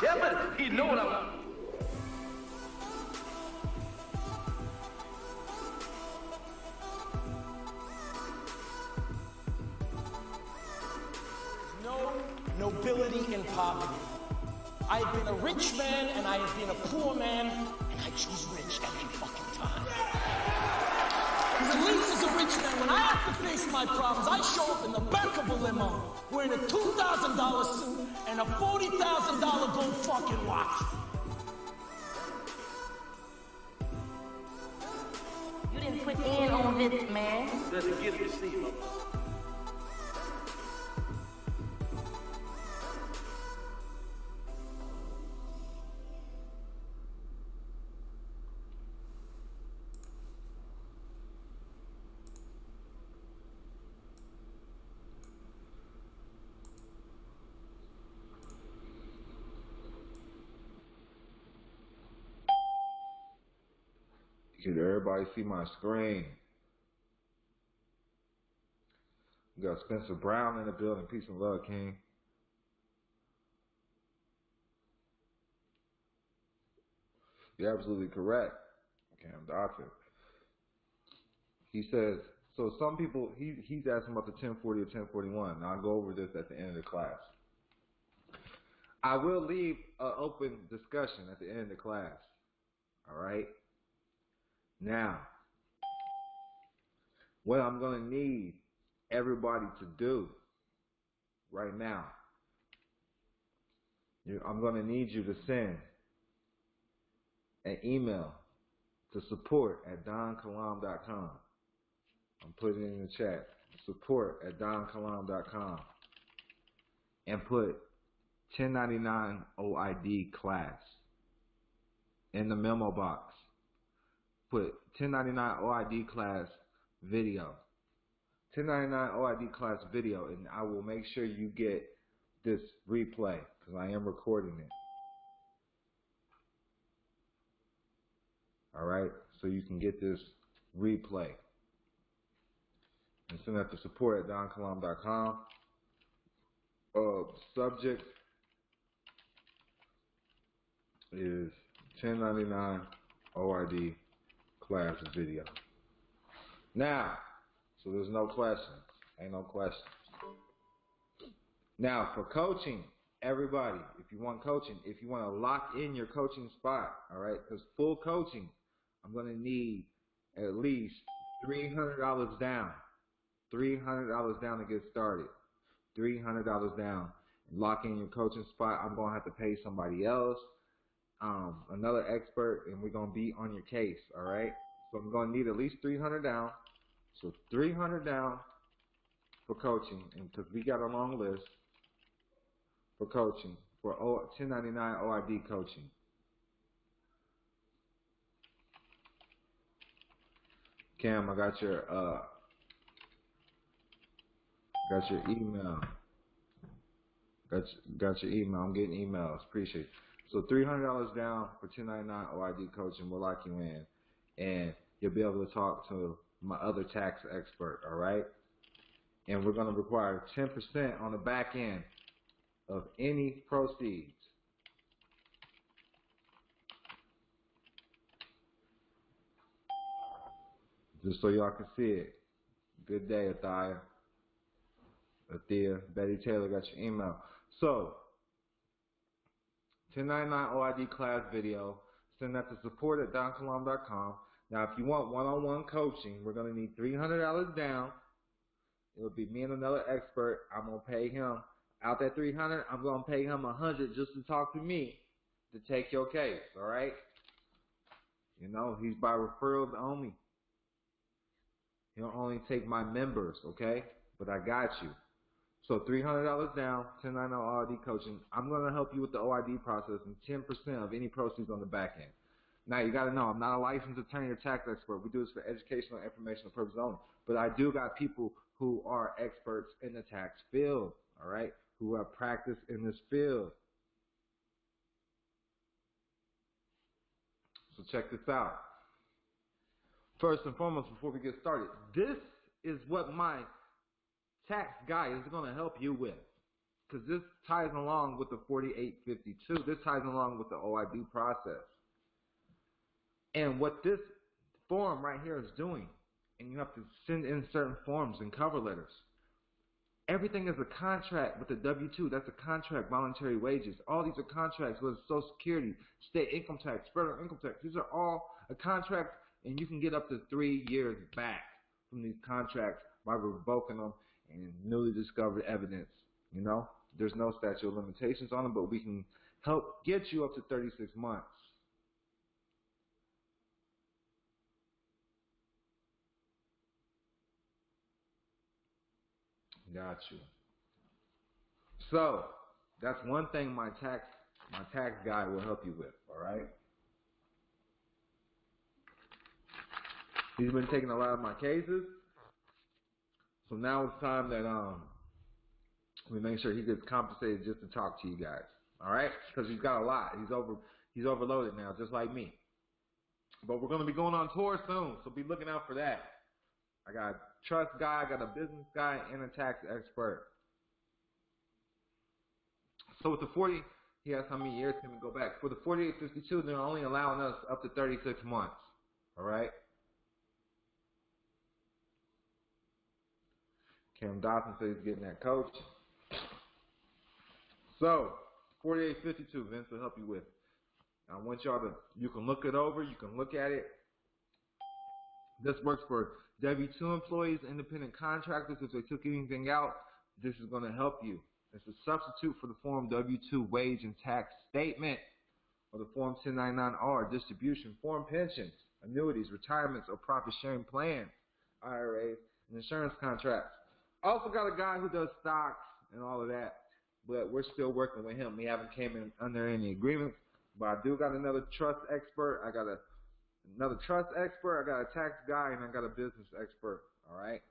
shepherd. He know what I want. No nobility in poverty. I have been a rich man and I have been a poor man, and I choose rich every fucking time. Because at least as a rich man, when I have to face my problems, I show up in the back of a limo wearing a $2,000 suit and a $40,000 gold fucking watch. You didn't put in on this, man. Doesn't get to see him. Can everybody see my screen? We got Spencer Brown in the building. Peace and love, King. You're absolutely correct. Okay, I'm doctor. He says, so some people, he's asking about the 1040 or 1041. Now I'll go over this at the end of the class. I will leave an open discussion at the end of the class. All right? Now, what I'm going to need everybody to do right now, I'm going to need you to send an email to support@thedonkilam.com. I'm putting it in the chat. support@thedonkilam.com, and put 1099 OID class in the memo box. Put 1099 OID class video. 1099 OID class video, and I will make sure you get this replay because I am recording it. All right, so you can get this replay. And send that to support@thedonkilam.com. Subject is 1099 OID class video. Now, so there's no questions. Ain't no questions. Now, for coaching, everybody, if you want coaching, if you want to lock in your coaching spot, all right, because full coaching, I'm going to need at least $300 down. $300 down to get started. $300 down. Lock in your coaching spot. I'm going to have to pay somebody else, another expert, and we're going to be on your case, all right? So I'm going to need at least $300 down. So $300 down for coaching, and because we got a long list for coaching, for 1099 OID coaching. Cam, I got your email. Got your email. I'm getting emails. Appreciate it. So $300 down for 1099 OID coaching. We'll lock you in, and you'll be able to talk to my other tax expert. All right. And we're going to require 10% on the back end of any proceeds. Just so y'all can see it. Good day, Athea. Betty Taylor got your email. So, 1099 OID class video. Send that to support@thedonkilam.com. Now, if you want one-on-one coaching, we're going to need $300 down. It'll be me and another expert. I'm going to pay him. Out that $300, I'm going to pay him $100 just to talk to me to take your case, all right? You know, he's by referrals only. He'll only take my members, okay? But I got you. So $300 down, 1099 OID coaching. I'm going to help you with the OID process and 10% of any proceeds on the back end. Now, you got to know, I'm not a licensed attorney or tax expert. We do this for educational and informational purposes only. But I do got people who are experts in the tax field, all right, who have practiced in this field. So check this out. First and foremost, before we get started, this is what my tax guy is going to help you with. because this ties along with the 4852. This ties along with the OID process. And what this form right here is doing, and you have to send in certain forms and cover letters. Everything is a contract with the W-2. That's a contract, voluntary wages. All these are contracts with Social Security, state income tax, federal income tax. These are all a contract, and you can get up to 3 years back from these contracts by revoking them and newly discovered evidence. You know, there's no statute of limitations on them, but we can help get you up to 36 months. Got you. So that's one thing my tax guy will help you with. All right. He's been taking a lot of my cases, so now it's time that we make sure he gets compensated just to talk to you guys. All right, because he's got a lot. He's overloaded now, just like me. But we're going to be going on tour soon, so be looking out for that. I got a trust guy, I got a business guy, and a tax expert. So with the 40, he asked how many years can we go back. For the 4852, they're only allowing us up to 36 months. All right. Cam Dawson says he's getting that coach. So 4852, Vince will help you with. I want y'all to, you can look it over, you can look at it. This works for W-2 employees, independent contractors. If they took anything out, this is going to help you. It's a substitute for the Form W-2 wage and tax statement, or the Form 1099-R, distribution, foreign pensions, annuities, retirements, or profit sharing plans, IRAs, and insurance contracts. Also got a guy who does stocks and all of that, but we're still working with him. We haven't came in under any agreements, but I do got another trust expert. I got another trust expert. I got a tax guy, and I got a business expert. All right,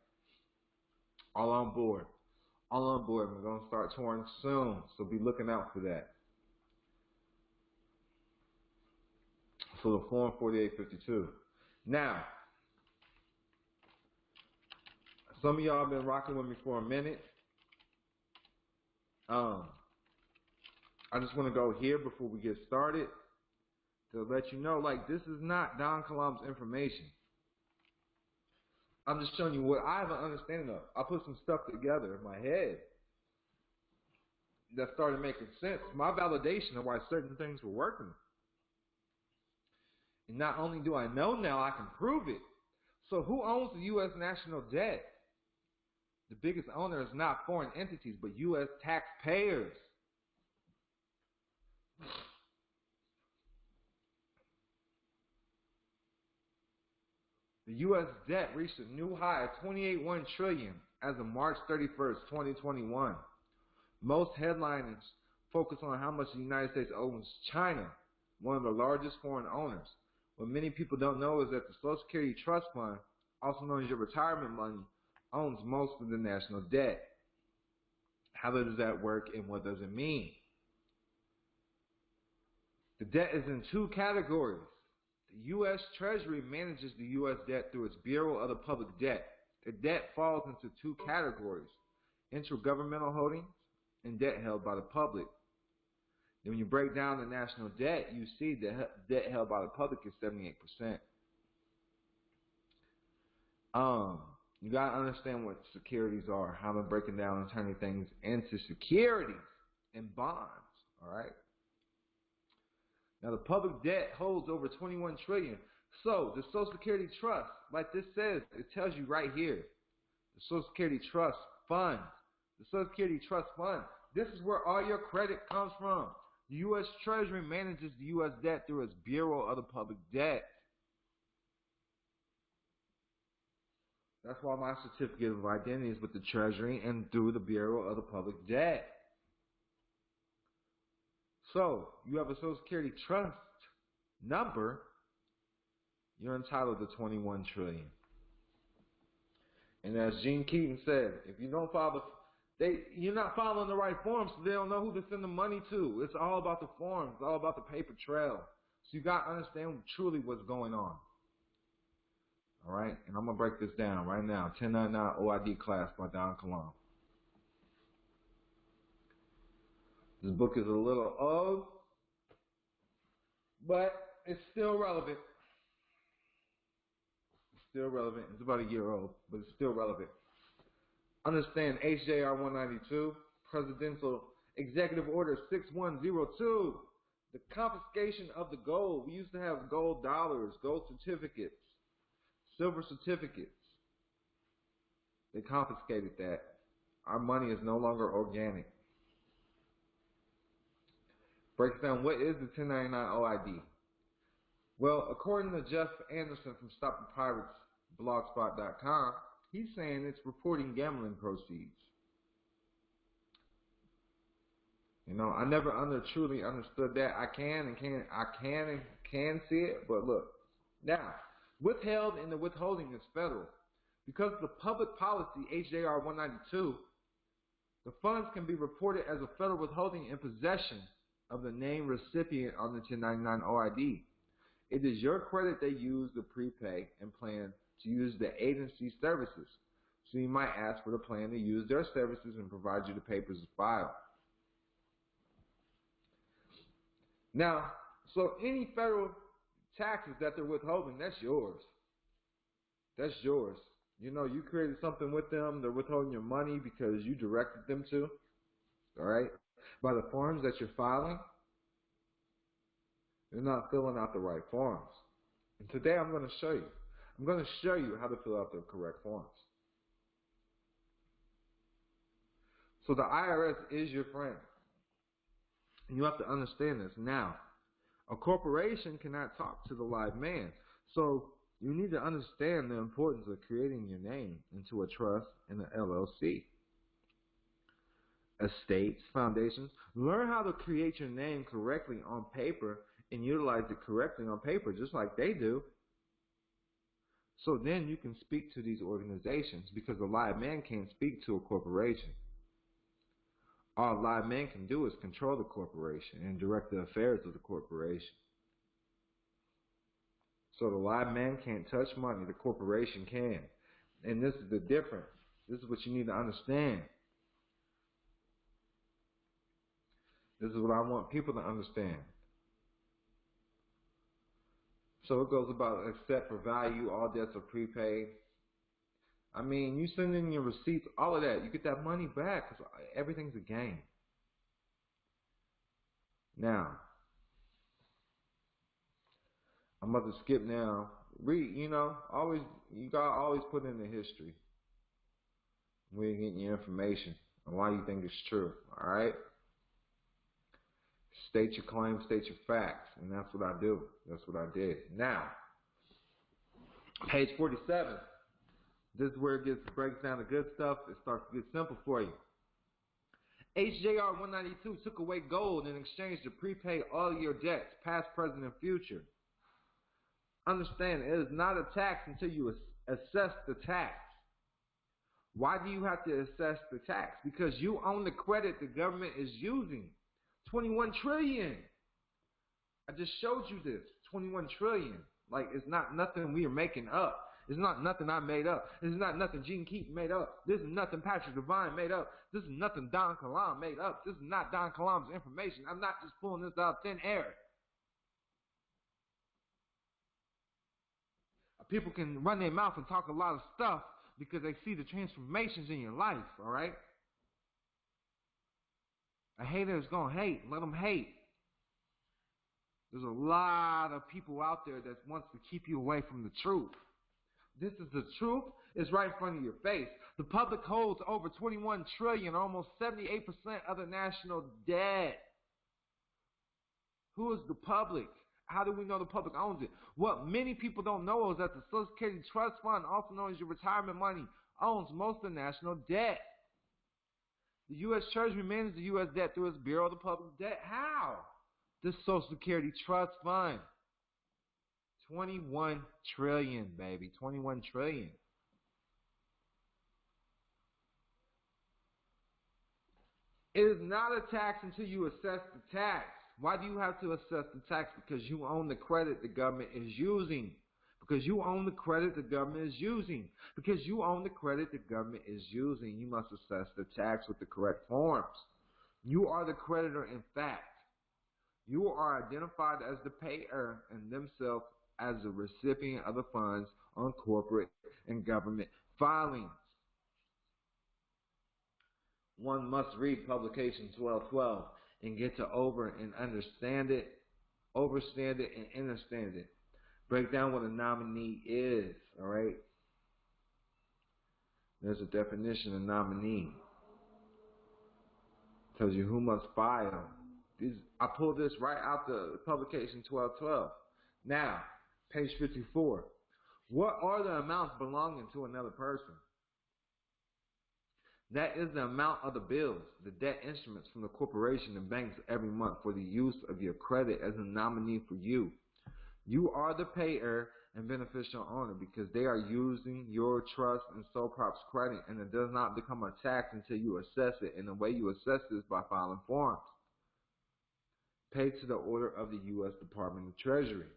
all on board. All on board. We're going to start touring soon, so be looking out for that. So the Form 4852. Now, some of y'all have been rocking with me for a minute. I just want to go here before we get started to let you know, like, this is not Don Kilam's information. I'm just showing you what I have an understanding of. I put some stuff together in my head that started making sense. My validation of why certain things were working. And not only do I know now, I can prove it. So who owns the U.S. national debt? The biggest owner is not foreign entities, but U.S. taxpayers. The U.S. debt reached a new high of $28.1 trillion as of March 31st, 2021. Most headliners focus on how much the United States owes China, one of the largest foreign owners. What many people don't know is that the Social Security Trust Fund, also known as your retirement money, owns most of the national debt. How does that work and what does it mean? The debt is in two categories. The U.S. Treasury manages the U.S. debt through its Bureau of the Public Debt. The debt falls into two categories: intergovernmental holdings and debt held by the public. And when you break down the national debt, you see the debt held by the public is 78%. You got to understand what securities are, how they're breaking down and turning things into securities and bonds, all right? Now, the public debt holds over $21 trillion. So, the Social Security Trust, like this says, it tells you right here, the Social Security Trust Fund. The Social Security Trust Fund, this is where all your credit comes from. The U.S. Treasury manages the U.S. debt through its Bureau of the Public Debt. That's why my certificate of identity is with the Treasury and through the Bureau of the Public Debt. So, you have a Social Security Trust number, you're entitled to $21 trillion. And as Gene Keaton said, if you don't file you're not following the right forms, so they don't know who to send the money to. It's all about the forms. It's all about the paper trail. So you got to understand truly what's going on. All right? And I'm going to break this down right now. 1099 OID class by Don Kilam. This book is a little old, but it's still relevant. It's still relevant. It's about a year old, but it's still relevant. Understand HJR 192, Presidential Executive Order 6102, the confiscation of the gold. We used to have gold dollars, gold certificates, silver certificates. They confiscated that. Our money is no longer organic. Breaks down what is the 1099 OID. Well, according to Jeff Anderson from StopThePirates.blogspot.com, he's saying it's reporting gambling proceeds. You know, I never truly understood that. I can see it, but look. Now, withheld and the withholding is federal. Because of the public policy, HJR 192, the funds can be reported as a federal withholding in possession of the named recipient on the 1099 OID. It is your credit they use to prepay and plan to use the agency's services. So you might ask for the plan to use their services and provide you the papers to file. Now, so any federal taxes that they're withholding, that's yours. That's yours. You know, you created something with them. They're withholding your money because you directed them to. All right? By the forms that you're filing, you're not filling out the right forms. And today I'm going to show you. I'm going to show you how to fill out the correct forms. So the IRS is your friend. And you have to understand this. Now, a corporation cannot talk to the live man. So you need to understand the importance of creating your name into a trust and an LLC. Estates, foundations. Learn how to create your name correctly on paper and utilize it correctly on paper just like they do. So then you can speak to these organizations because a live man can't speak to a corporation. All a live man can do is control the corporation and direct the affairs of the corporation. So the live man can't touch money, the corporation can. And this is the difference. This is what you need to understand. This is what I want people to understand. So it goes about accept for value, all debts are prepaid. I mean, you send in your receipts, all of that, you get that money back because everything's a game. Now, I'm about to skip now. Read, you know, you gotta always put in the history when you're getting your information and why you think it's true. All right. State your claim, state your facts, and that's what I do. That's what I did. Now, page 47. This is where it breaks down the good stuff. It starts to get simple for you. HJR 192 took away gold in exchange to prepay all your debts, past, present, and future. Understand, it is not a tax until you assess the tax. Why do you have to assess the tax? Because you own the credit the government is using. 21 trillion. I just showed you this. 21 trillion. Like, it's not nothing we are making up. It's not nothing I made up. This is not nothing Gene Keaton made up. This is nothing Patrick Devine made up. This is nothing Don Kalam made up. This is not Don Kalam's information. I'm not just pulling this out of thin air. People can run their mouth and talk a lot of stuff because they see the transformations in your life, all right? A hater is going to hate. Let them hate. There's a lot of people out there that wants to keep you away from the truth. This is the truth. It's right in front of your face. The public holds over 21 trillion, almost 78% of the national debt. Who is the public? How do we know the public owns it? What many people don't know is that the Social Security Trust Fund, also known as your retirement money, owns most of the national debt. The U.S. Treasury manages the U.S. debt through its Bureau of the Public Debt. How? The Social Security Trust Fund. 21 trillion, baby. 21 trillion. It is not a tax until you assess the tax. Why do you have to assess the tax? Because you own the credit the government is using. Because you own the credit the government is using. Because you own the credit the government is using. You must assess the tax with the correct forms. You are the creditor in fact. You are identified as the payer and themselves as the recipient of the funds on corporate and government filings. One must read publication 1212 and get to over and understand it, overstand it, and understand it. Break down what a nominee is, all right? There's a definition of nominee. Tells you who must file. I pulled this right out the publication 1212. Now, page 54. What are the amounts belonging to another person? That is the amount of the bills, the debt instruments from the corporation and banks every month for the use of your credit as a nominee for you. You are the payer and beneficial owner because they are using your trust and sole props credit, and it does not become a tax until you assess it. And the way you assess this by filing forms. Paid to the order of the U.S. Department of Treasury.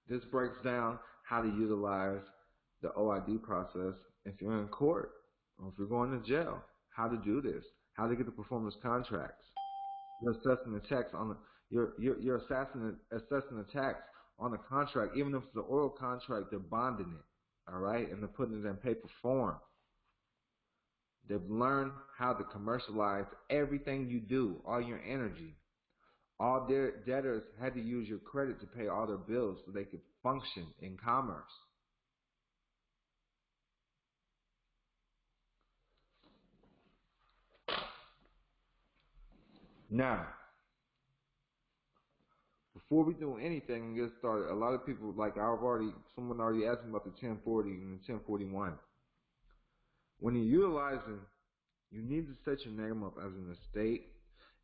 This breaks down how to utilize the OID process if you're in court or if you're going to jail. How to do this. How to get the performance contracts. You're assessing the tax on the, you're assessing the tax on the contract, even if it's an oral contract. They're bonding it, all right, and they're putting it in paper form. They've learned how to commercialize everything you do, all your energy. All their debtors had to use your credit to pay all their bills so they could function in commerce. Now, before we do anything and get started, a lot of people, like someone already asked me about the 1040 and the 1041. When you're utilizing, you need to set your name up as an estate.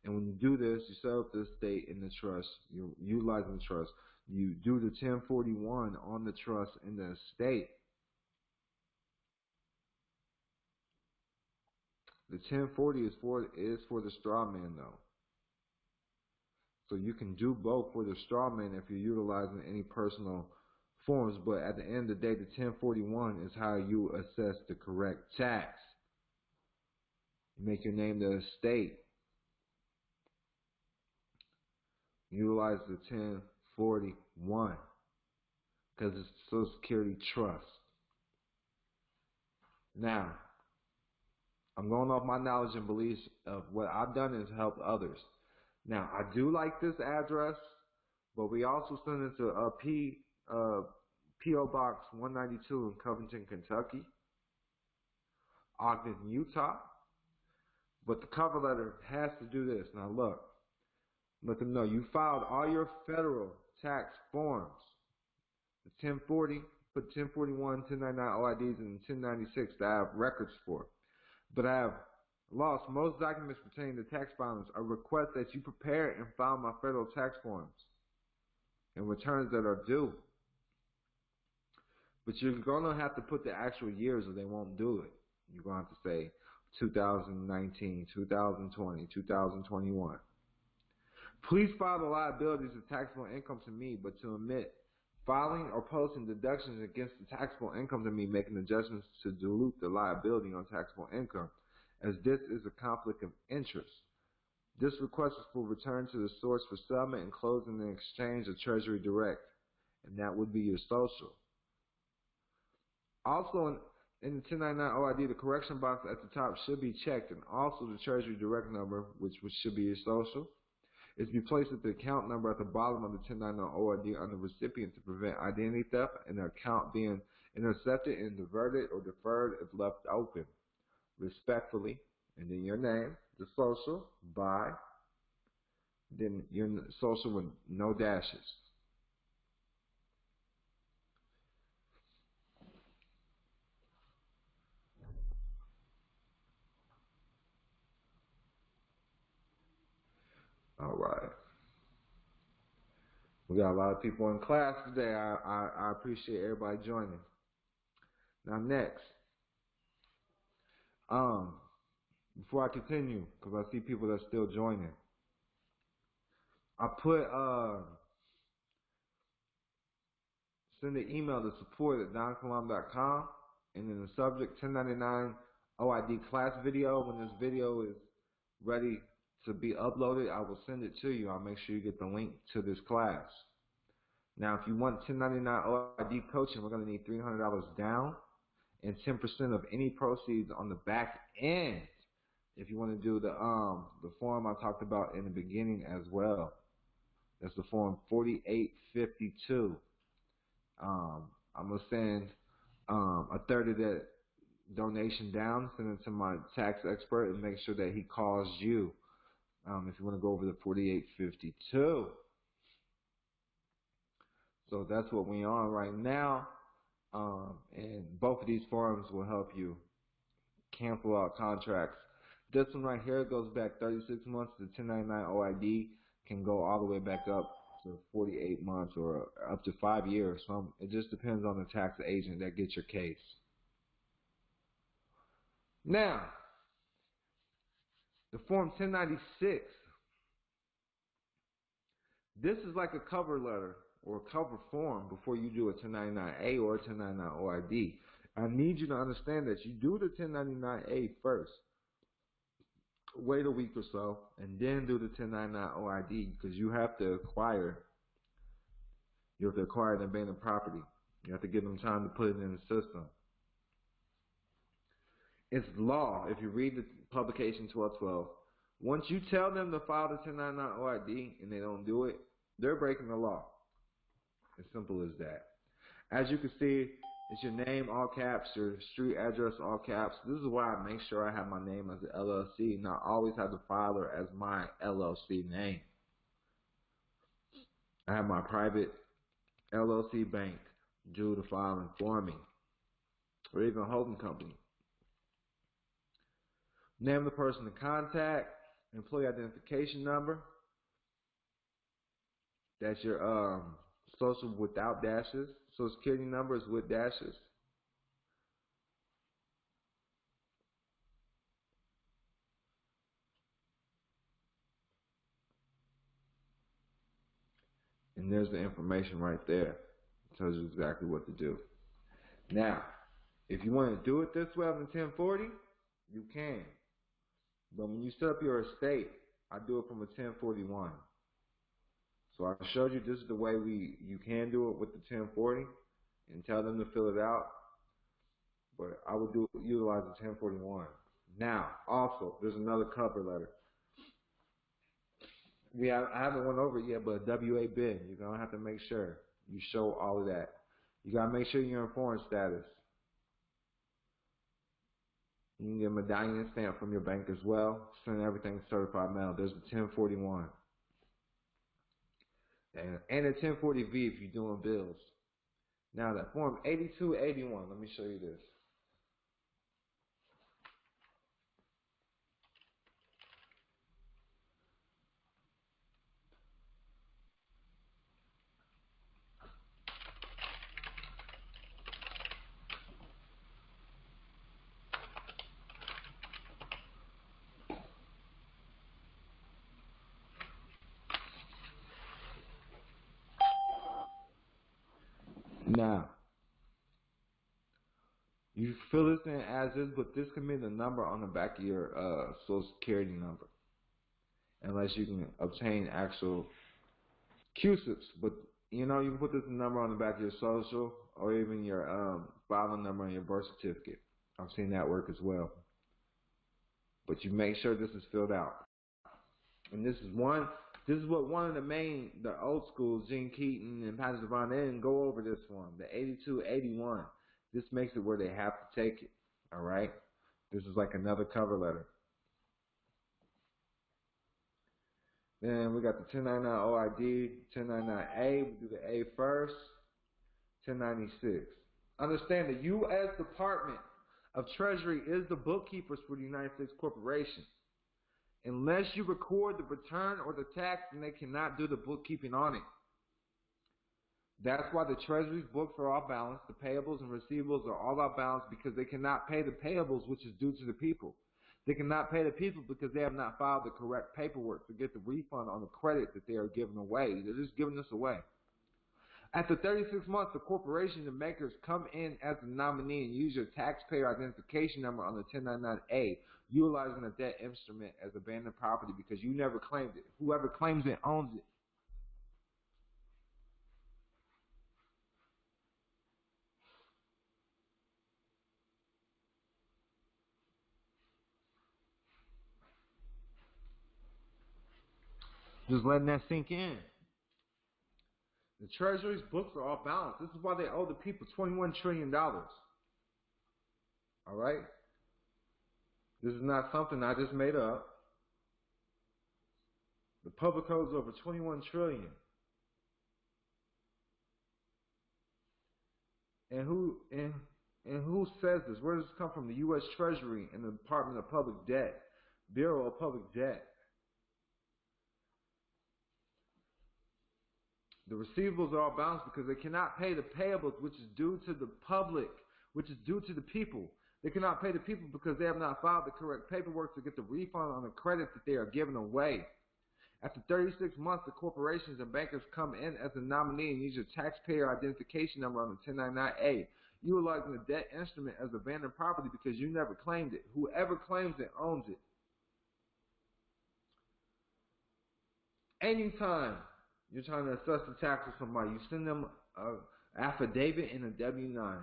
And when you do this, you set up the estate in the trust. You're utilizing the trust. You do the 1041 on the trust in the estate. The 1040 is for the straw man, though. So you can do both for the straw man if you're utilizing any personal forms, but at the end of the day, the 1041 is how you assess the correct tax. You make your name the estate. Utilize the 1041 because it's Social Security trust. Now, I'm going off my knowledge and beliefs of what I've done is helped others. Now, I do like this address, but we also send it to P.O. Box 192 in Covington, Kentucky, Ogden, Utah. But the cover letter has to do this. Now, look, let them know you filed all your federal tax forms. The 1040, put 1041, 1099 OIDs, and 1096 that I have records for. But I have lost most documents pertaining to tax filings. I request that you prepare and file my federal tax forms and returns that are due. But you're going to have to put the actual years or they won't do it. You're going to have to say 2019, 2020, 2021. Please file the liabilities of taxable income to me, but to omit filing or posting deductions against the taxable income to me, making adjustments to dilute the liability on taxable income, as this is a conflict of interest. This request is for return to the source for settlement and closing the exchange of Treasury Direct, and that would be your social. Also, in the 1099 OID, the correction box at the top should be checked, and also the Treasury Direct number, which should be your social, is to be placed at the account number at the bottom of the 1099 OID on the recipient to prevent identity theft and the account being intercepted and diverted or deferred if left open. Respectfully, and then your name, the social, by, then your social with no dashes. All right. We got a lot of people in class today. I appreciate everybody joining. Now next, before I continue, because I see people that are still joining, I put send an email to support@thedonkilam.com, and in the subject 1099 OID class video. When this video is ready to be uploaded, I will send it to you. I'll make sure you get the link to this class. Now, if you want 1099 OID coaching, we're going to need $300 down and 10% of any proceeds on the back end. If you want to do the form I talked about in the beginning as well, that's the form 4852. I'm gonna send a third of that donation down, send it to my tax expert, and make sure that he calls you if you want to go over the 4852. So that's what we're on right now, and both of these forms will help you cancel out contracts. This one right here goes back 36 months. The 1099 OID can go all the way back up to 48 months or up to 5 years. So it just depends on the tax agent that gets your case. Now, the Form 1096. This is like a cover letter or a cover form before you do a 1099A or a 1099 OID. I need you to understand that you do the 1099A first. Wait a week or so, and then do the 1099 OID, because you have to acquire the abandoned property. You have to give them time to put it in the system. It's law. If you read the publication 1212, once you tell them to file the 1099 OID and they don't do it, they're breaking the law. As simple as that. As you can see, it's your name, all caps, your street address, all caps. This is why I make sure I have my name as an LLC, and I always have the filer as my LLC name. I have my private LLC bank do the filing for me, or even a holding company. Name of the person to contact, employee identification number. That's your social without dashes. Social security number is with dashes. And there's the information right there. It tells you exactly what to do. Now, if you want to do it this way on the 1040, you can. But when you set up your estate, I do it from a 1041. So I showed you this is the way you can do it with the 1040 and tell them to fill it out. But I would utilize the 1041. Now, also, there's another cover letter. I haven't went over it yet, but a WA bid. You're going to have to make sure you show all of that. You got to make sure you're in foreign status. You can get a medallion stamp from your bank as well. Send everything certified mail. There's the 1041. And a 1040V if you're doing bills. Now that Form 8281, let me show you this. Now, you fill this in as is, but this can be the number on the back of your social security number, unless you can obtain actual QSIPs. But you know, you can put this number on the back of your social, or even your filing number on your birth certificate. I've seen that work as well. But you make sure this is filled out. And this is what one of the old schools, Gene Keaton and Patrick Devine, they didn't go over this one, the 8281. This makes it where they have to take it, all right? This is like another cover letter. Then we got the 1099 OID, 1099A. We do the A first, 1096. Understand the U.S. Department of Treasury is the bookkeepers for the United States Corporation. Unless you record the return or the tax, then they cannot do the bookkeeping on it. That's why the Treasury's books are all balanced. The payables and receivables are all out balanced, because they cannot pay the payables, which is due to the people. They cannot pay the people because they have not filed the correct paperwork to get the refund on the credit that they are giving away. They're just giving this away. After 36 months, the corporations and bankers come in as the nominee and use your taxpayer identification number on the 1099-A, utilizing the debt instrument as abandoned property because you never claimed it. Whoever claims it owns it. Just letting that sink in. The Treasury's books are all balanced. This is why they owe the people $21 trillion. All right? This is not something I just made up. The public owes over $21 trillion. And who says this? Where does this come from? The U.S. Treasury and the Department of Public Debt, Bureau of Public Debt. The receivables are all balanced because they cannot pay the payables, which is due to the public, which is due to the people. They cannot pay the people because they have not filed the correct paperwork to get the refund on the credit that they are giving away. After 36 months, the corporations and bankers come in as a nominee and use your taxpayer identification number on the 1099-A, utilizing the debt instrument as abandoned property because you never claimed it. Whoever claims it owns it. Anytime you're trying to assess the tax of somebody, you send them an affidavit and a W-9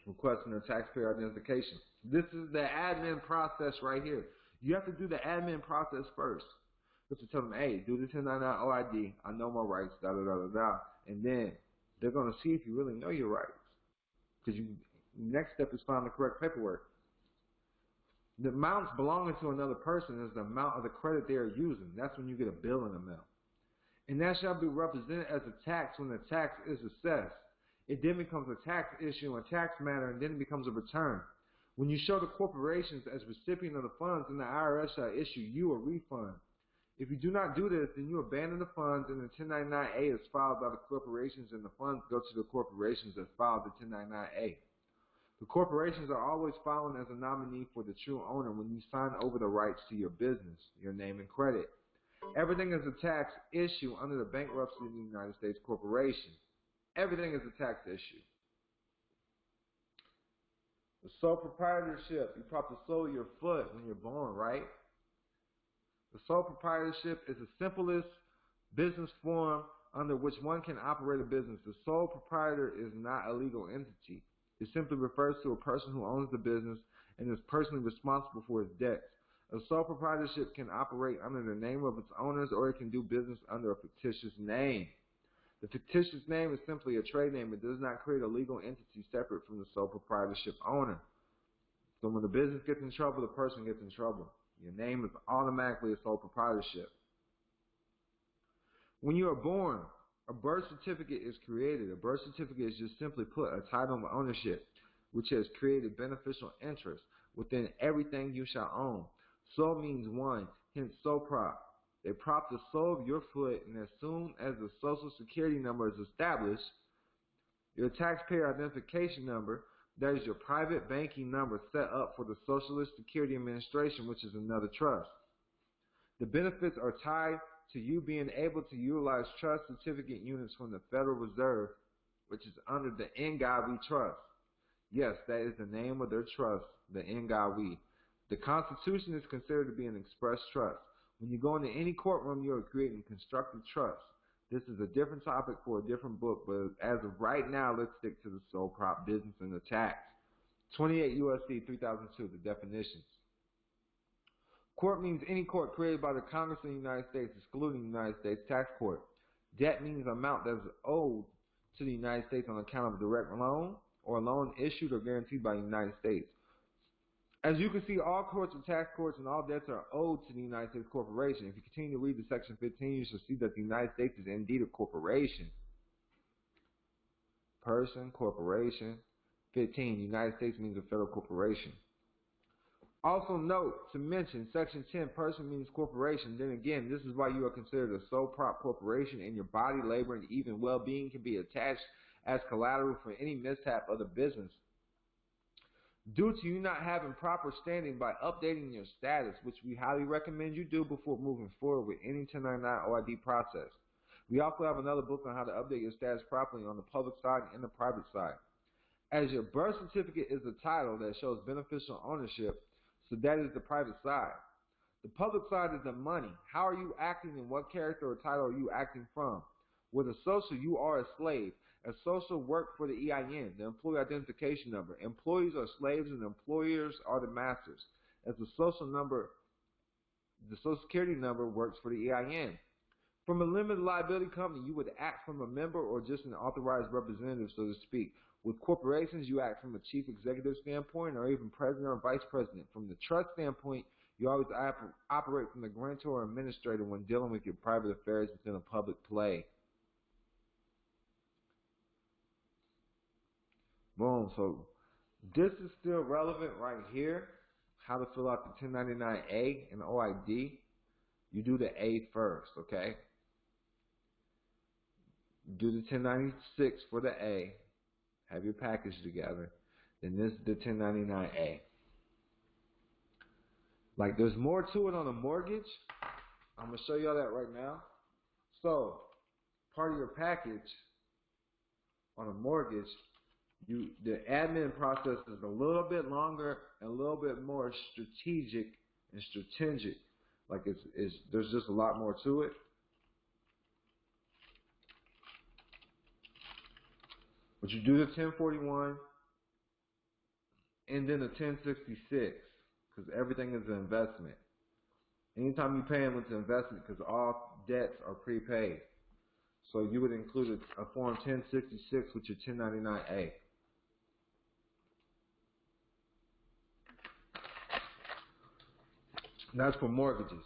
requesting their taxpayer identification. This is the admin process right here. You have to do the admin process first. You have to tell them, hey, do the 1099 OID. I know my rights, da-da-da-da-da. And then they're going to see if you really know your rights. Because next step is find the correct paperwork. The amounts belonging to another person is the amount of the credit they are using. That's when you get a billing amount. And that shall be represented as a tax when the tax is assessed. It then becomes a tax issue, a tax matter, and then it becomes a return. When you show the corporations as recipient of the funds, then the IRS shall issue you a refund. If you do not do this, then you abandon the funds, and the 1099-A is filed by the corporations, and the funds go to the corporations that filed the 1099-A. The corporations are always filing as a nominee for the true owner when you sign over the rights to your business, your name and credit. Everything is a tax issue under the bankruptcy of the United States Corporation. Everything is a tax issue. The sole proprietorship, you probably sold your foot when you're born, right? The sole proprietorship is the simplest business form under which one can operate a business. The sole proprietor is not a legal entity. It simply refers to a person who owns the business and is personally responsible for its debts. A sole proprietorship can operate under the name of its owners, or it can do business under a fictitious name. The fictitious name is simply a trade name. It does not create a legal entity separate from the sole proprietorship owner. So when the business gets in trouble, the person gets in trouble. Your name is automatically a sole proprietorship. When you are born, a birth certificate is created. A birth certificate is just simply put a title of ownership, which has created beneficial interest within everything you shall own. Sole means one, hence sole prop. They prop the sole of your foot, and as soon as the Social Security number is established, your taxpayer identification number, that is your private banking number set up for the Social Security Administration, which is another trust. The benefits are tied to you being able to utilize trust certificate units from the Federal Reserve, which is under the NGAWI Trust. Yes, that is the name of their trust, the NGAWI. The Constitution is considered to be an express trust. When you go into any courtroom, you are creating constructive trust. This is a different topic for a different book, but as of right now, let's stick to the sole prop business and the tax. 28 U.S.C. 3002, the definitions. Court means any court created by the Congress of the United States, excluding the United States Tax Court. Debt means amount that is owed to the United States on account of a direct loan or a loan issued or guaranteed by the United States. As you can see, all courts and tax courts and all debts are owed to the United States Corporation. If you continue to read the Section 15, you shall see that the United States is indeed a corporation. Person, corporation. 15, United States means a federal corporation. Also note to mention, Section 10, person means corporation. Then again, this is why you are considered a sole prop corporation, and your body, labor, and even well-being can be attached as collateral for any mishap of the business. Due to you not having proper standing, by updating your status, which we highly recommend you do before moving forward with any 1099 OID process. We also have another book on how to update your status properly on the public side and the private side. As your birth certificate is the title that shows beneficial ownership, so that is the private side. The public side is the money. How are you acting and what character or title are you acting from? With a social, you are a slave. A social work for the EIN, the employee identification number. Employees are slaves and employers are the masters. As the social number, the social security number works for the EIN. From a limited liability company, you would act from a member or just an authorized representative, so to speak. With corporations, you act from a chief executive standpoint or even president or vice president. From the trust standpoint, you always operate from the grantor or administrator when dealing with your private affairs within a public play. Boom. So this is still relevant right here. How to fill out the 1099A and OID. You do the A first, okay? Do the 1096 for the A. Have your package together. Then this is the 1099A. Like, there's more to it on a mortgage. I'm going to show y'all that right now. So, part of your package on a mortgage, the admin process is a little bit longer and a little bit more strategic and strategic. Like, there's just a lot more to it. But you do the 1041 and then the 1066 because everything is an investment. Anytime you pay them, it's an investment because all debts are prepaid. So you would include a form 1066 with your 1099A. That's for mortgages.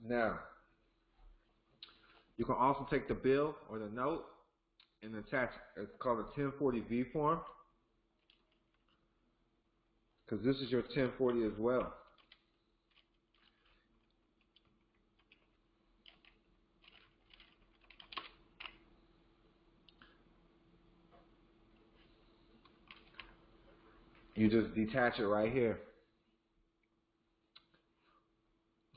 Now, you can also take the bill or the note and attach it. It's called a 1040V form because this is your 1040 as well. You just detach it right here.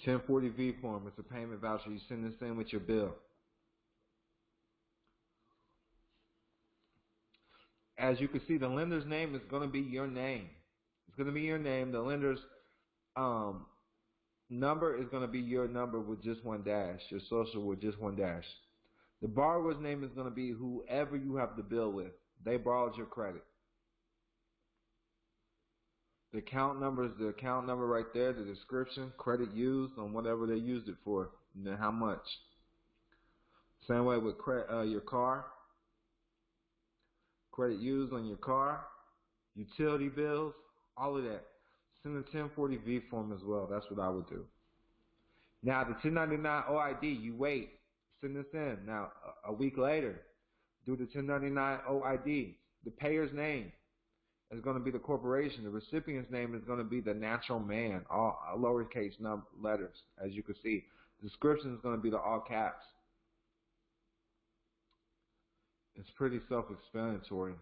1040V form. It's a payment voucher. You send this in with your bill. As you can see, the lender's name is going to be your name. It's going to be your name. The lender's number is going to be your number with just one dash. Your social with just one dash. The borrower's name is going to be whoever you have the bill with. They borrowed your credit. The account number is the account number right there, the description, credit used on whatever they used it for, and then how much. Same way with your car. Credit used on your car, utility bills, all of that. Send a 1040V form as well. That's what I would do. Now, the 1099 OID, you wait. Send this in. Now, a week later, do the 1099 OID. The payer's name is going to be the corporation. The recipient's name is going to be the natural man, all lowercase letters, as you can see. The description is going to be the all caps. It's pretty self-explanatory.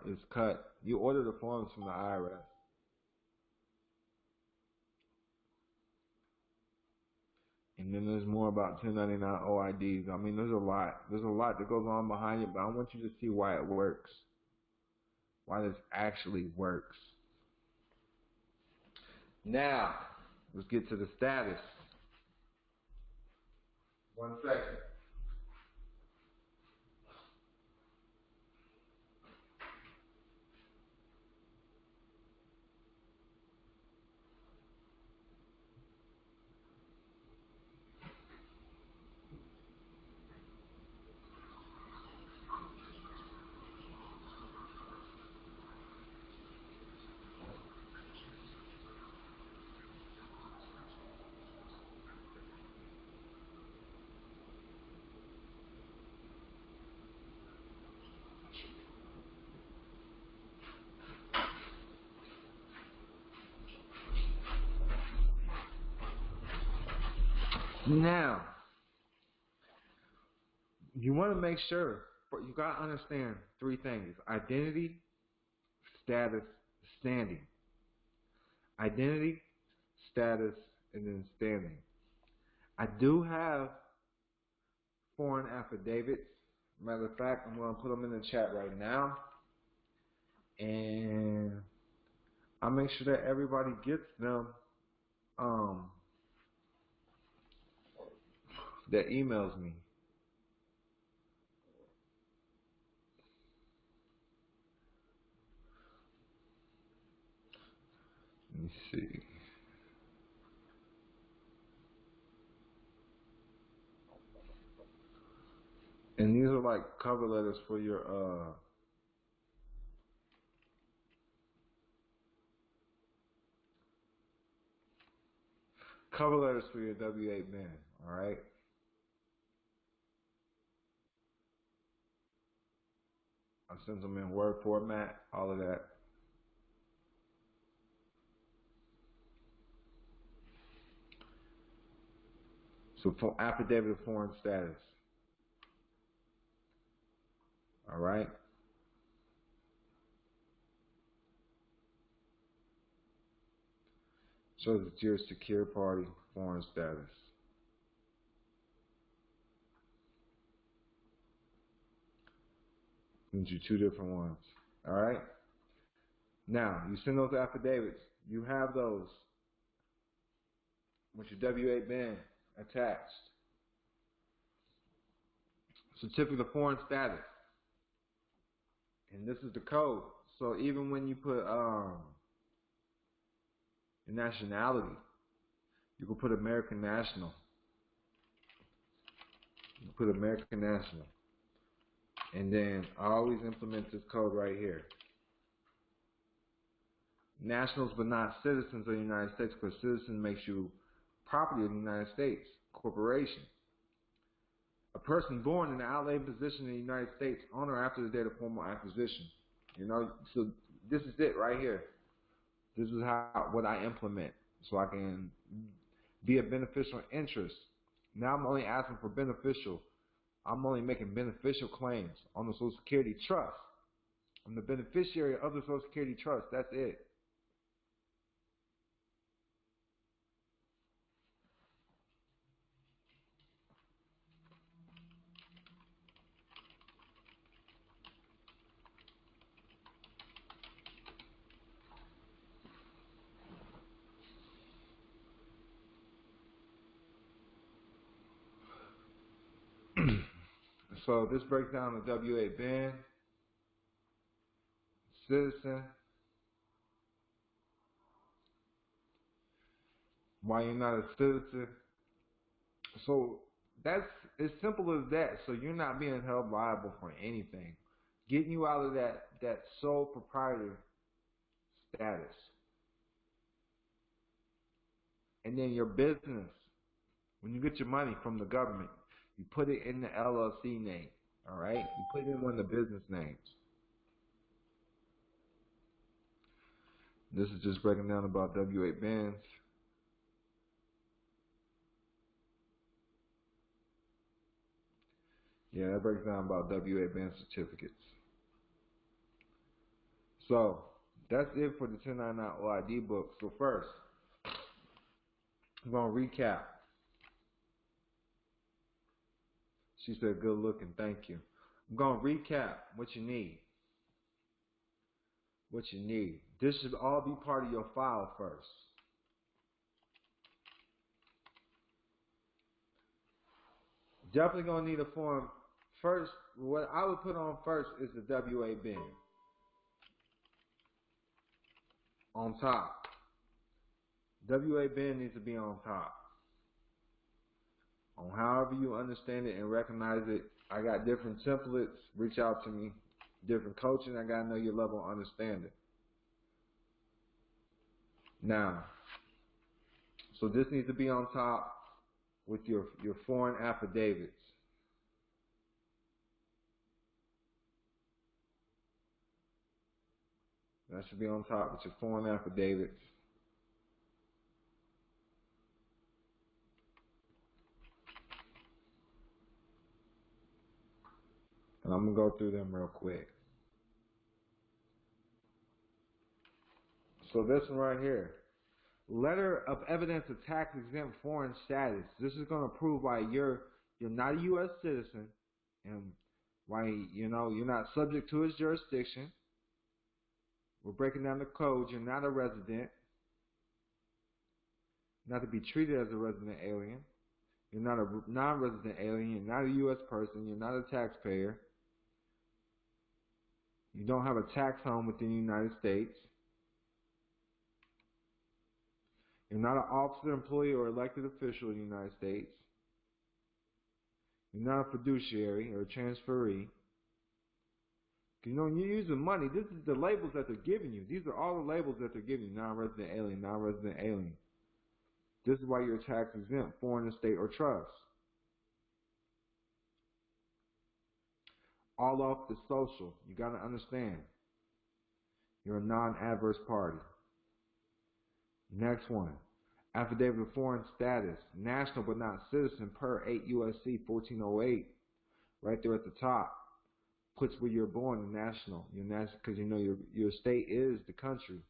It's cut. You order the forms from the IRS. And then there's more about 1099 OIDs. I mean, there's a lot. There's a lot that goes on behind it, but I want you to see why it works. Why this actually works. Now, let's get to the status. 1 second. Now, you want to make sure, you got to understand 3 things. Identity, status, standing. Identity, status, and then standing. I do have foreign affidavits. Matter of fact, I'm going to put them in the chat right now. And I'll make sure that everybody gets them that emails me. Let me see. And these are like cover letters for your W-8 band, all right? I sent them in Word format, all of that. So for affidavit of foreign status, all right? Shows that you're a secure party, foreign status. Send you two different ones, all right? Now, you send those affidavits. You have those with your W-8 band attached. Certificate of foreign status. And this is the code. So even when you put your nationality, you can put American national. You put American national. And then I always implement this code right here. Nationals but not citizens of the United States, because citizen makes you property of the United States, corporation. A person born in the outlying position in the United States on or after the date of formal acquisition. You know, so this is it right here. This is what I implement, so I can be a beneficial interest. Now I'm only asking for beneficial. I'm only making beneficial claims on the Social Security Trust. I'm the beneficiary of the Social Security Trust. That's it. So this breaks down the W-8 band, citizen, why you're not a citizen. So that's as simple as that. So you're not being held liable for anything. Getting you out of that sole proprietor status. And then your business, when you get your money from the government, you put it in the LLC name, all right? You put it in one of the business names. This is just breaking down about W-8 bands. Yeah, that breaks down about W-8 band certificates. So that's it for the 1099 OID book. So first, I'm going to recap. She said, good looking, thank you. I'm going to recap what you need. What you need. This should all be part of your file first. Definitely going to need a form. First, what I would put on first is the W-8 band. On top. W-8 band needs to be on top. On however you understand it and recognize it, I got different templates. Reach out to me. Different coaching. I got to know your level of understanding. Now, so this needs to be on top with your foreign affidavits. That should be on top with your foreign affidavits. And I'm going to go through them real quick. So this one right here. Letter of evidence of tax-exempt foreign status. This is going to prove why you're not a U.S. citizen and why you're not subject to his jurisdiction. We're breaking down the code. You're not a resident. Not to be treated as a resident alien. You're not a non-resident alien. You're not a U.S. person. You're not a taxpayer. You don't have a tax home within the United States. You're not an officer, employee, or elected official in the United States. You're not a fiduciary or a transferee. When you're using money, this is the labels that they're giving you. These are all the labels that they're giving you. Non-resident alien, non-resident alien. This is why you're tax exempt, foreign estate or trust. All off the social. You got to understand. You're a non-adverse party. Next one. Affidavit of foreign status. National but not citizen per 8 U.S.C. 1408. Right there at the top. Puts where you're born, the national. You're national because your state is the country.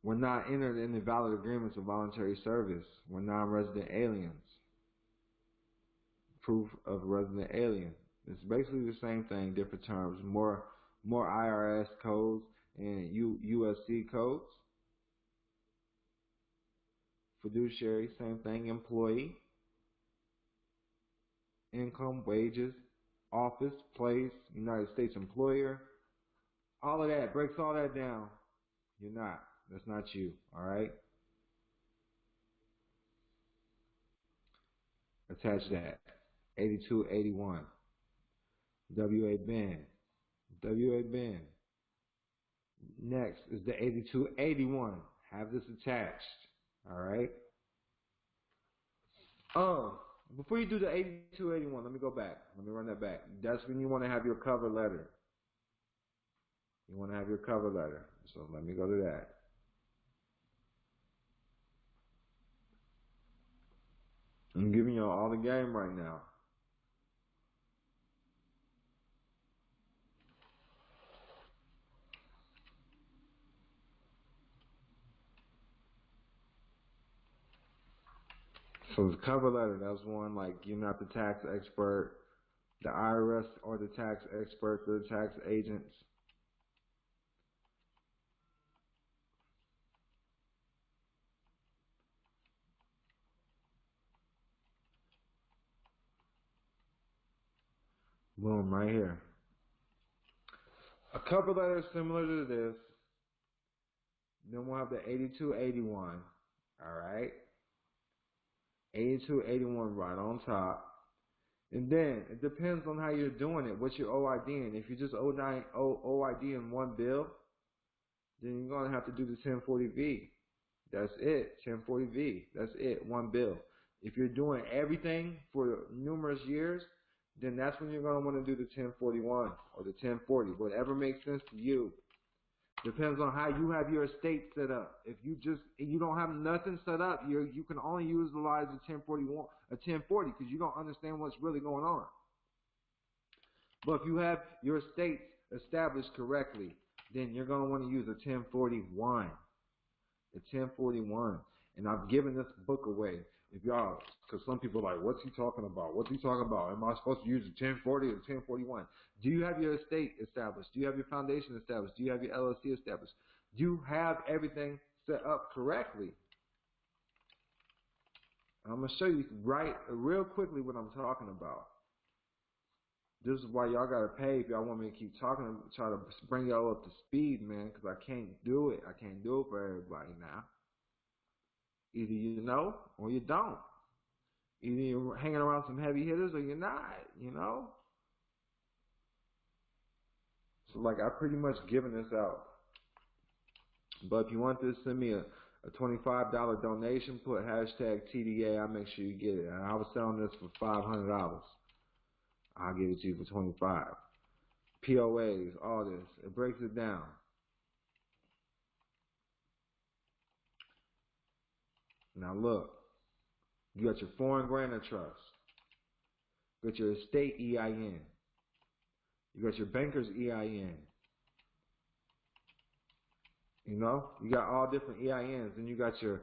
We're not entered in the valid agreements of voluntary service. We're non-resident aliens. Proof of resident alien. It's basically the same thing, different terms. More IRS codes and USC codes. Fiduciary, same thing. Employee. Income, wages, office, place, United States employer. All of that, breaks all that down. You're not. That's not you, all right? Attach that. 8281. W.A. Ben. W.A. Ben. Next is the 8281. Have this attached, all right? Before you do the 8281, let me go back. Let me run that back. That's when you want to have your cover letter. You want to have your cover letter. So let me go to that. I'm giving you all the game right now. So the cover letter, that's one like you're not the tax expert, the IRS or the tax experts or the tax agents. Boom, right here. A cover letter similar to this. Then we'll have the 8281. All right. 8281 right on top. And then it depends on how you're doing it. What's your OID in? If you just OID in one bill, then you're going to have to do the 1040V. That's it. 1040V. That's it. One bill. If you're doing everything for numerous years, then that's when you're going to want to do the 1041 or the 1040. Whatever makes sense to you. Depends on how you have your estate set up. If you don't have nothing set up, you can only utilize a 1041, a 1040, because you don't understand what's really going on. But if you have your estate established correctly, then you're going to want to use a 1041. A 1041. And I've given this book away. If y'all, because some people are like, what's he talking about? What's he talking about? Am I supposed to use a 1040 or 1041? Do you have your estate established? Do you have your foundation established? Do you have your LLC established? Do you have everything set up correctly? I'm going to show you real quickly what I'm talking about. This is why y'all got to pay if y'all want me to keep talking, try to bring y'all up to speed, man, because I can't do it. I can't do it for everybody now. Either you know or you don't. Either you're hanging around some heavy hitters or you're not, you know. So like I pretty much given this out. But if you want this, send me a $25 donation, put hashtag TDA, I'll make sure you get it. And I was selling this for $500. I'll give it to you for $25. POAs, all this. It breaks it down. Now look, you got your foreign grantor trust. You got your estate EIN. You got your banker's EIN. You know, you got all different EINs, and you got your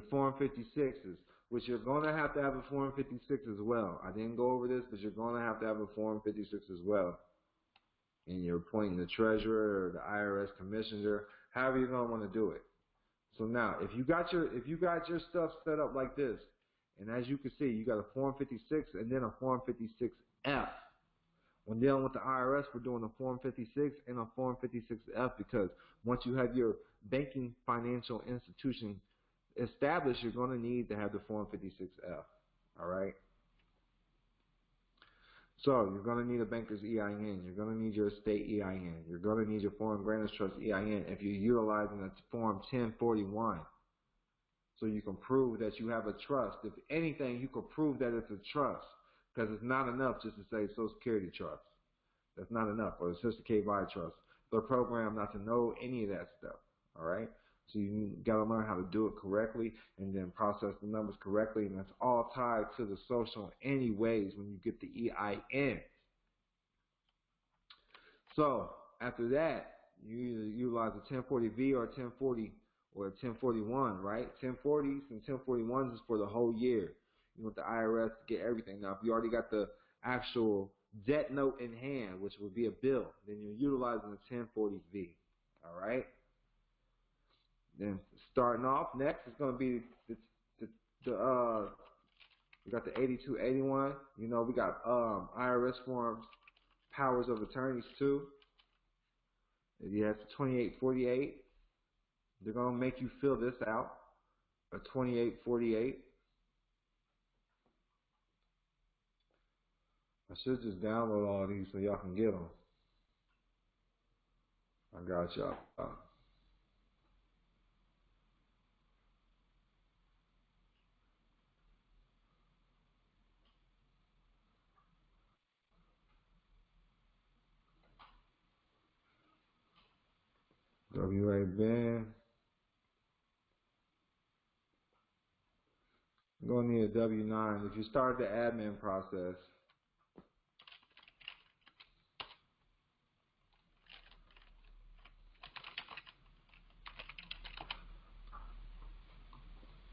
Form 56s, which you're going to have a Form 56 as well. I didn't go over this, but you're going to have a Form 56 as well. And you're appointing the treasurer or the IRS commissioner, however you're going to want to do it. So now, if you got your stuff set up like this, and as you can see, you got a Form 56 and then a Form 56F. When dealing with the IRS, we're doing a Form 56 and a Form 56F because once you have your banking financial institution established, you're going to need to have the Form 56F. All right? So you're going to need a banker's EIN. You're going to need your estate EIN. You're going to need your foreign grantor's trust EIN if you're utilizing the Form 1041. So you can prove that you have a trust. If anything, you can prove that it's a trust because it's not enough just to say Social Security trust. That's not enough. Or the Sister K-Vi trust. They're programmed not to know any of that stuff. All right? So you got to learn how to do it correctly and then process the numbers correctly. And that's all tied to the social anyways when you get the EIN. So after that, you either utilize a 1040V or a 1040 or a 1041, right? 1040s and 1041s is for the whole year. You want the IRS to get everything. Now, if you already got the actual debt note in hand, which would be a bill, then you're utilizing the 1040V, all right? Then starting off next is going to be we got the 8281. You know, we got IRS forms, powers of attorneys too. You have the 2848. They're going to make you fill this out, a 2848. I should just download all these so y'all can get them. I got y'all. WA Ben. You're going to need a W-9. If you start the admin process,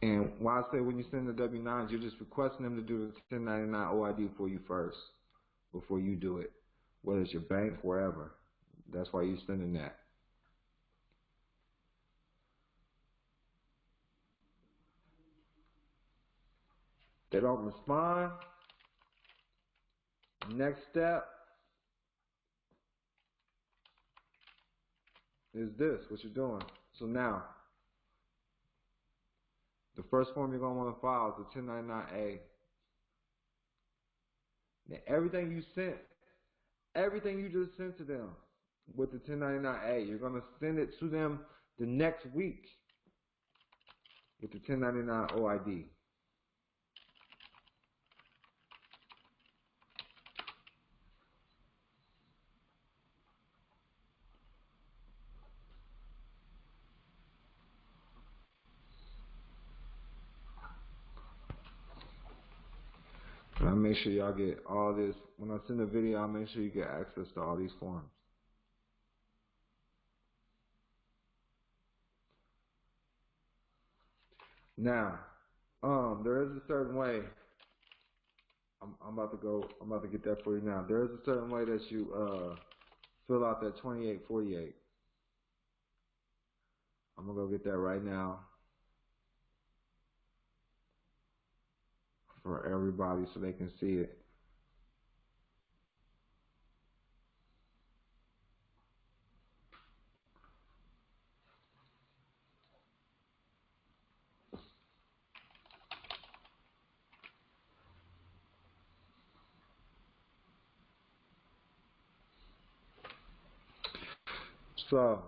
and why I say when you send the W-9s, you're just requesting them to do the 1099 OID for you first before you do it, whether it's your bank, wherever. That's why you're sending that. They don't respond. Next step is this, what you're doing. So now, the first form you're going to want to file is the 1099A. Now, everything you sent, everything you just sent to them with the 1099A, you're going to send it to them the next week with the 1099 OID. I'll make sure y'all get all this. When I send a video, I'll make sure you get access to all these forms. Now, there is a certain way. I'm about to get that for you now. There is a certain way that you fill out that 2848. I'm gonna go get that right now for everybody so they can see it. So,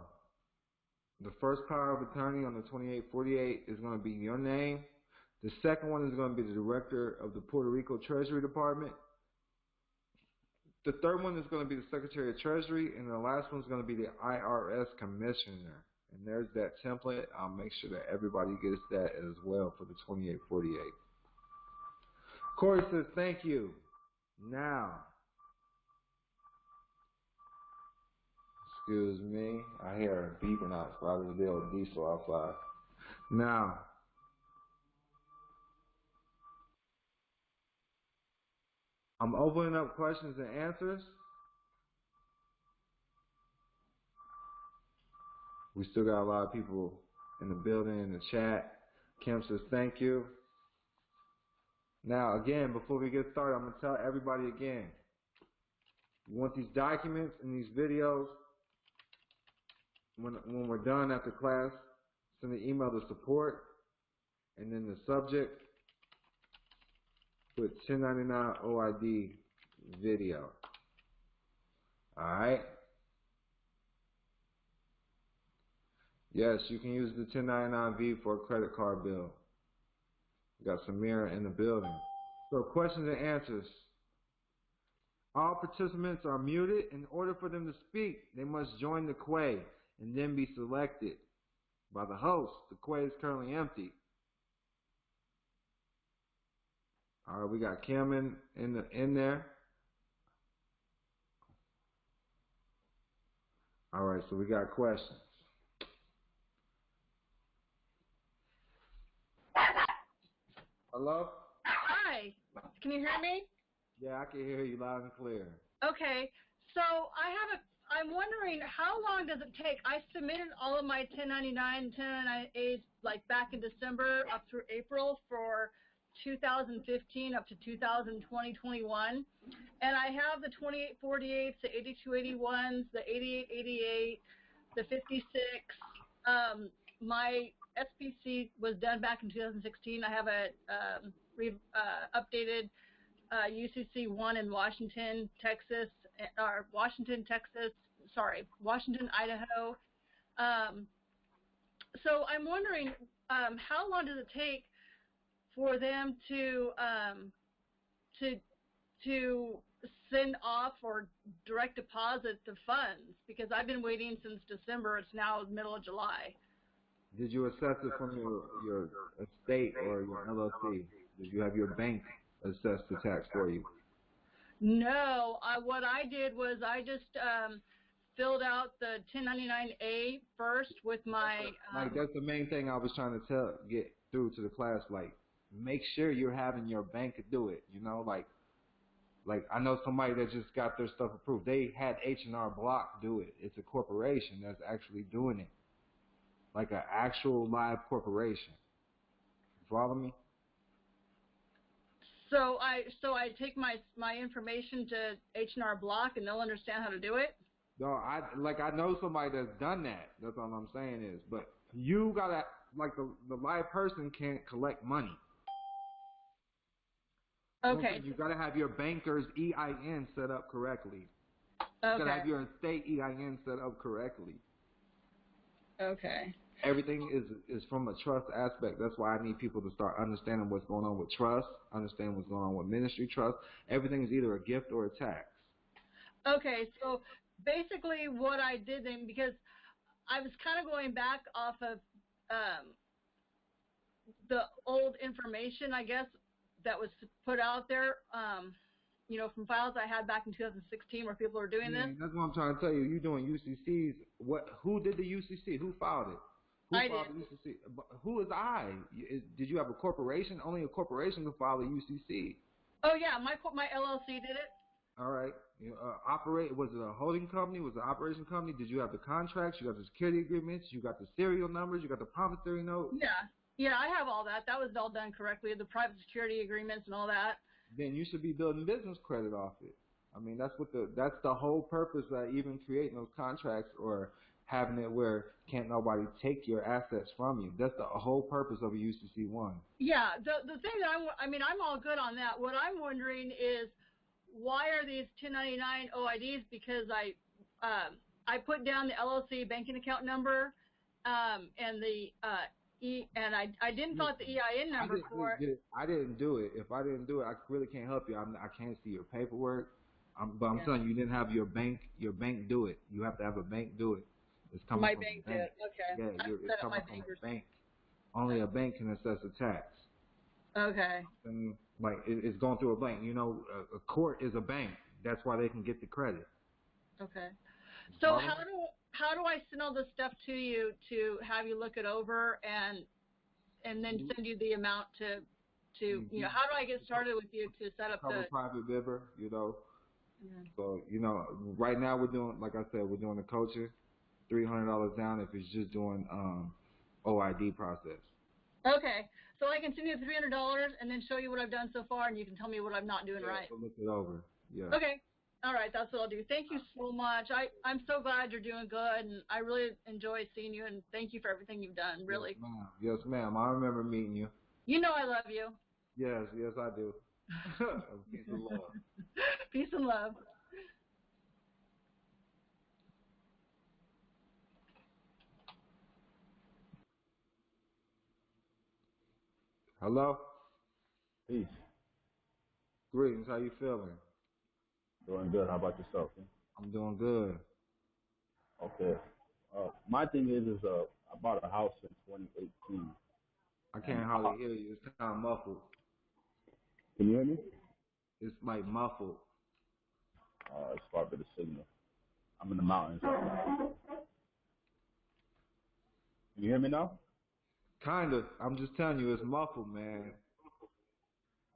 the first power of attorney on the 2848 is going to be your name. The second one is going to be the director of the Puerto Rico Treasury Department. The third one is going to be the Secretary of Treasury, and the last one is going to be the IRS Commissioner. And there's that template. I'll make sure that everybody gets that as well for the 2848. Corey says, thank you. Now, Excuse me. I hear a beeping outside of the old diesel outside. Now, I'm opening up questions and answers. We still got a lot of people in the building, in the chat. Kim says thank you. Now, again, before we get started, I'm going to tell everybody again. You want these documents and these videos, when we're done after class, send an email to support, and then the subject, put 1099 OID video. Alright? Yes, you can use the 1099V for a credit card bill. We got Samira in the building. So questions and answers. All participants are muted. In order for them to speak, they must join the queue and then be selected by the host. The queue is currently empty. All right, we got Kim in there. All right, so we got questions. Hello? Hi. Can you hear me? Yeah, I can hear you loud and clear. Okay. So I'm wondering, how long does it take? I submitted all of my 1099, 1099As like back in December up through April for 2015 up to 2020-21. And I have the 2848s, the 8281s, the 8888, the 56. My SPC was done back in 2016. I have a updated UCC 1 in Washington, Texas, Washington, Idaho. So I'm wondering, how long does it take for them to send off or direct deposit the funds? Because I've been waiting since December. It's now middle of July. Did you assess it from your estate or your LLC? Did you have your bank assess the tax for you? No. What I did was I just filled out the 1099A first with my... like, that's the main thing I was trying to get through to the class. Like, make sure you're having your bank do it, you know? Like I know somebody that just got their stuff approved. They had H&R Block do it. It's a corporation that's actually doing it. Like an actual live corporation. Follow me? So I take my information to H&R Block and they'll understand how to do it? No, I know somebody that's done that. That's all I'm saying is. But you gotta, like, the live person can't collect money. Okay. You gotta have your banker's EIN set up correctly. Okay. You gotta have your estate EIN set up correctly. Okay. Everything is from a trust aspect. That's why I need people to start understanding what's going on with trust, understand what's going on with ministry trust. Everything is either a gift or a tax. Okay, so basically what I did then, because I was kind of going back off of the old information, I guess, that was put out there, you know, from files I had back in 2016 where people were doing this. That's what I'm trying to tell you. You're doing UCCs. Who did the UCC? Who filed it? I did. The UCC? Who is I? Did you have a corporation? Only a corporation can file a UCC. Oh yeah, my LLC did it. All right. Was it a holding company? Was it an operation company? Did you have the contracts? You got the security agreements? You got the serial numbers? You got the promissory note? Yeah, I have all that. That was all done correctly. The private security agreements and all that. Then you should be building business credit off it. I mean, that's the whole purpose of even creating those contracts or having it where can't nobody take your assets from you. That's the whole purpose of a UCC-1. Yeah, the thing that I'm all good on that. What I'm wondering is, why are these 1099 OIDs? Because I put down the LLC banking account number, and the and I didn't fill out the EIN number for it. I didn't do it. If I didn't do it, I really can't help you. I can't see your paperwork. But I'm telling you, you didn't have your bank do it. You have to have a bank do it. It's coming My from bank the bank. did. Okay. Yeah, it's coming from the bank. Only a bank can assess a tax. Okay. And like it's going through a bank. You know, a court is a bank. That's why they can get the credit. Okay. So how do I send all this stuff to you to have you look it over and then send you the amount to you know, how do I get started with you to set up the private bibber, you know? So, you know, right now we're doing, like I said, we're doing the coaching, $300 down if it's just doing OID process. Okay, so I can send you $300 and then show you what I've done so far, and you can tell me what I'm not doing right. So look it over. Yeah. Okay. All right, that's what I'll do. Thank you so much. I'm so glad you're doing good, and I really enjoy seeing you, and thank you for everything you've done, really. Yes, ma'am. I remember meeting you. You know I love you. Yes, I do. Peace and love. Peace and love. Hello? Peace. Greetings. How you feeling? Doing good. How about yourself? I'm doing good. Okay. My thing is I bought a house in 2018. I can't hardly hear you. It's kind of muffled. Can you hear me? It's like muffled. It's probably the signal. I'm in the mountains right now. Can you hear me now? Kind of. I'm just telling you, it's muffled, man.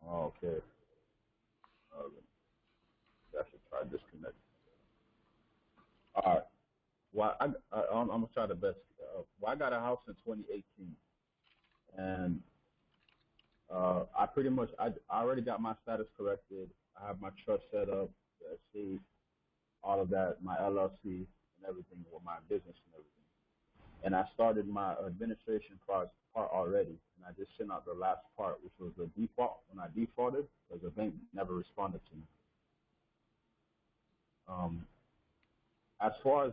Oh, okay. I should try disconnect. All right. Well, I'm gonna try the best. Well, I got a house in 2018, and I already got my status corrected. I have my trust set up, the estate, all of that, my LLC and everything with my business and everything. And I started my administration part already, and I just sent out the last part, which was the default. When I defaulted, because the bank never responded to me. As far as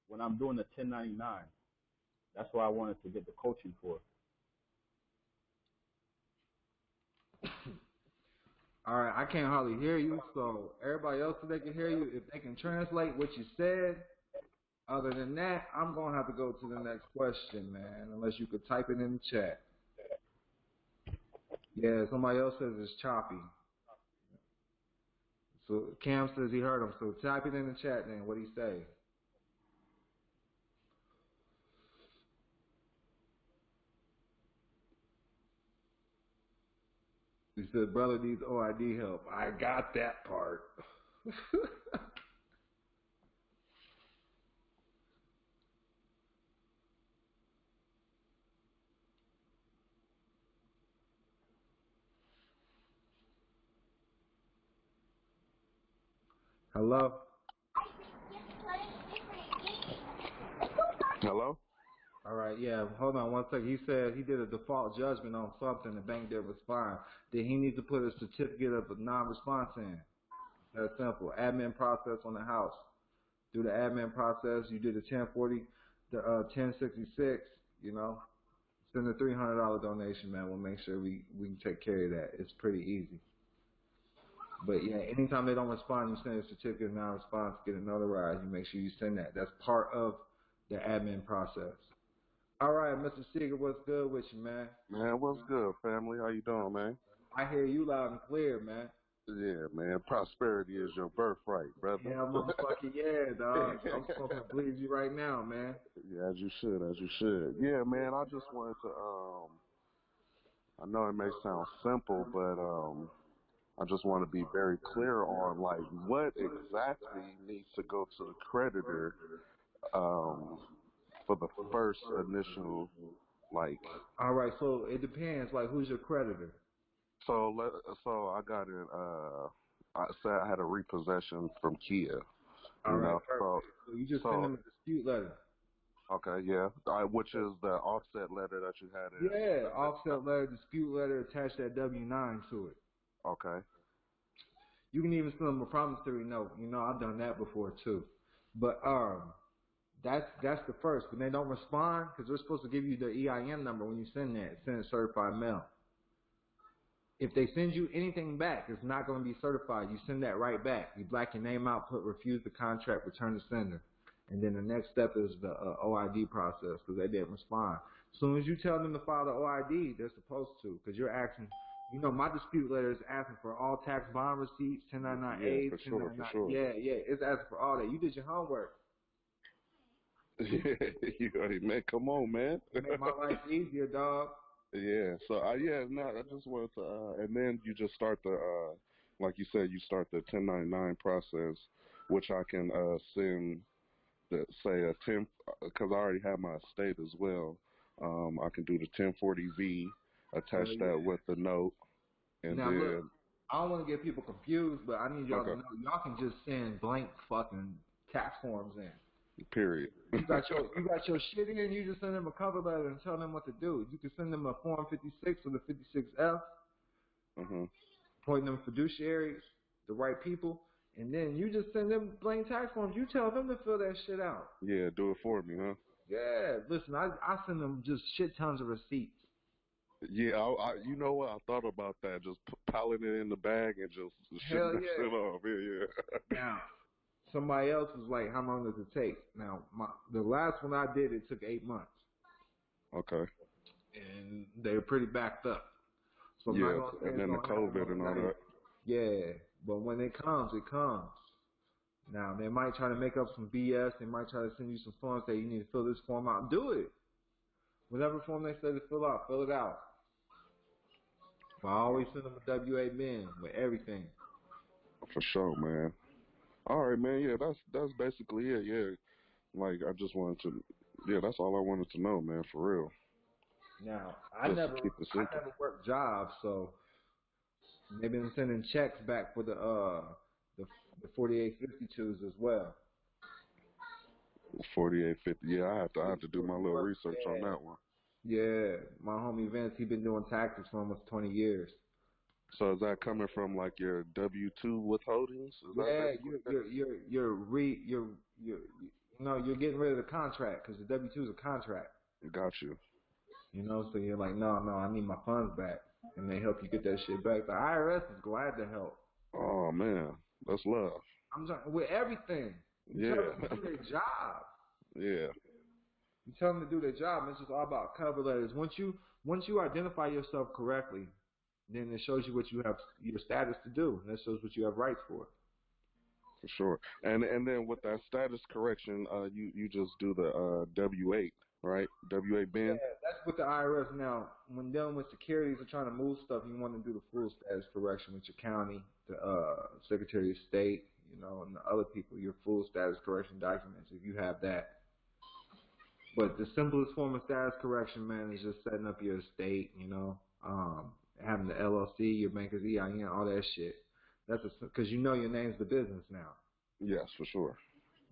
when I'm doing the 1099, that's what I wanted to get the coaching for. All right, I can't hardly hear you, so everybody else, so they can hear you, if they can translate what you said. Other than that, I'm going to have to go to the next question, man, unless you could type it in the chat. Yeah, somebody else says it's choppy. So Cam says he heard him, so type it in the chat then, what he say. He said, brother needs OID help. I got that part. Hello? Hello? All right, yeah, hold on one second. He said he did a default judgment on something. The bank didn't respond. Then he needs to put a certificate of non-response in. That's simple. Admin process on the house. Through the admin process, you did the 1040, the 1066, you know. Send a $300 donation, man. We'll make sure we can take care of that. It's pretty easy. But yeah, anytime they don't respond, you send a certificate of non-response, get it notarized. You make sure you send that. That's part of the admin process. All right, Mr. Seeger, what's good with you, man? Man, what's good, family? How you doing, man? I hear you loud and clear, man. Yeah, man. Prosperity is your birthright, brother. Yeah, motherfucking yeah, dog. I'm smoking to please you right now, man. Yeah, as you should. Yeah, man, I just wanted to, I know it may sound simple, but I just want to be very clear on, like, what exactly needs to go to the creditor for the first initial, like... All right, so it depends, like, who's your creditor? So I got it, I said I had a repossession from Kia. All right, perfect. So you just send them a dispute letter. Okay, yeah, which is the offset letter that you had in. Yeah, offset letter, dispute letter, attach that W-9 to it. Okay. You can even send them a promissory note. You know, I've done that before too. But that's the first. When they don't respond, because we're supposed to give you the EIN number when you send that. Send it certified mail. If they send you anything back, it's not going to be certified. You send that right back. You black your name out, put refuse the contract, return the sender. And then the next step is the OID process because they didn't respond. As soon as you tell them to file the OID, they're supposed to because you're asking, you know, my dispute letter is asking for all tax bond receipts, 1099As, for sure. Yeah, it's asking for all that. You did your homework. Yeah, man, come on, man. Make my life easier, dog. Yeah. So I just wanted to, and then you just start the, like you said, you start the 1099 process, which I can send the say a 10, because I already have my estate as well. I can do the 1040V, attach Yeah. that with the note, and Now look, then I don't want to get people confused, but I need y'all to okay, know y'all can just send blank fucking tax forms in. period. You got your shit in. You just send them a cover letter and tell them what to do. You can send them a form 56 or the 56F, appointing them fiduciaries, the right people, and then you just send them blank tax forms. You tell them to fill that shit out. Yeah, do it for me, huh? Yeah, listen, I send them just shit tons of receipts. Yeah, you know what? I thought about that, just piling it in the bag and just shipping Hell that yeah. shit off. Yeah. Now, somebody else was like, how long does it take? Now, the last one I did, it took 8 months. Okay. And they were pretty backed up. So I'm not Yeah, going to say and it's then the going to happen COVID and all overnight. that. Yeah, but when it comes, it comes. Now, they might try to make up some BS. They might try to send you some forms, say you need to fill this form out. Do it. Whatever form they say to fill out, fill it out. But I always send them a WA bin with everything. For sure, man. All right, man. Yeah, that's basically it. Yeah, like I just wanted to. Yeah, that's all I wanted to know, man. For real. Now, I Just to never keep it simple. worked jobs, so they've been sending checks back for the 4852s as well. 4850. Yeah, I have to do my little research on that one. Yeah, my homie Vince, he been doing taxes for almost 20 years. So is that coming from like your W-2 withholdings? Is Yeah, that you're getting rid of the contract because the W-2 is a contract. Got you. You know, so you're like, no, I need my funds back, and they help you get that shit back. The IRS is glad to help. Oh man, that's love. I'm talking with everything. You tell them to do their job. Yeah. You tell them to do their job. And it's just all about cover letters. Once you identify yourself correctly, then it shows you what you have your status to do, and that shows what you have rights for. For sure. And then with that status correction, you just do the W-8, right? W-8 bin. Yeah, that's with the IRS. Now, when dealing with securities or trying to move stuff, you want to do the full status correction with your county, the Secretary of State, you know, and the other people, your full status correction documents, if you have that. But the simplest form of status correction, man, is just setting up your estate, you know, having the LLC, your banker's EIN, all that shit. That's because you know your name's the business now. Yes, for sure.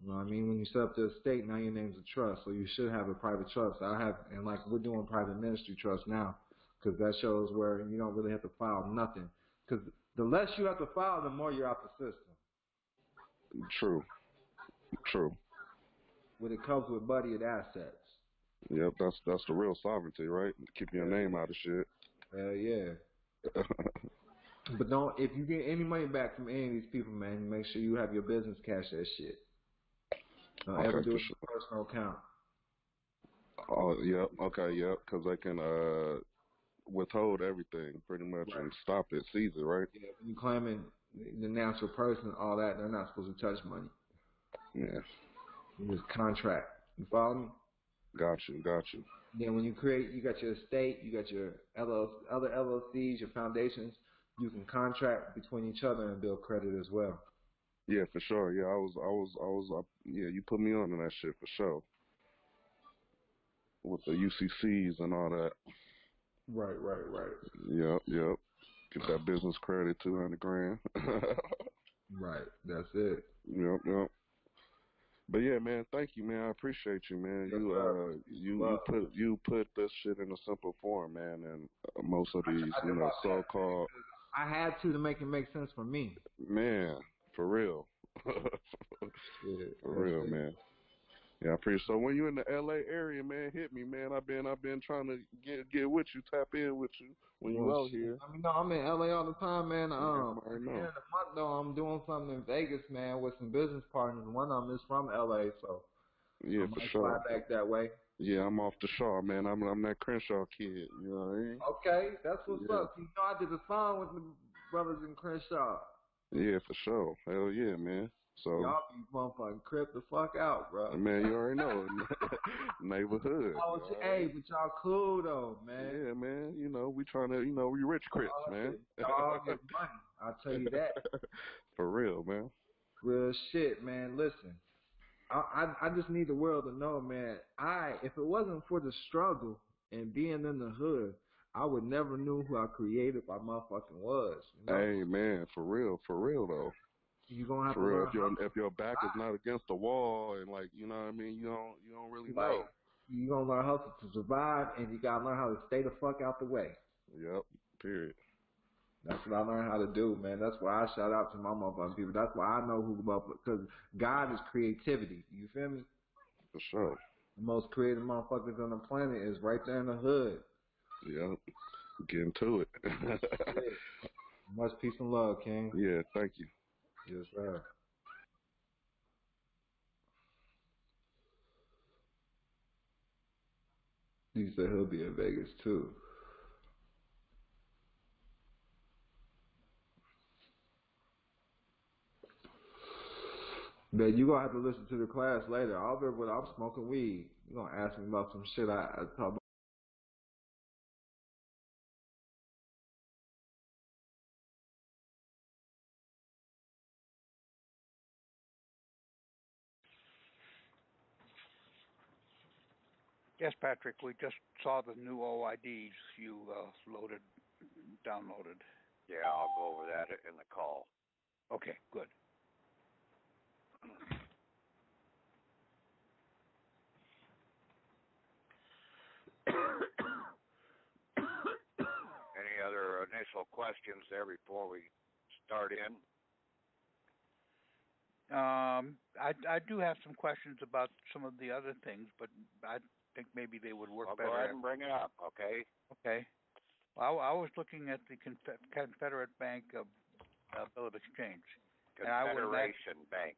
You know what I mean? When you set up the estate, now your name's a trust, so you should have a private trust. And like we're doing private ministry trust now, because that shows where you don't really have to file nothing. Because the less you have to file, the more you're out the system. True. When it comes with budgeted assets. Yep, that's the real sovereignty, right? Keeping your name out of shit. Hell yeah. But if you get any money back from any of these people, man, make sure you have your business cash that shit. Don't ever do it in a personal account. Oh, yep. Okay, yep. Because they can withhold everything pretty much and stop it, seize it, right? Yeah, when you claiming the natural person, all that, they're not supposed to touch money. Yeah. You just contract. You follow me? Got you. Then when you got your estate, you got your other LLCs, your foundations. You can contract between each other and build credit as well. Yeah, for sure. Yeah, I was. Yeah, you put me on to that shit for sure. With the UCCs and all that. Right. Yep. Get that business credit, $200,000. Right. That's it. Yep. But yeah, man, thank you, man. I appreciate you, man. You put this shit in a simple form, man, and most of these, so-called. I had to make it make sense for me. Man, for real. Yeah, for real, man. Yeah, I appreciate. So when you in the LA area, man, hit me, man. I've been trying to get with you, tap in with you when you out here. I mean, no, I'm in LA all the time, man. At the end know. of the month, though, I'm doing something in Vegas, man, with some business partners. One of them is from LA, so yeah, I for might sure. fly back that way. Yeah, I'm off the Shaw, man. I'm that Crenshaw kid. You know what I mean? Okay, that's what's up. You know, I did a song with the brothers in Crenshaw. Yeah, for sure. Hell yeah, man. So y'all be motherfucking crip the fuck out, bro. Man, you already know. Neighborhood. Hey, but y'all cool though, man. Yeah, man. You know, we trying to, we rich Crips, man. Y'all get money. I'll tell you that. For real, man. Real shit, man. Listen, I just need the world to know, man. If it wasn't for the struggle and being in the hood, I would never knew who I created my motherfucking was. You know? Hey, man, for real though. You gonna have for to real. learn If your back is not against the wall and like, you know what I mean, you don't really know. You gonna learn how to survive, and you gotta learn how to stay the fuck out the way. Yep. Period. That's what I learned how to do, man. That's why I shout out to my motherfucking people. That's why I know who, because God is creativity. You feel me? For sure. The most creative motherfuckers on the planet is right there in the hood. Yep. Getting to it. Much peace and love, King. Yeah, thank you. Yes, sir. He said he'll be in Vegas too. Man, you gonna have to listen to the class later. I'll be when I'm smoking weed. You gonna ask me about some shit I talk about. Yes, Patrick, we just saw the new OIDs you downloaded. Yeah, I'll go over that in the call. Okay, good. Any other initial questions there before we start in? I do have some questions about some of the other things, but I think maybe they would work better. Go ahead and bring it up, okay? Okay. Well, I was looking at the Confederate Bank Bill of Exchange. Confederation Bank.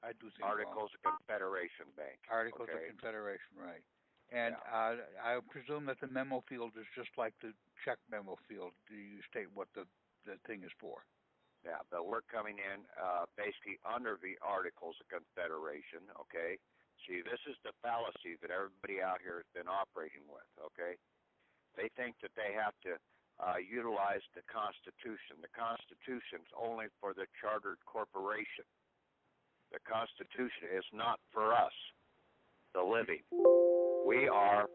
I do think Articles of Confederation Bank. Articles of Confederation, right. And I presume that the memo field is just like the check memo field. Do you state what the thing is for? Yeah, but we're coming in basically under the Articles of Confederation, okay? See, this is the fallacy that everybody out here has been operating with, okay? They think that they have to utilize the Constitution. The Constitution's only for the chartered corporation. The Constitution is not for us, the living. We are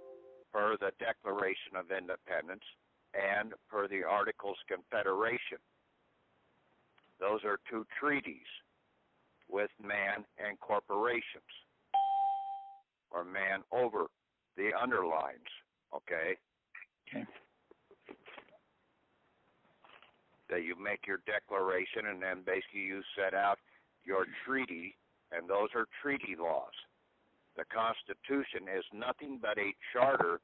per the Declaration of Independence and per the Articles of Confederation. Those are two treaties with man and corporations, or man over the underlines, okay? Okay. That you make your declaration, and then basically you set out your treaty, and those are treaty laws. The Constitution is nothing but a charter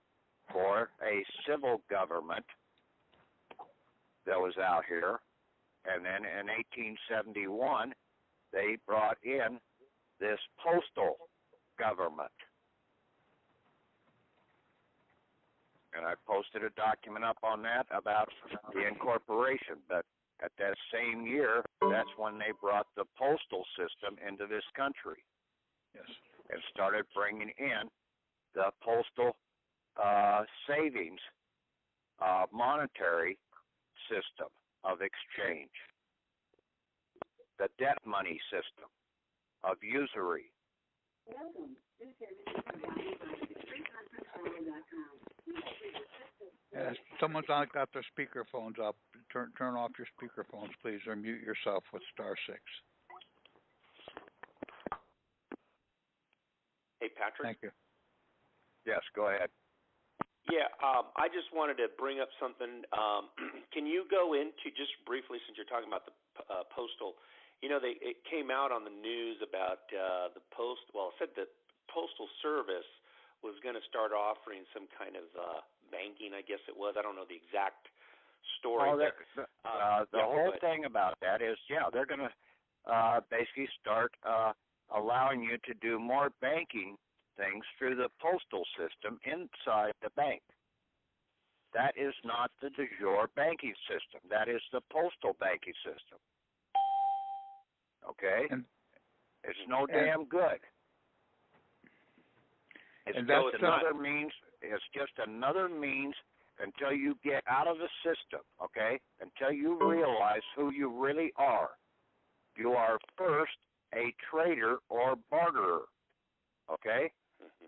for a civil government that was out here. And then in 1871, they brought in this postal government. And I posted a document up on that about the incorporation. But at that same year, that's when they brought the postal system into this country. Yes. And started bringing in the postal savings monetary system of exchange, the debt money system of usury. Someone's got their speakerphones up. Turn off your speakerphones, please, or mute yourself with *6. Hey, Patrick. Thank you. Yes, go ahead. Yeah, I just wanted to bring up something. Can you go into, just briefly, since you're talking about the postal, it came out on the news about it said that Postal Service was going to start offering some kind of banking, I guess it was. I don't know the exact story. The whole thing about that is, they're going to basically start allowing you to do more banking things through the postal system inside the bank. That is not the de jure banking system. That is the postal banking system. Okay? And it's no damn good. It's just another means. It's just another means until you get out of the system, okay? Until you realize who you really are. You are first a trader or barterer, okay,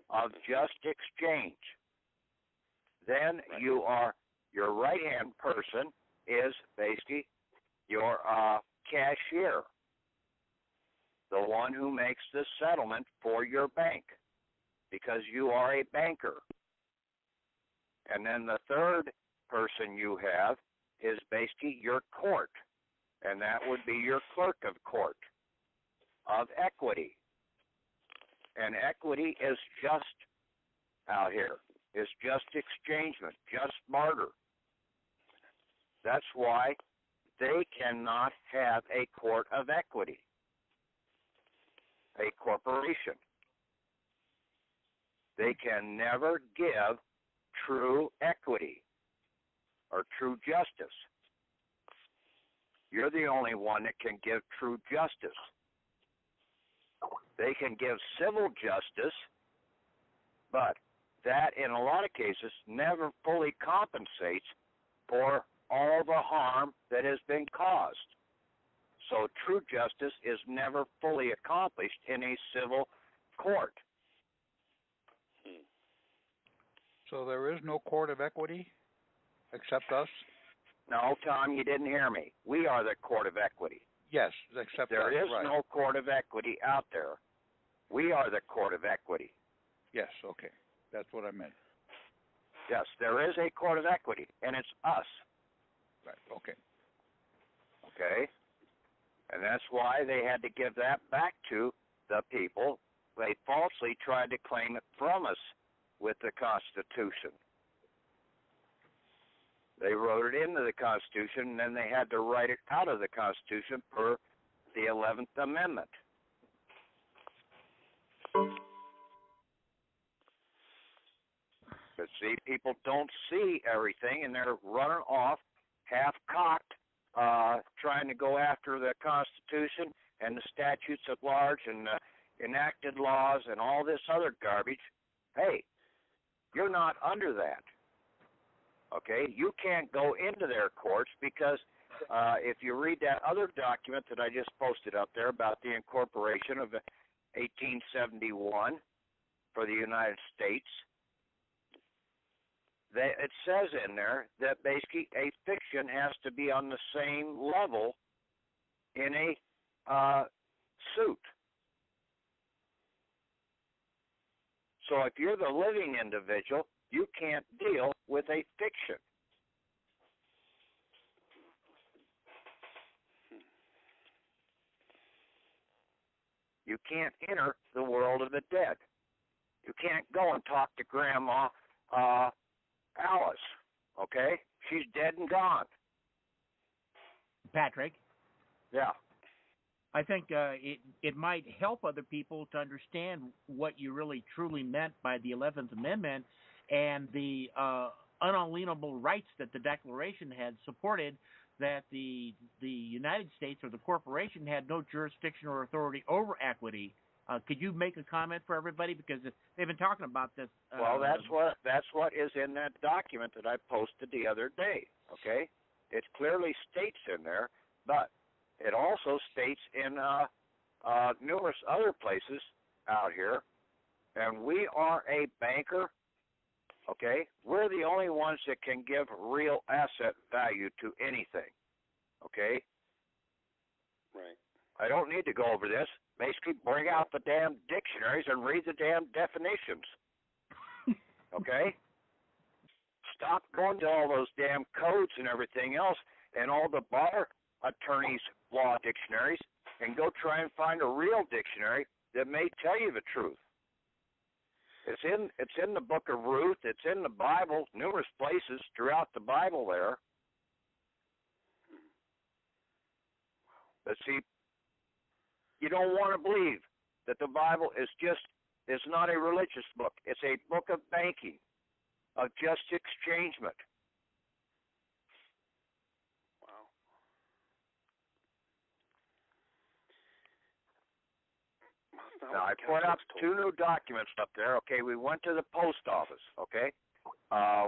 of just exchange. Then you are, your right-hand person is basically your cashier, the one who makes the settlement for your bank, because you are a banker. And then the third person you have is basically your court, and that would be your clerk of court of equity. And equity is just out here, is just exchangement, just barter. That's why they cannot have a court of equity, a corporation. They can never give true equity or true justice. You're the only one that can give true justice. They can give civil justice, but that, in a lot of cases, never fully compensates for all the harm that has been caused. So true justice is never fully accomplished in a civil court. So there is no court of equity except us? No, Tom, you didn't hear me. We are the court of equity. Yes, except there us, is right. no court of equity out there. We are the court of equity. Yes, okay. That's what I meant. Yes, there is a court of equity, and it's us. Right, okay. Okay? And that's why they had to give that back to the people. They falsely tried to claim it from us with the Constitution. They wrote it into the Constitution, and then they had to write it out of the Constitution per the 11th Amendment. But see, people don't see everything, and they're running off half-cocked, trying to go after the Constitution and the statutes at large and enacted laws and all this other garbage. Hey, you're not under that. Okay? You can't go into their courts because if you read that other document that I just posted up there about the incorporation of 1871 for the United States, it says in there that basically a fiction has to be on the same level in a suit. So if you're the living individual, you can't deal with a fiction. You can't enter the world of the dead. You can't go and talk to Grandma Alice, okay? She's dead and gone. Patrick? Yeah. I think it might help other people to understand what you really truly meant by the 11th Amendment and the unalienable rights that the Declaration had supported, that the United States or the corporation had no jurisdiction or authority over equity. Could you make a comment for everybody, because they've been talking about this? Well, that's what is in that document that I posted the other day. Okay, it clearly states in there, but it also states in numerous other places out here, and we are a banker. Okay, we're the only ones that can give real asset value to anything. Okay, right. I don't need to go over this. Basically, bring out the damn dictionaries and read the damn definitions. Okay? Stop going to all those damn codes and everything else and all the bar attorneys' law dictionaries and go try and find a real dictionary that may tell you the truth. It's in the book of Ruth. It's in the Bible, numerous places throughout the Bible there. But see, you don't want to believe that the Bible is not a religious book. It's a book of banking, of just exchangement. Wow. Now, I put up 2 new documents up there. Okay, we went to the post office, okay,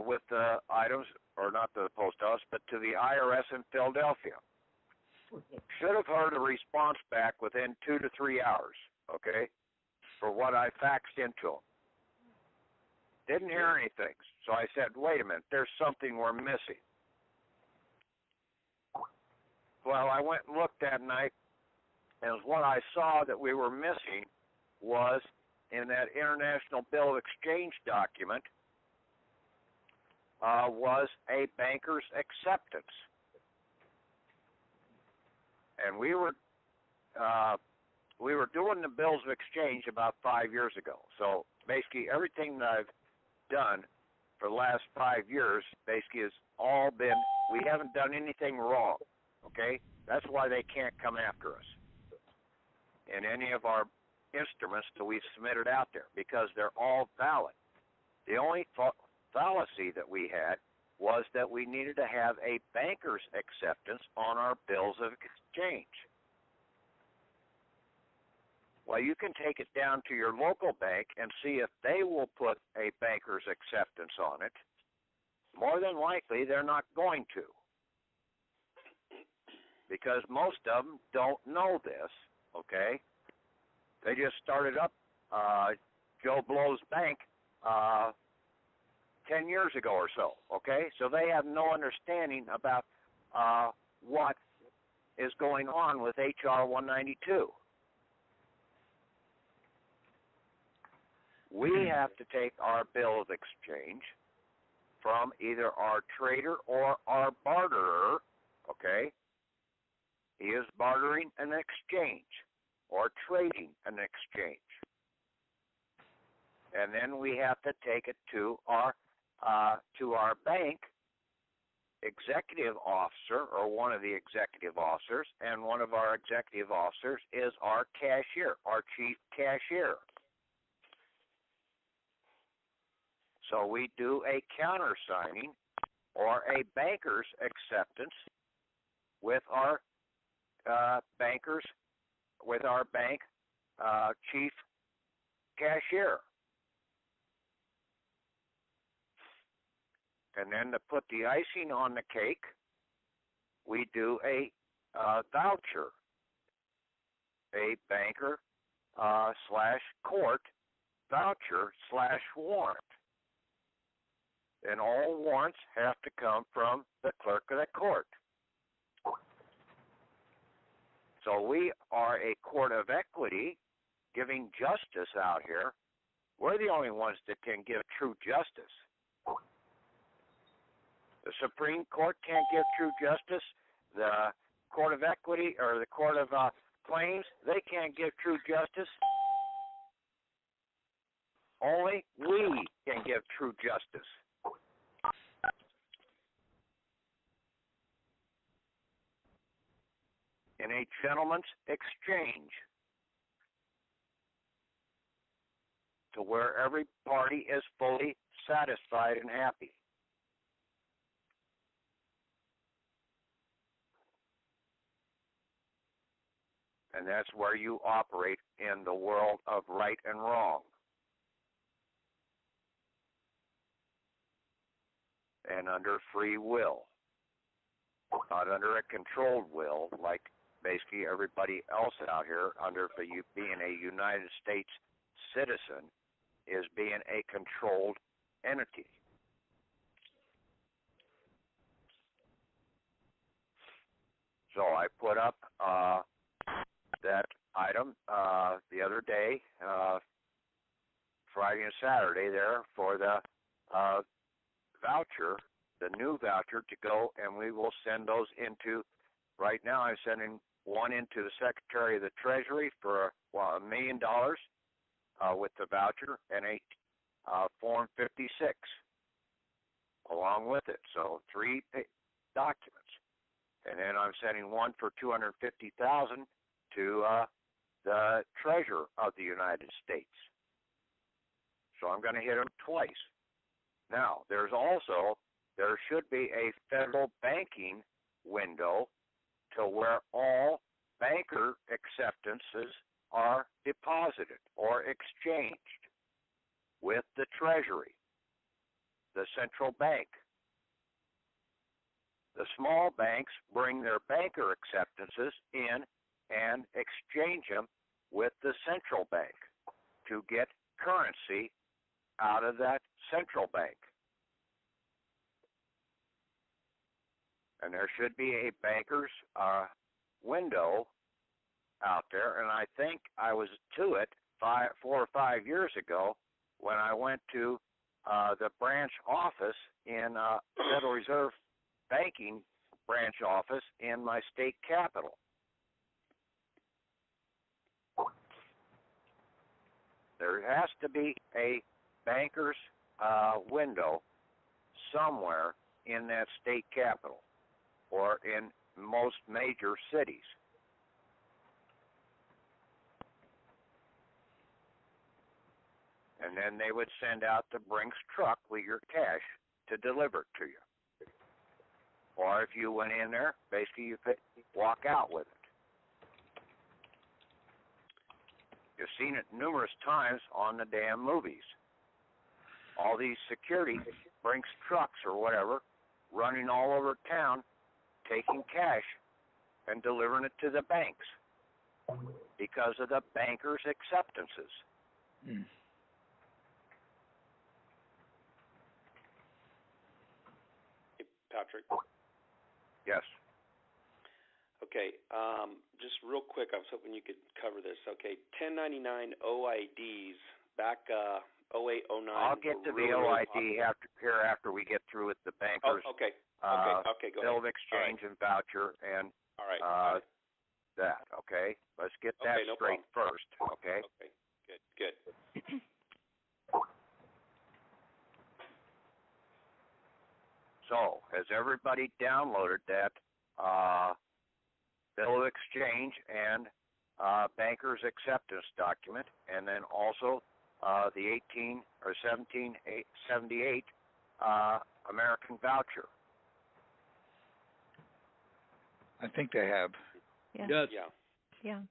with the items, or not to the post office, but to the IRS in Philadelphia. Should have heard a response back within 2 to 3 hours, okay, for what I faxed into them. Didn't hear anything. So I said, wait a minute, there's something we're missing. Well, I went and looked that night, and what I saw that we were missing was in that International Bill of Exchange document was a banker's acceptance. And we were doing the bills of exchange about 5 years ago. So basically everything that I've done for the last 5 years basically has all been, we haven't done anything wrong, okay? That's why they can't come after us in any of our instruments that we've submitted out there, because they're all valid. The only fallacy that we had was that we needed to have a banker's acceptance on our bills of exchange. Well, you can take it down to your local bank and see if they will put a banker's acceptance on it. More than likely, they're not going to, because most of them don't know this, okay? They just started up Joe Blow's bank 10 years ago or so, okay? So they have no understanding about what is going on with H.R. 192. We have to take our bill of exchange from either our trader or our barterer, okay? He is bartering an exchange or trading an exchange. And then we have to take it to our bank executive officer, or one of the executive officers, and one of our executive officers is our cashier, our chief cashier. So we do a countersigning or a banker's acceptance with our bank chief cashier. And then to put the icing on the cake, we do a voucher, a banker / court voucher / warrant. And all warrants have to come from the clerk of the court. So we are a court of equity giving justice out here. We're the only ones that can give true justice. The Supreme Court can't give true justice. The Court of Equity or the Court of Claims, they can't give true justice. Only we can give true justice. In a gentleman's exchange, to where every party is fully satisfied and happy. And that's where you operate in the world of right and wrong. And under free will. Not under a controlled will, like basically everybody else out here under being a United States citizen is being a controlled entity. So I put up that item the other day, Friday and Saturday there, for the voucher, the new voucher to go, and we will send those into, right now I'm sending one into the Secretary of the Treasury for $1 million with the voucher, and a Form 56 along with it. So 3 documents. And then I'm sending one for $250,000 to the Treasurer of the United States. So I'm going to hit them twice. Now, there should be a federal banking window to where all banker acceptances are deposited or exchanged with the Treasury, the central bank. The small banks bring their banker acceptances in and exchange them with the central bank to get currency out of that central bank. And there should be a banker's window out there, and I think I was to it 4 or 5 years ago when I went to the branch office in Federal Reserve Banking branch office in my state capital. There has to be a banker's window somewhere in that state capital or in most major cities. And then they would send out the Brinks truck with your cash to deliver it to you. Or if you went in there, basically you could walk out with it. You've seen it numerous times on the damn movies. All these security Brinks trucks or whatever running all over town, taking cash and delivering it to the banks because of the bankers' acceptances. Mm. Hey, Patrick. Yes. Okay, just real quick, I was hoping you could cover this. Okay, 1099 OIDs back 08, 09. I'll get to the OID after we get through with the bankers. Oh, okay. Okay, go bill of ahead. exchange and voucher and All right. that. Okay, let's get that no straight problem. first. Okay. Okay, good. So, has everybody downloaded that bill of exchange and banker's acceptance document, and then also the 1778 American voucher? I think they have. Yeah. Yes. Yeah.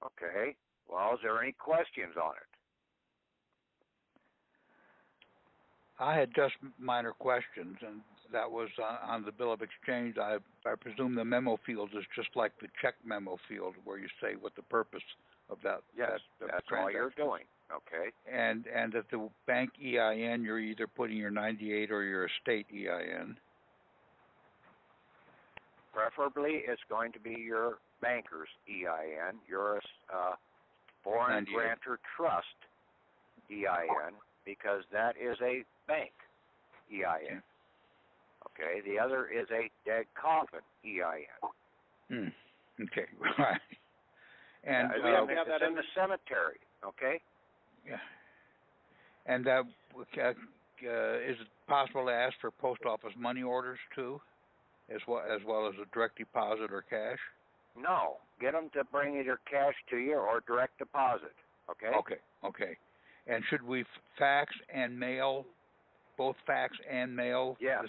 Okay. Well, is there any questions on it? I had just minor questions, and that was on the bill of exchange. I presume the memo field is just like the check memo field, where you say what the purpose of that. Yes, that's all you're doing. Okay. And at the bank EIN, you're either putting your 98 or your estate EIN. Preferably, it's going to be your banker's EIN, your foreign 98. grantor trust EIN, because that is a bank EIN. Okay, the other is a dead coffin EIN. Okay, right. And we have to have that in the cemetery. Okay. Yeah. And is it possible to ask for post office money orders too, as well as a direct deposit or cash? No, get them to bring either cash to you or direct deposit. Okay. Okay. And should we fax and mail, both fax and mail? Yes.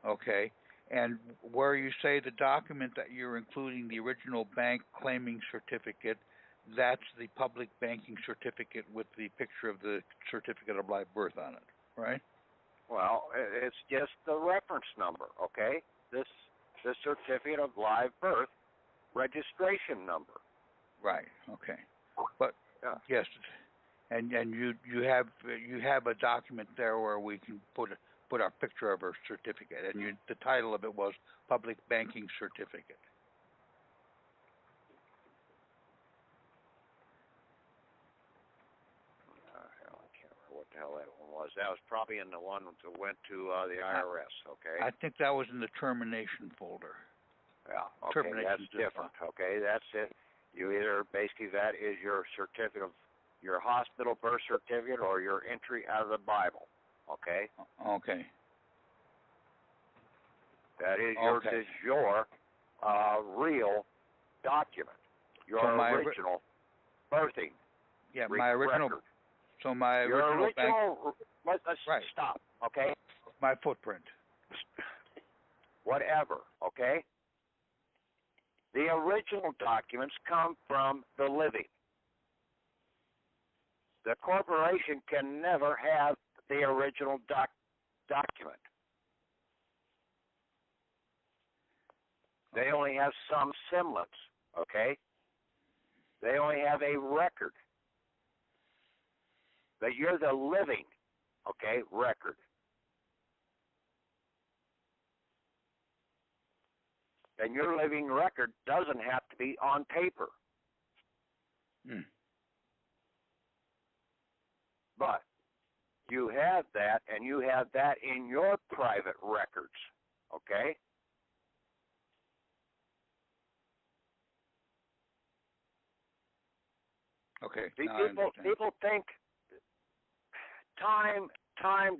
Okay. And where you say the document that you're including the original bank claiming certificate, that's the public banking certificate with the picture of the certificate of live birth on it, right? Well, it's just the reference number, okay? The certificate of live birth registration number. Right. Okay. But yes, and you have a document there where we can put our picture of our certificate, and the title of it was Public Banking Certificate. I can't remember what the hell that one was. That was probably in the one that went to the IRS, okay? I think that was in the termination folder. Yeah, okay, that's different, okay? That's it. You either, basically, that is your certificate of your hospital birth certificate or your entry out of the Bible, okay? Okay. That is your real document, your original birthing. Yeah, my original. Record. So my original bank. Let's stop, okay? My footprint. Whatever, okay? The original documents come from the living. The corporation can never have the original document. They only have some semblance, okay? They only have a record. But you're the living, okay, record. And your living record doesn't have to be on paper. But you have that, and you have that in your private records, okay? Okay. People think time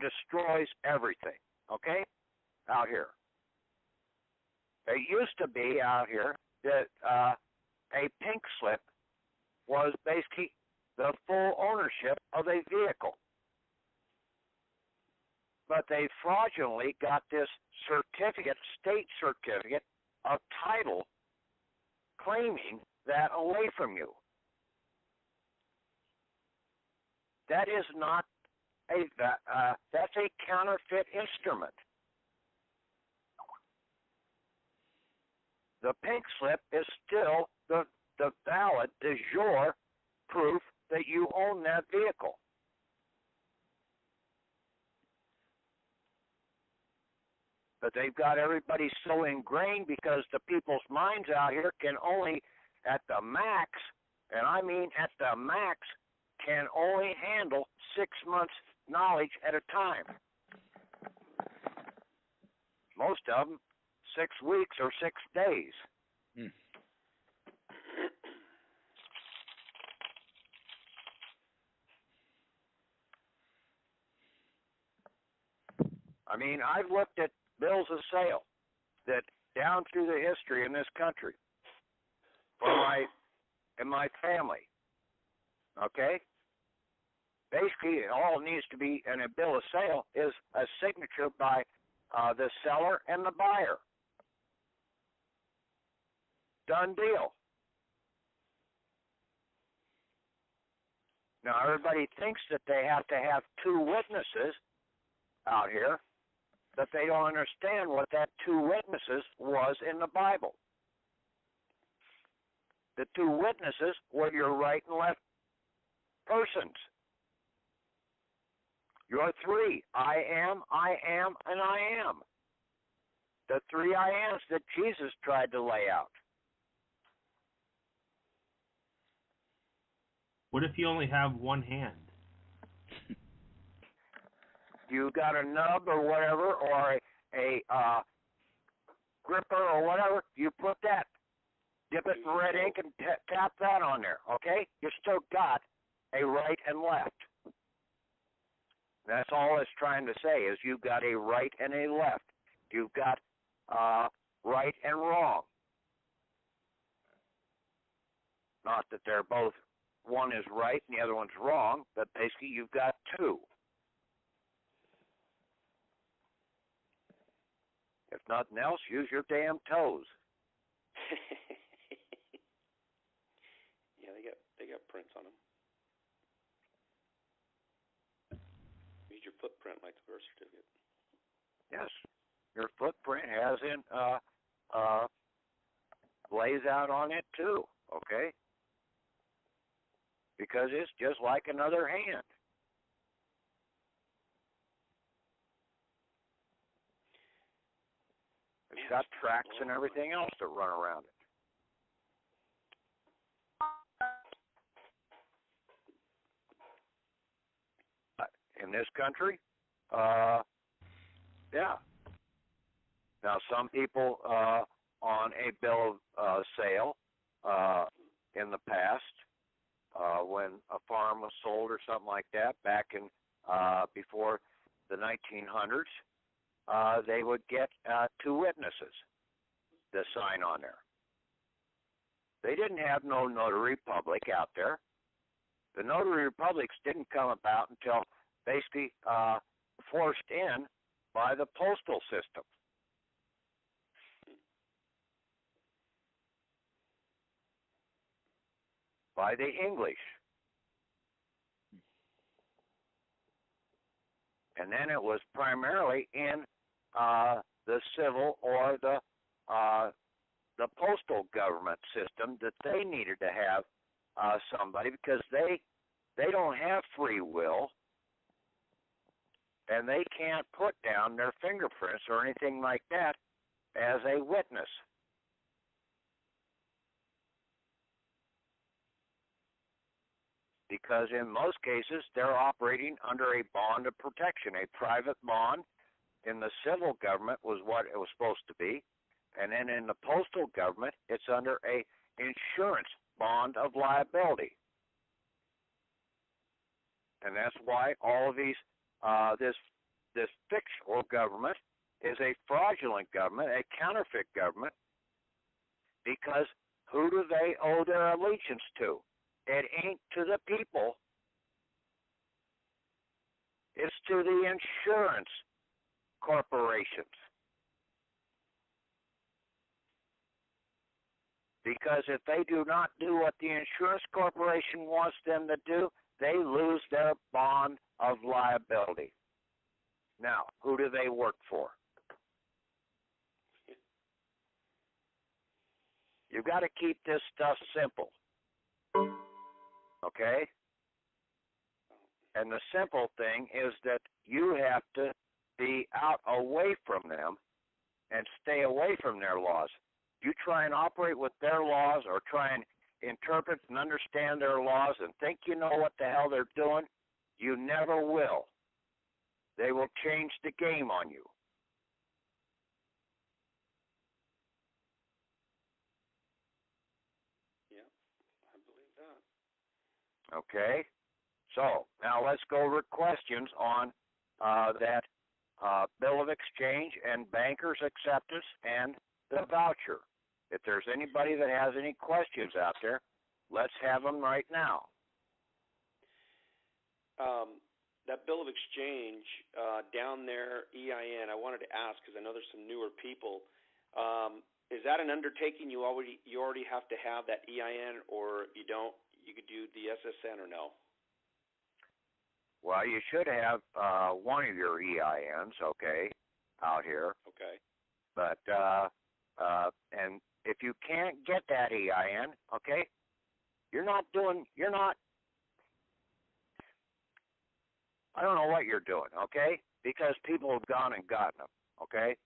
destroys everything, okay? Out here. It used to be out here that a pink slip was basically the full ownership of a vehicle. But they fraudulently got this certificate, state certificate of title, claiming that away from you. That is not that's a counterfeit instrument. The pink slip is still the valid, de jure proof that you own that vehicle. But they've got everybody so ingrained because the people's minds out here can only, at the max, and I mean at the max, can only handle 6 months knowledge at a time. Most of them, 6 weeks or 6 days. I mean, I've looked at bills of sale that down through the history in this country for my family. Okay? Basically, all it needs to be in a bill of sale is a signature by the seller and the buyer. Done deal. Now, everybody thinks that they have to have 2 witnesses out here, but they don't understand what that 2 witnesses was in the Bible. The 2 witnesses were your right and left persons. Your 3, I am, and I am. The 3 I ams that Jesus tried to lay out. What if you only have one hand? You got a nub or whatever, or a gripper or whatever, you put that, dip it in red ink and tap that on there, okay? You still got a right and left. That's all it's trying to say is you've got a right and a left. You've got right and wrong. Not that they're both, one is right and the other one's wrong, but basically you've got 2. If nothing else, use your damn toes. Yeah, they got prints on them. Use your footprint like the birth certificate. Yes, your footprint has lays out on it too. Okay, because it's just like another hand. It's got tracks and everything else that run around it. In this country, yeah. Now, some people on a bill of sale in the past, when a farm was sold or something like that, back in before the 1900s, they would get 2 witnesses to sign on there. They didn't have no notary public out there. The notary publics didn't come about until basically forced in by the postal system. by the English. And then it was primarily in the civil or the postal government system that they needed to have somebody, because they don't have free will, and they can't put down their fingerprints or anything like that as a witness. Because in most cases, they're operating under a bond of protection. A private bond in the civil government was what it was supposed to be. And then in the postal government, it's under a insurance bond of liability. And that's why all of these, this fictional government is a fraudulent government, a counterfeit government, because who do they owe their allegiance to? It ain't to the people. It's to the insurance corporations. Because if they do not do what the insurance corporation wants them to do, they lose their bond of liability. Now, who do they work for? You've got to keep this stuff simple. Okay? And the simple thing is that you have to be out away from them and stay away from their laws. You try and operate with their laws or try and interpret and understand their laws and think you know what the hell they're doing, you never will. They will change the game on you. Yeah, I believe that. Okay? So, now let's go over questions on that bill of exchange and banker's acceptance and the voucher. If there's anybody that has any questions out there, let's have them right now. That bill of exchange down there, EIN, I wanted to ask because I know there's some newer people. Is that an undertaking you already have to have that EIN, or if you don't, you could do the SSN or no? Well, you should have one of your EINs, okay, out here. Okay. But and if you can't get that EIN, okay, you're not. I don't know what you're doing, okay? Because people have gone and gotten them, okay?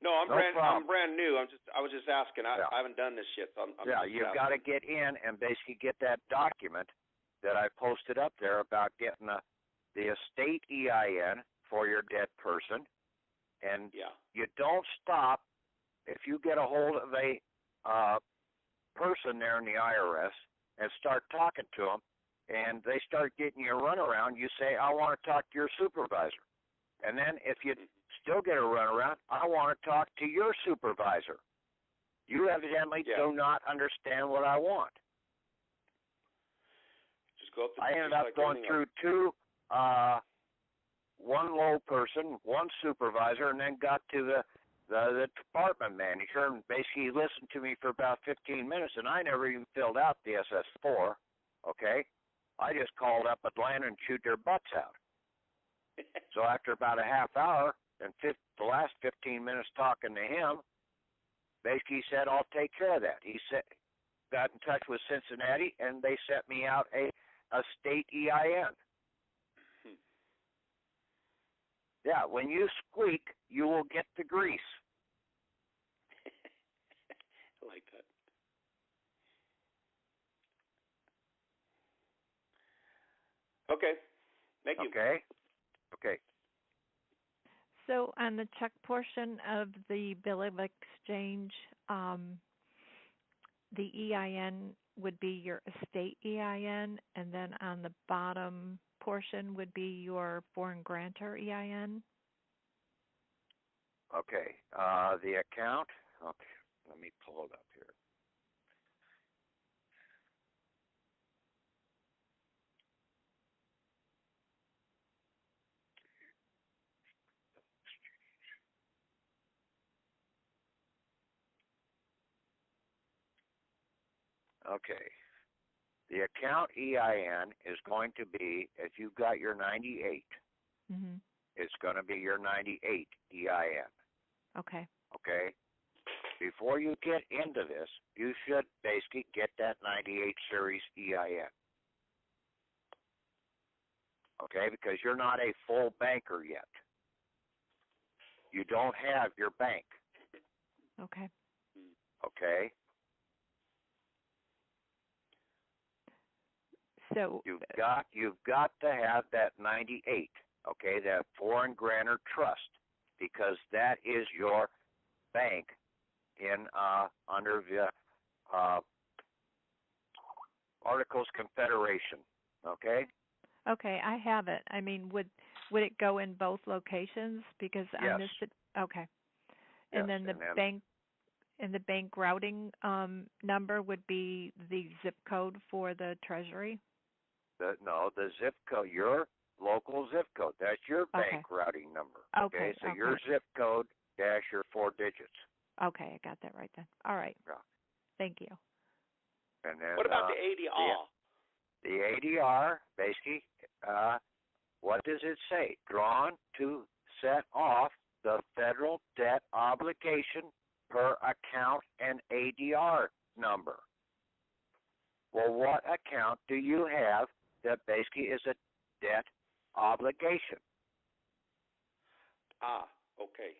No, I'm brand new. I was just asking. I haven't done this yet. So I'm you've got to get in and basically get that document that I posted up there about getting the estate EIN for your dead person. And you don't stop if you get a hold of a person there in the IRS and start talking to them, and they start getting you a runaround, you say, I want to talk to your supervisor. And then if you still get a runaround, I want to talk to your supervisor. You evidently do not understand what I want. Just go up to I ended up going through two, one low person, one supervisor, and then got to the department manager, and basically listened to me for about 15 minutes, and I never even filled out the SS4, okay? I just called up Atlanta and chewed their butts out. So after about a half hour and the last 15 minutes talking to him, basically he said, I'll take care of that. He said, got in touch with Cincinnati, and they sent me out a state EIN. Yeah, when you squeak, you will get the grease. I like that. Okay. Thank you. Okay. So on the check portion of the bill of exchange, the EIN would be your estate EIN, and then on the bottom portion would be your foreign grantor EIN? Okay. The account. Okay. Let me pull it up here. Okay. The account EIN is going to be, if you've got your 98, it's going to be your 98 EIN. Okay. Okay? Before you get into this, you should basically get that 98 series EIN. Okay? Because you're not a full banker yet. You don't have your bank. Okay. Okay? So you've got to have that 98, okay, that foreign grantor trust, because that is your bank in under the Articles Confederation, okay? Okay, I have it. I mean, would it go in both locations? Because yes. on this, okay. Yes, And then the bank routing number would be the zip code for the Treasury? The zip code, your local zip code. That's your bank routing number. Okay, so your zip code dash your 4 digits. Okay, I got that right then. All right. Yeah. Thank you. And then, what about the ADR? The ADR, basically, what does it say? Drawn to set off the federal debt obligation per account and ADR number. Well, what account do you have that basically is a debt obligation? Okay.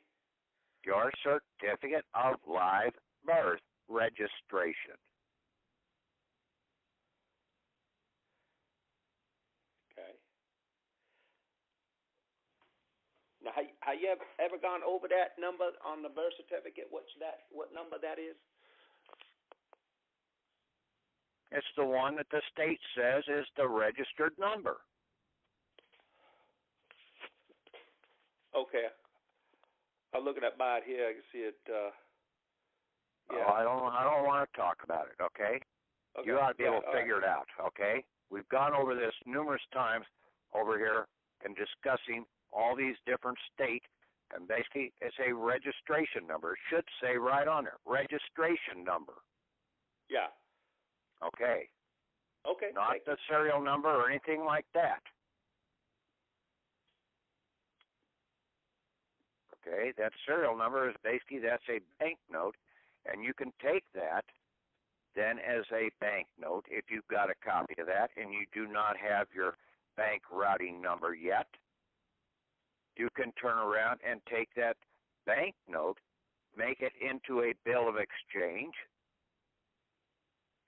Your certificate of live birth registration. Okay. Now, have you ever gone over that number on the birth certificate? What's that? What number that is? It's the one that the state says is the registered number. Okay. I'm looking at mine here. I can see it. Yeah. I don't want to talk about it. Okay. You ought to be able to figure it out. Okay. We've gone over this numerous times over here and discussing all these different states, and basically it's a registration number. It should say right on there, registration number. Yeah. Okay. Okay. Not the serial number or anything like that. Okay, that serial number is basically, that's a banknote, and you can take that then as a banknote if you've got a copy of that and you do not have your bank routing number yet. You can turn around and take that banknote, make it into a bill of exchange,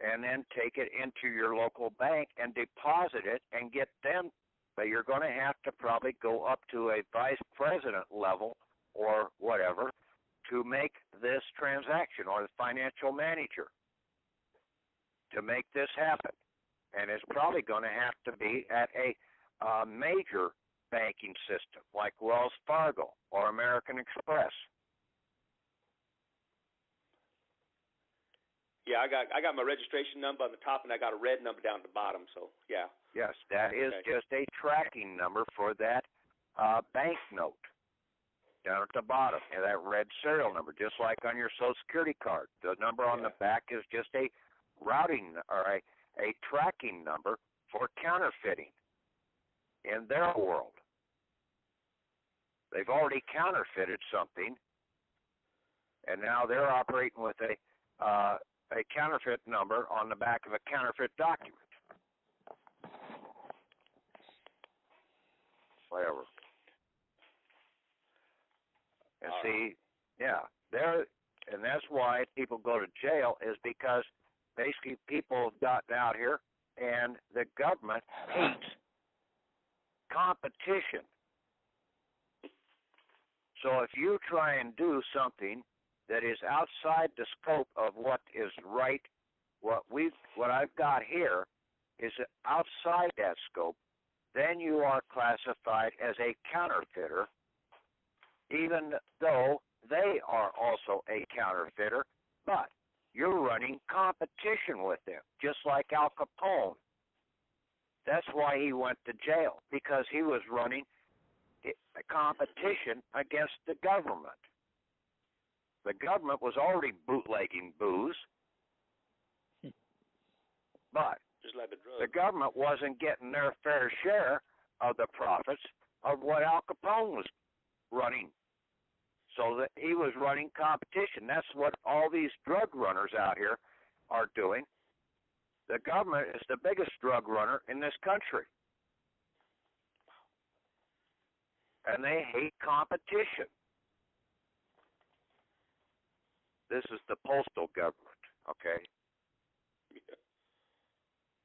and then take it into your local bank and deposit it and get them. But you're going to have to probably go up to a vice president level or whatever to make this transaction, or the financial manager to make this happen. And it's probably going to have to be at a major banking system like Wells Fargo or American Express. Yeah, I got my registration number on the top, and I got a red number down at the bottom. So yeah. Yes, that is just a tracking number for that banknote down at the bottom. And that red serial number, just like on your Social Security card. The number on the back is just a routing or a tracking number for counterfeiting in their world. They've already counterfeited something, and now they're operating with a counterfeit number on the back of a counterfeit document. Whatever. And see, and that's why people go to jail, is because basically people have gotten out here and the government hates competition. So if you try and do something that is outside the scope of what is right, what I've got here is outside that scope, then you are classified as a counterfeiter, even though they are also a counterfeiter, but you're running competition with them, just like Al Capone. That's why he went to jail, because he was running a competition against the government. The government was already bootlegging booze, but Just like the drugs. The government wasn't getting their fair share of the profits of what Al Capone was running. So that he was running competition. That's what all these drug runners out here are doing. The government is the biggest drug runner in this country. And they hate competition. This is the postal government, okay? Yeah.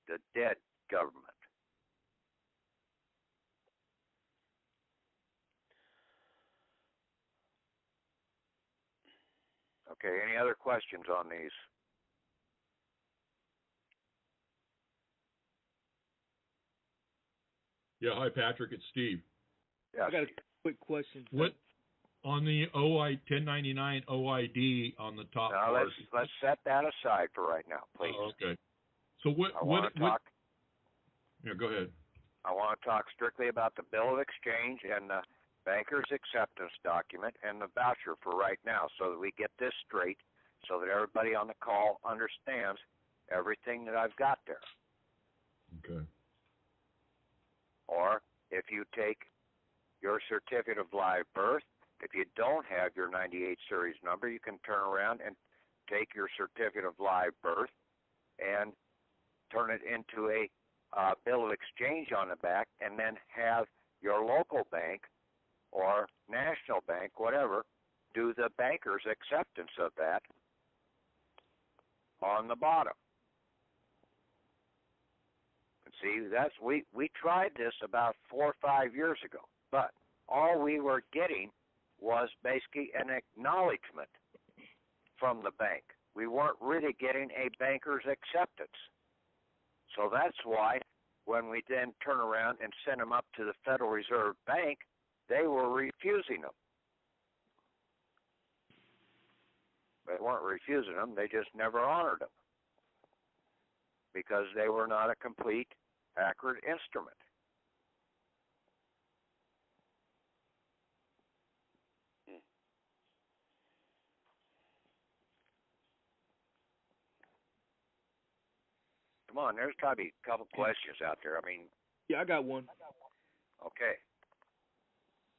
The dead government. Okay, any other questions on these? Yeah, hi Patrick, it's Steve. Yeah, I got a quick question. What on the 1099 OID on the top now part? let's set that aside for right now, please. Oh, okay. So I want to talk. Yeah, go ahead. I want to talk strictly about the bill of exchange and the banker's acceptance document and the voucher for right now, so that we get this straight, so that everybody on the call understands everything that I've got there. Okay. Or if you take your certificate of live birth, if you don't have your 98 series number, you can turn around and take your certificate of live birth and turn it into a bill of exchange on the back, and then have your local bank or national bank, whatever, do the banker's acceptance of that on the bottom. And see, we tried this about 4 or 5 years ago, but all we were getting was basically an acknowledgement from the bank. We weren't really getting a banker's acceptance. So that's why when we then turn around and send them up to the Federal Reserve Bank, they were refusing them. They weren't refusing them, they just never honored them because they were not a complete, accurate instrument. Come on, there's got to be a couple questions out there. I mean... Yeah, I got one. Okay.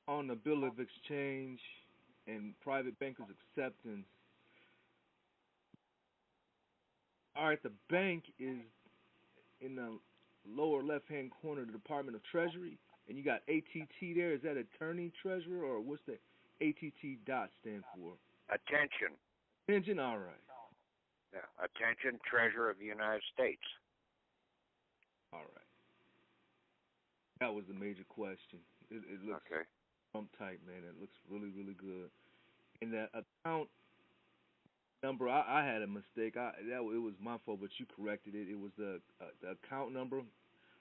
On the bill of exchange and private bankers acceptance, all right, the bank is in the lower left-hand corner of the Department of Treasury, and you got ATT there. Is that Attorney Treasurer, or what's the ATT dot stand for? Attention. Attention, all right. Yeah, attention, Treasurer of the United States. All right. That was the major question. It looks tight, man. It looks really, really good. And that account number, I had a mistake. It was my fault, but you corrected it. It was the account number.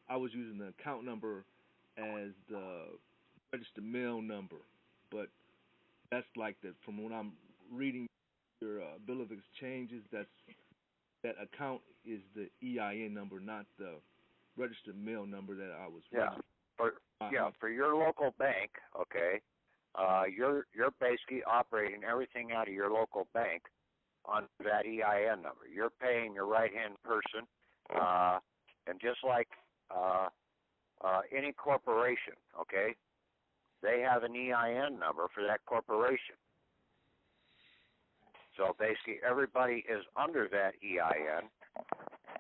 I was using the account number as the registered mail number, but that's like from when I'm reading your bill of exchanges, that account is the EIN number, not the registered mail number that I was reading. For your local bank, okay, you're basically operating everything out of your local bank on that EIN number. You're paying your right-hand person, and just like any corporation, okay, they have an EIN number for that corporation. So basically everybody is under that EIN,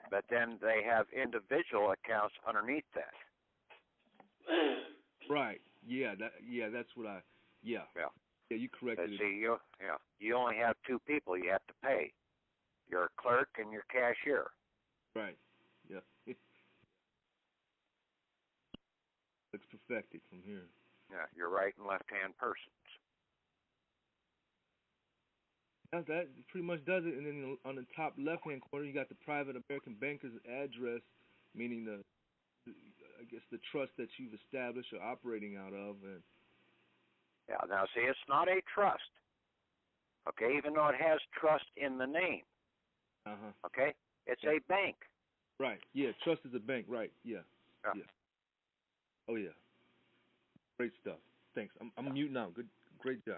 but then they have individual accounts underneath that. Right. Yeah, that's what Yeah, you corrected it. See, you only have two people you have to pay. Your clerk and your cashier. Right. Yeah. Looks perfected from here. Yeah, your right and left-hand persons. That pretty much does it. And then on the top left-hand corner, you got the private American banker's address, meaning the trust that you've established or operating out of. And yeah, now see, it's not a trust. Okay, even though it has trust in the name. Okay, it's a bank. Right. Yeah, trust is a bank. Right. Yeah. Oh yeah. Great stuff. Thanks. I'm mute now. Great job.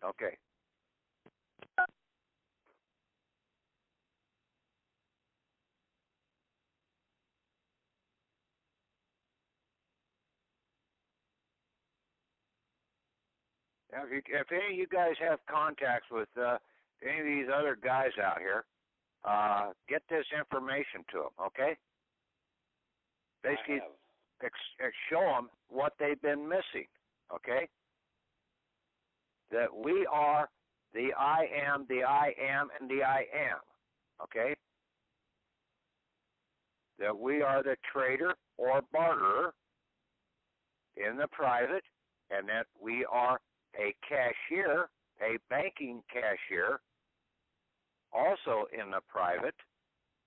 Okay. if any of you guys have contacts with any of these other guys out here, get this information to them, okay? Basically, show them what they've been missing, okay? That we are the I am, the I am, and the I am, okay? That we are the trader or barterer in the private, and that we are a cashier, a banking cashier, also in the private,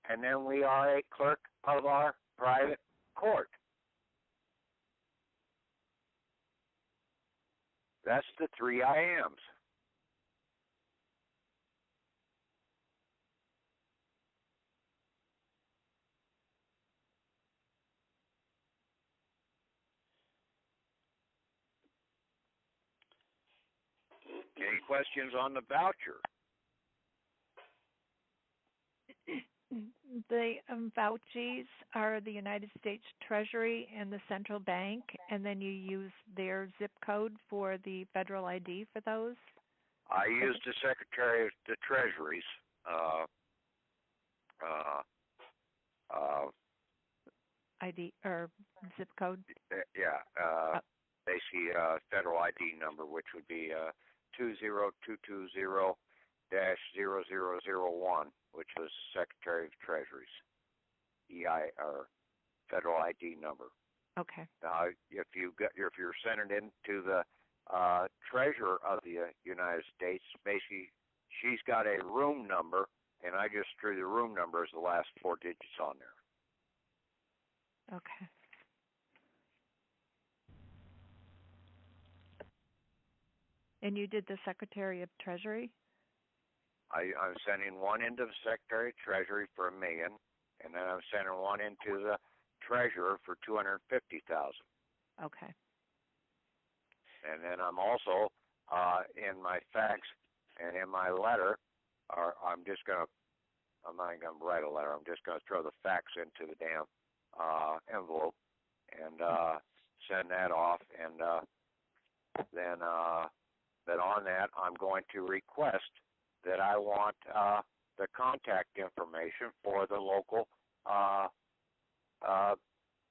and then we are a clerk of our private court. That's the 3 I ams. Any questions on the voucher? The vouchies are the United States Treasury and the central bank, and then you use their zip code for the federal ID for those? I used the Secretary of the Treasury's ID or zip code? Basically federal ID number, which would be 20220-0001, which was Secretary of Treasury's or federal ID number. Okay. Now, if you're sending it into the Treasurer of the United States, basically she's got a room number, and I just drew the room number as the last 4 digits on there. Okay. And you did the Secretary of Treasury? I'm sending one into the Secretary of Treasury for $1 million, and then I'm sending one into the Treasurer for $250,000. Okay. And then I'm also in my fax and in my letter, I'm not even going to write a letter. I'm just going to throw the fax into the damn envelope and send that off, and then. But on that, I'm going to request that I want the contact information for the local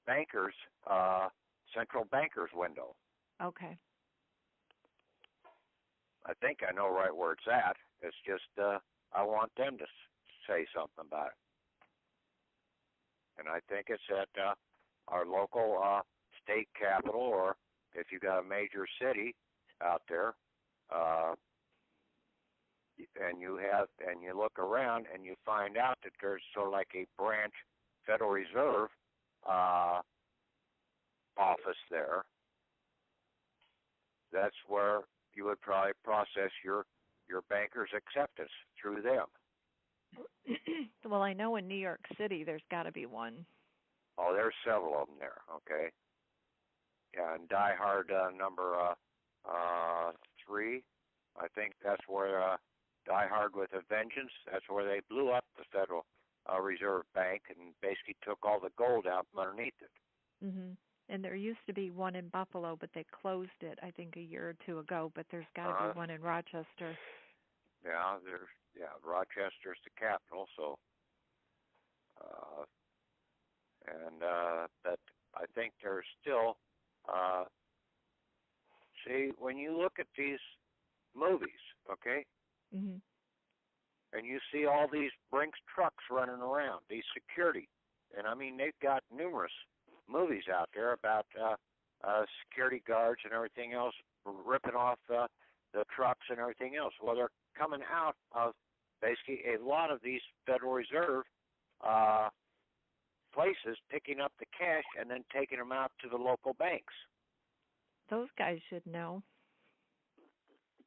bankers, central bankers window. Okay. I think I know right where it's at. It's just I want them to say something about it. And I think it's at our local state capital, or if you got a major city out there, and you look around and you find out that there's sort of like a branch Federal Reserve office there. That's where you would probably process your banker's acceptance through them. Well, I know in New York City there's got to be one. Oh, there's several of them there. Okay. Yeah, and Die Hard number 3, I think that's where Die Hard with a Vengeance. That's where they blew up the Federal Reserve Bank and basically took all the gold out from underneath it. Mhm. And there used to be one in Buffalo, but they closed it, I think, a year or two ago. But there's got to be one in Rochester. Yeah, Rochester's the capital, so. But I think there's still. See, when you look at these movies, okay, Mhm. and you see all these Brinks trucks running around, these security, and I mean they've got numerous movies out there about security guards and everything else ripping off the trucks and everything else. Well, they're coming out of basically a lot of these Federal Reserve places, picking up the cash and then taking them out to the local banks. Those guys should know.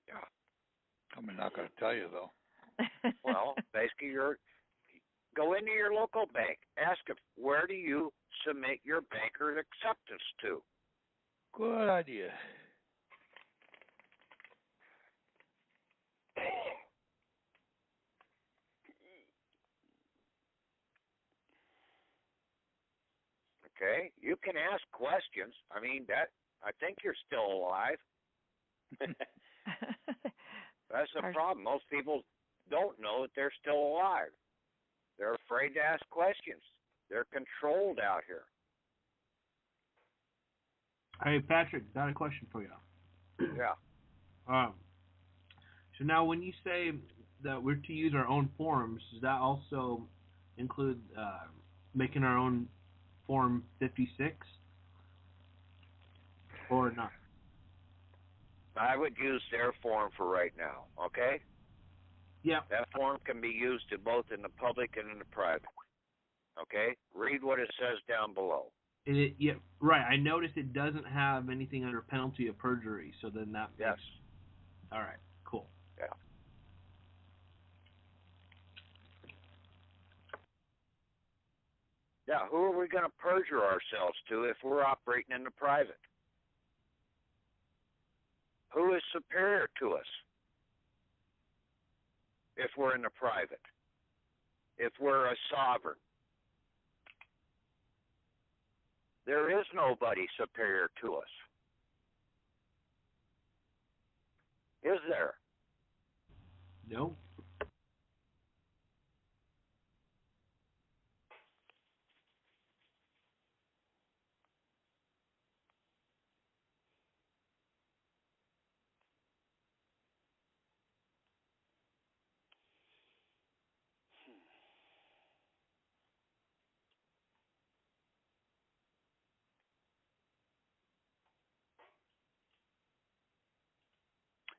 Yeah. I'm not going to tell you, though. Well, basically, go into your local bank. Ask them, where do you submit your banker's acceptance to? Good idea. Okay, you can ask questions. I mean, I think you're still alive. That's the problem. Most people don't know that they're still alive. They're afraid to ask questions. They're controlled out here. Hey, Patrick, got a question for you. Yeah. So now when you say that we're to use our own forms, does that also include making our own Form 56? Or not? I would use their form for right now, okay? Yeah. That form can be used both in the public and in the private. Okay? Read what it says down below. Yeah, right. I noticed it doesn't have anything under penalty of perjury, so then that makes... Yes. All right, cool. Yeah. Yeah, who are we going to perjure ourselves to if we're operating in the private? Who is superior to us if we're in the private? If we're a sovereign? There is nobody superior to us. Is there? No.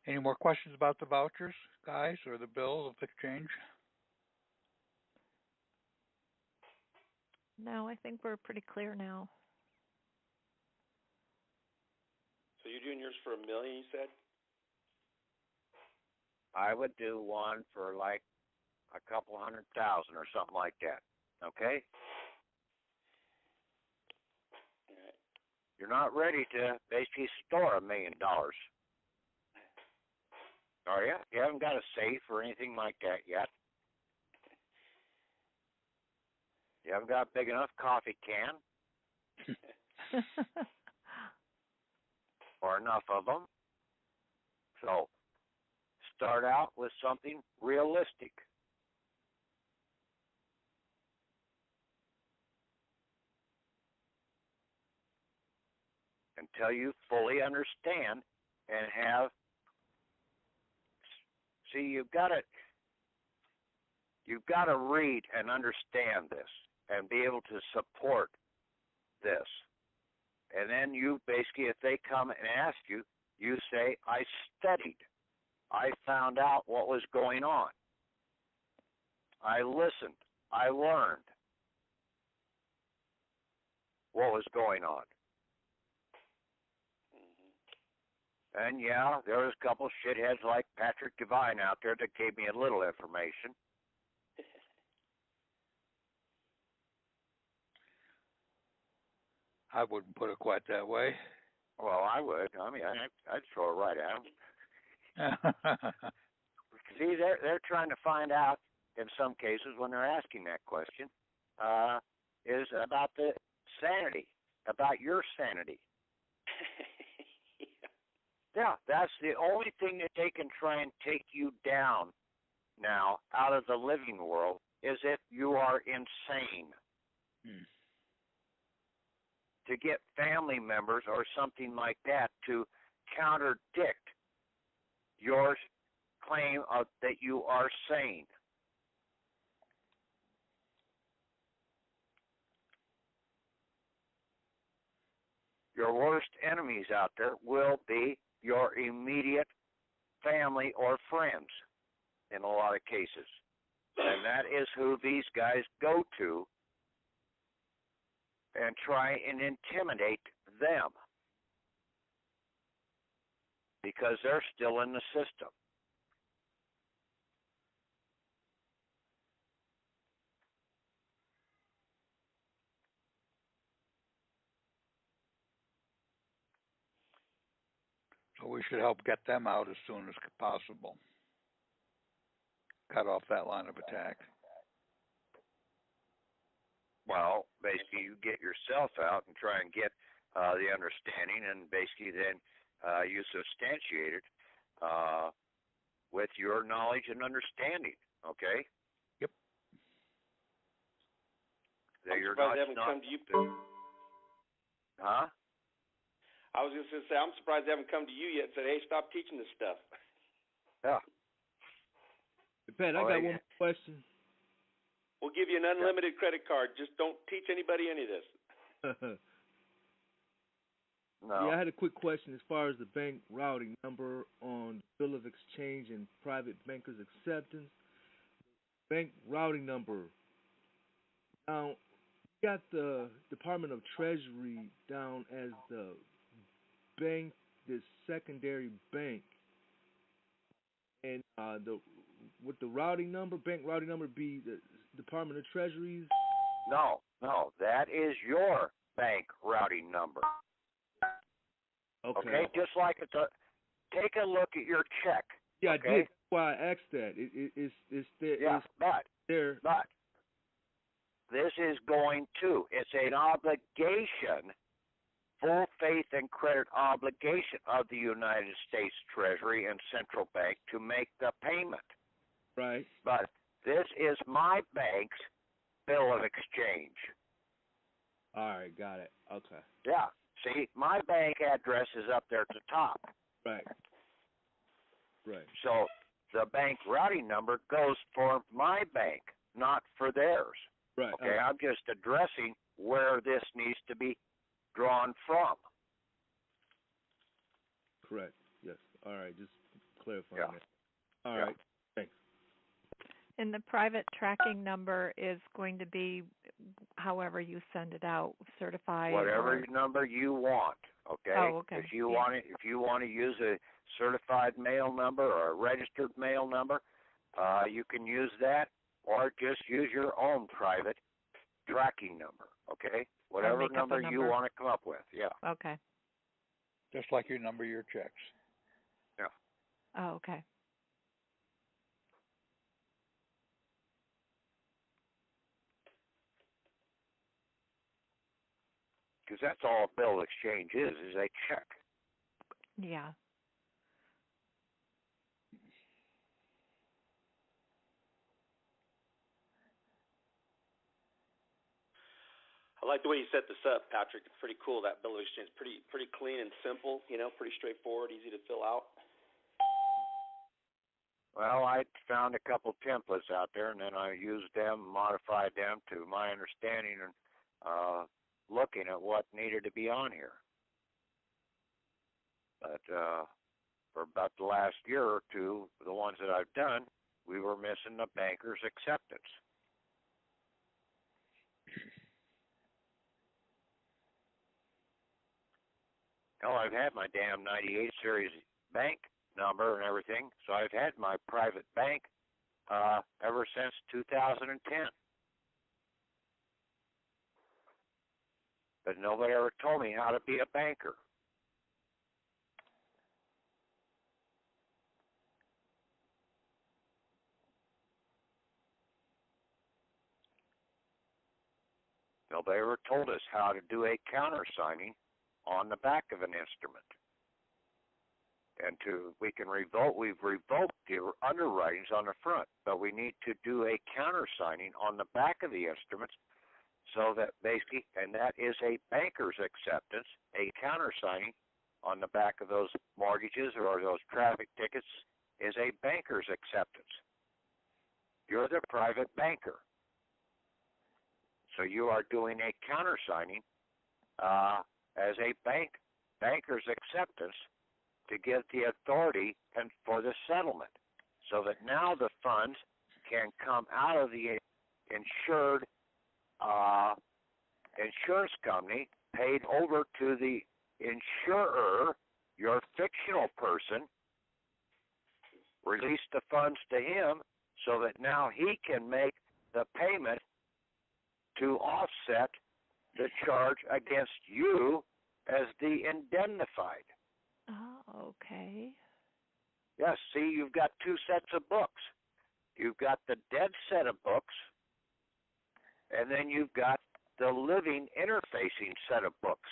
Any more questions about the vouchers, guys, or the bill of exchange? No, I think we're pretty clear now. So you're doing yours for $1 million, you said? I would do one for like a couple 100,000 or something like that. Okay? All right. You're not ready to basically store $1 million. Are you? You haven't got a safe or anything like that yet. You haven't got a big enough coffee can. Or enough of them. So, start out with something realistic. Until you fully understand and have... See, you've got to read and understand this and be able to support this. And then you basically, if they come and ask you, you say, I studied. I found out what was going on. I listened. I learned what was going on. And yeah, there was a couple shitheads like Patrick Devine out there that gave me a little information. I wouldn't put it quite that way. Well, I would. I mean, I'd throw it right at them. See, they're trying to find out, in some cases, when they're asking that question, is about the sanity, about your sanity. Yeah, that's the only thing that they can try and take you down now out of the living world is if you are insane. To get family members or something like that to contradict your claim of that you are sane. Your worst enemies out there will be your immediate family or friends in a lot of cases. And that is who these guys go to and try and intimidate them because they're still in the system. So we should help get them out as soon as possible. Cut off that line of attack. Well, basically, you get yourself out and try and get the understanding, and basically then you substantiate it with your knowledge and understanding. Okay. Yep. That you're surprised not, they haven't not come to you. Huh? I was just going to say, I'm surprised they haven't come to you yet and said, hey, stop teaching this stuff. Yeah. Pat, I got one more question. We'll give you an unlimited credit card. Just don't teach anybody any of this. No. Yeah, I had a quick question as far as the bank routing number on bill of exchange and private bankers acceptance. Bank routing number. Now, you got the Department of Treasury down as the bank, the secondary bank, and would the routing number, bank routing number, be the Department of Treasury's? No, that is your bank routing number. Okay, just like take a look at your check. Yeah, okay? I did. That's why I asked that. It's there. Yeah, but this is going to. It's an obligation, full faith and credit obligation of the United States Treasury and Central Bank to make the payment. Right. But this is my bank's bill of exchange. All right, got it. Okay. Yeah. See, my bank address is up there at the top. Right. Right. So the bank routing number goes for my bank, not for theirs. Right. Okay, I'm just addressing where this needs to be drawn from. Correct. Yes. All right, just clarifying Yeah. that. All right. Thanks. And the private tracking number is going to be however you send it out, certified. Whatever number you want. Okay. Oh, okay. If you want to use a certified mail number or a registered mail number, you can use that, or just use your own private tracking number. Okay. Whatever number you want to come up with. Yeah. Okay. Just like you number your checks. Yeah. Oh, okay. Because that's all a bill of exchange is a check. Yeah. I like the way you set this up, Patrick. It's pretty cool. That bill of exchange is pretty clean and simple. Pretty straightforward, easy to fill out. Well, I found a couple templates out there, and then I used them, modified them to my understanding, and looking at what needed to be on here. But for about the last year or two, the ones that I've done, we were missing the banker's acceptance. Hell, I've had my damn 98 series bank number and everything, so I've had my private bank ever since 2010. But nobody ever told me how to be a banker. Nobody ever told us how to do a countersigning on the back of an instrument. And we've revoked the underwritings on the front, but we need to do a countersigning on the back of the instruments, so that basically, and that is a banker's acceptance, a countersigning on the back of those mortgages or those traffic tickets is a banker's acceptance. You're the private banker. So you are doing a countersigning as a banker's acceptance to give the authority and for the settlement, so that now the funds can come out of the insured insurance company, paid over to the insurer, your fictional person, release the funds to him so that now he can make the payment to offset the charge against you as the indemnified. Oh, okay. Yes, see, you've got two sets of books. You've got the dead set of books, and then you've got the living interfacing set of books.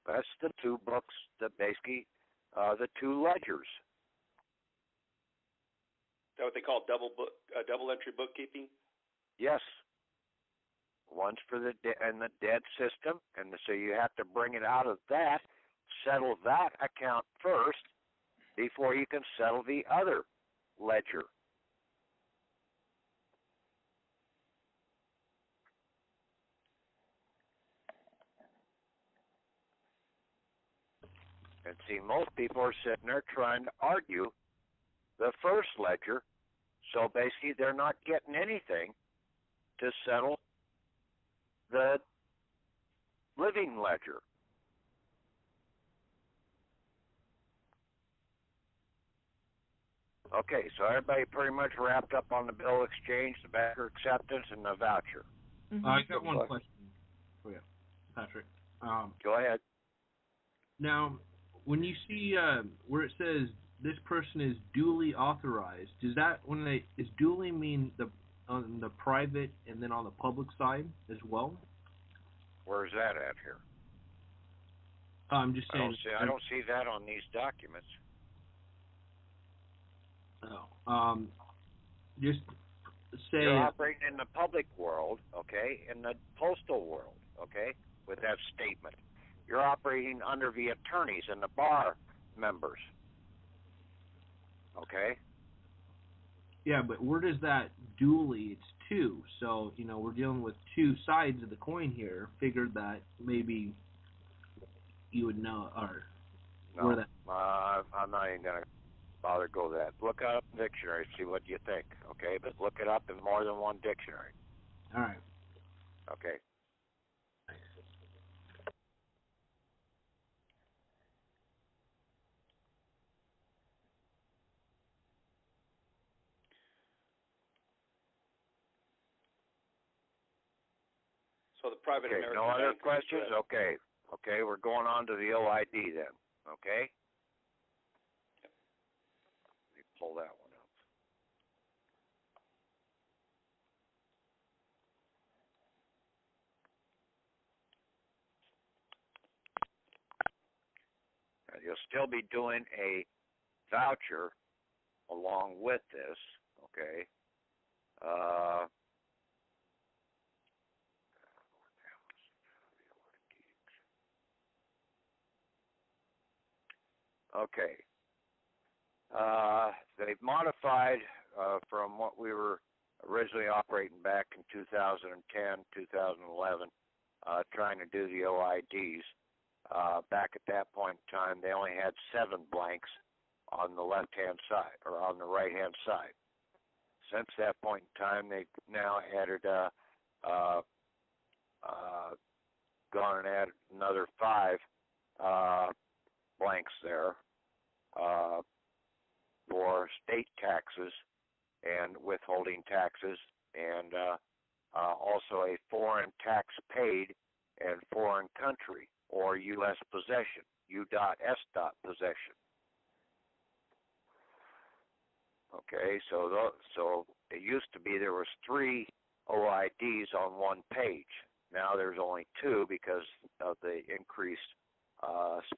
That's the two books that basically, the two ledgers. Is that what they call double entry bookkeeping? Yes. One's for the dead system, and so you have to bring it out of that, settle that account first before you can settle the other ledger. And see, most people are sitting there trying to argue the first ledger, so basically they're not getting anything to settle the living ledger. Okay, so everybody pretty much wrapped up on the bill exchange, the banker acceptance, and the voucher. I got one question for you, Patrick. Go ahead. Now, when you see where it says this person is duly authorized, does that is duly mean on the private and then on the public side as well? Where's that at here? I'm just saying. I don't see that on these documents. Oh, just say you're operating in the public world, okay, in the postal world, okay, with that statement. You're operating under the attorneys and the bar members, okay? Yeah, but where does that duly? It's two, so we're dealing with two sides of the coin here. Figured that maybe you would know, or no, where that. I'm not even gonna bother go that. Look up the dictionary, see what you think, okay? But look it up in more than one dictionary. All right. Okay. So the private okay, American no other bank questions? Okay. Okay, we're going on to the OID then, okay? Let me pull that one up. Now, you'll still be doing a voucher along with this, okay? Okay. They've modified from what we were originally operating back in 2010, 2011, trying to do the OIDs. Back at that point in time, they only had 7 blanks on the left-hand side, or on the right-hand side. Since that point in time, they've now added, gone and added another 5 blanks there for state taxes and withholding taxes, and also a foreign tax paid and foreign country, or U.S. possession, U.S. possession. Okay, so it used to be there was 3 OIDs on one page. Now there's only 2 because of the increased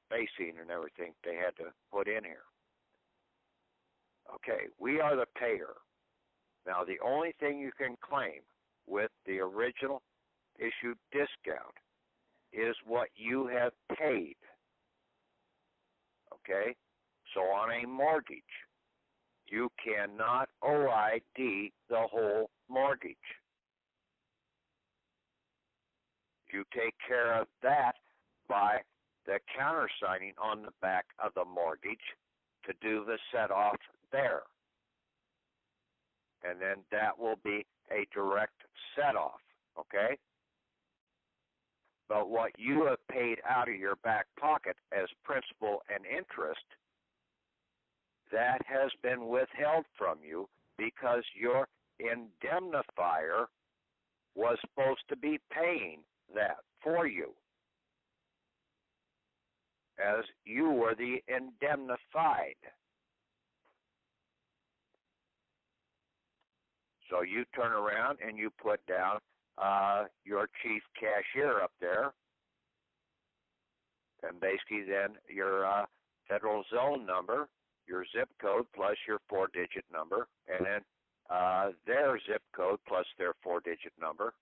spacing and everything they had to put in here. Okay, we are the payer. Now the only thing you can claim with the original issued discount is what you have paid. Okay, so on a mortgage, you cannot OID the whole mortgage. You take care of that by the countersigning on the back of the mortgage to do the set-off there. And then that will be a direct set-off, okay? But what you have paid out of your back pocket as principal and interest, that has been withheld from you because your indemnifier was supposed to be paying that for you, as you were the indemnified. So you turn around and you put down your chief cashier up there, And basically then your federal zone number, your zip code plus your 4-digit number, and then their zip code plus their 4-digit number.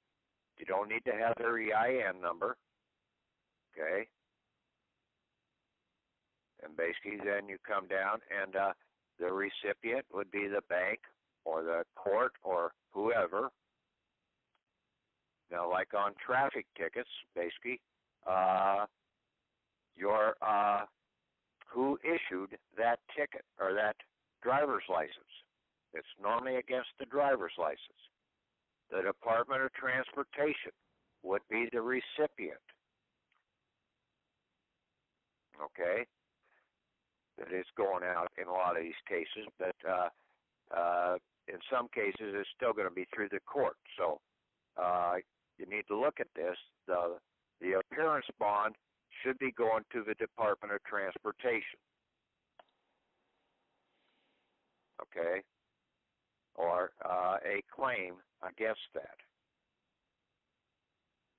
You don't need to have their EIN number, okay? And basically then you come down and the recipient would be the bank or the court or whoever. Now, like on traffic tickets, basically, who issued that ticket or that driver's license? It's normally against the driver's license. The Department of Transportation would be the recipient. Okay? That is going out in a lot of these cases, but in some cases it's still going to be through the court. So you need to look at this. The appearance bond should be going to the Department of Transportation. Okay? Or a claim against that.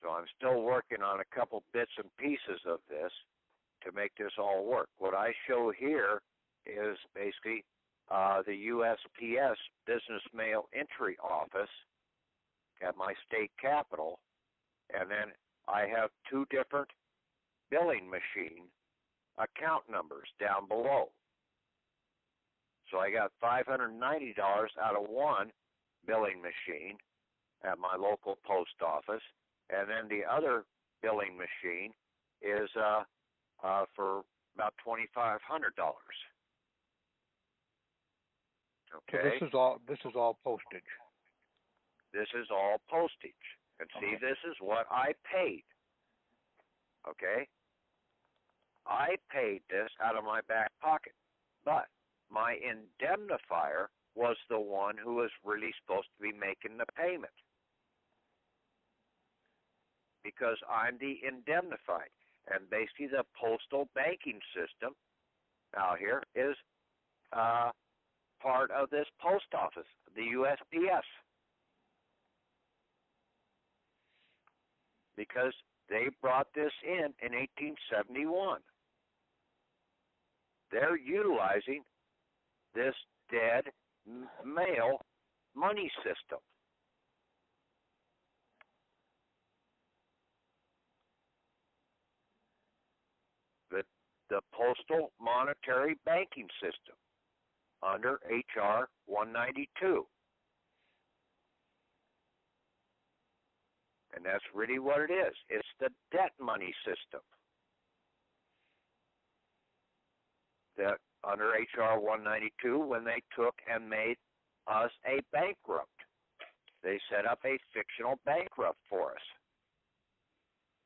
So I'm still working on a couple bits and pieces of this to make this all work. What I show here is basically the USPS Business Mail Entry Office at my state capital, and then I have two different billing machine account numbers down below. So I got $590 out of one billing machine at my local post office, and then the other billing machine is for about $2,500. Okay. So this is all postage. This is all postage. And see, this is what I paid. Okay? I paid this out of my back pocket. But my indemnifier was the one who was really supposed to be making the payment. Because I'm the indemnified. And basically the postal banking system out here is part of this post office, the USPS. Because they brought this in 1871. They're utilizing this dead mail money system. The Postal Monetary Banking System under H.R. 192. And that's really what it is. It's the debt money system. That under H.R. 192, when they took and made us a bankrupt, they set up a fictional bankrupt for us.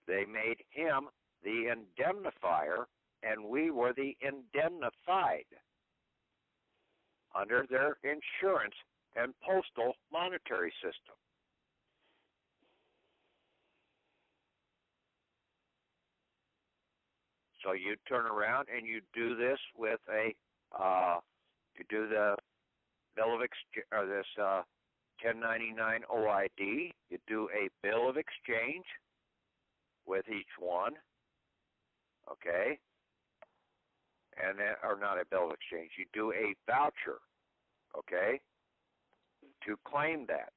They made him the indemnifier, and we were the indemnified under their insurance and postal monetary system. So you turn around and you do this with you do the bill of exchange, or this 1099 OID. You do a bill of exchange with each one, okay? And then, or not a bill of exchange. You do a voucher, okay, to claim that.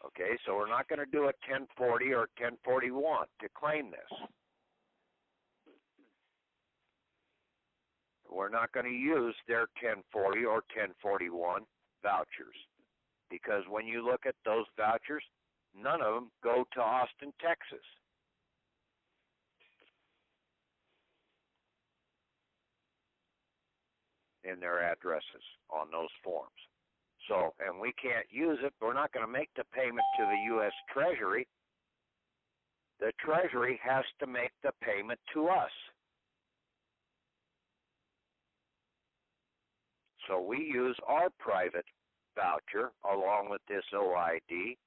Okay, so we're not going to do a 1040 or 1041 to claim this. We're not going to use their 1040 or 1041 vouchers, because when you look at those vouchers, none of them go to Austin, Texas. In their addresses on those forms. So, and we can't use it. We're not going to make the payment to the U.S. Treasury. The Treasury has to make the payment to us. So we use our private voucher along with this OID,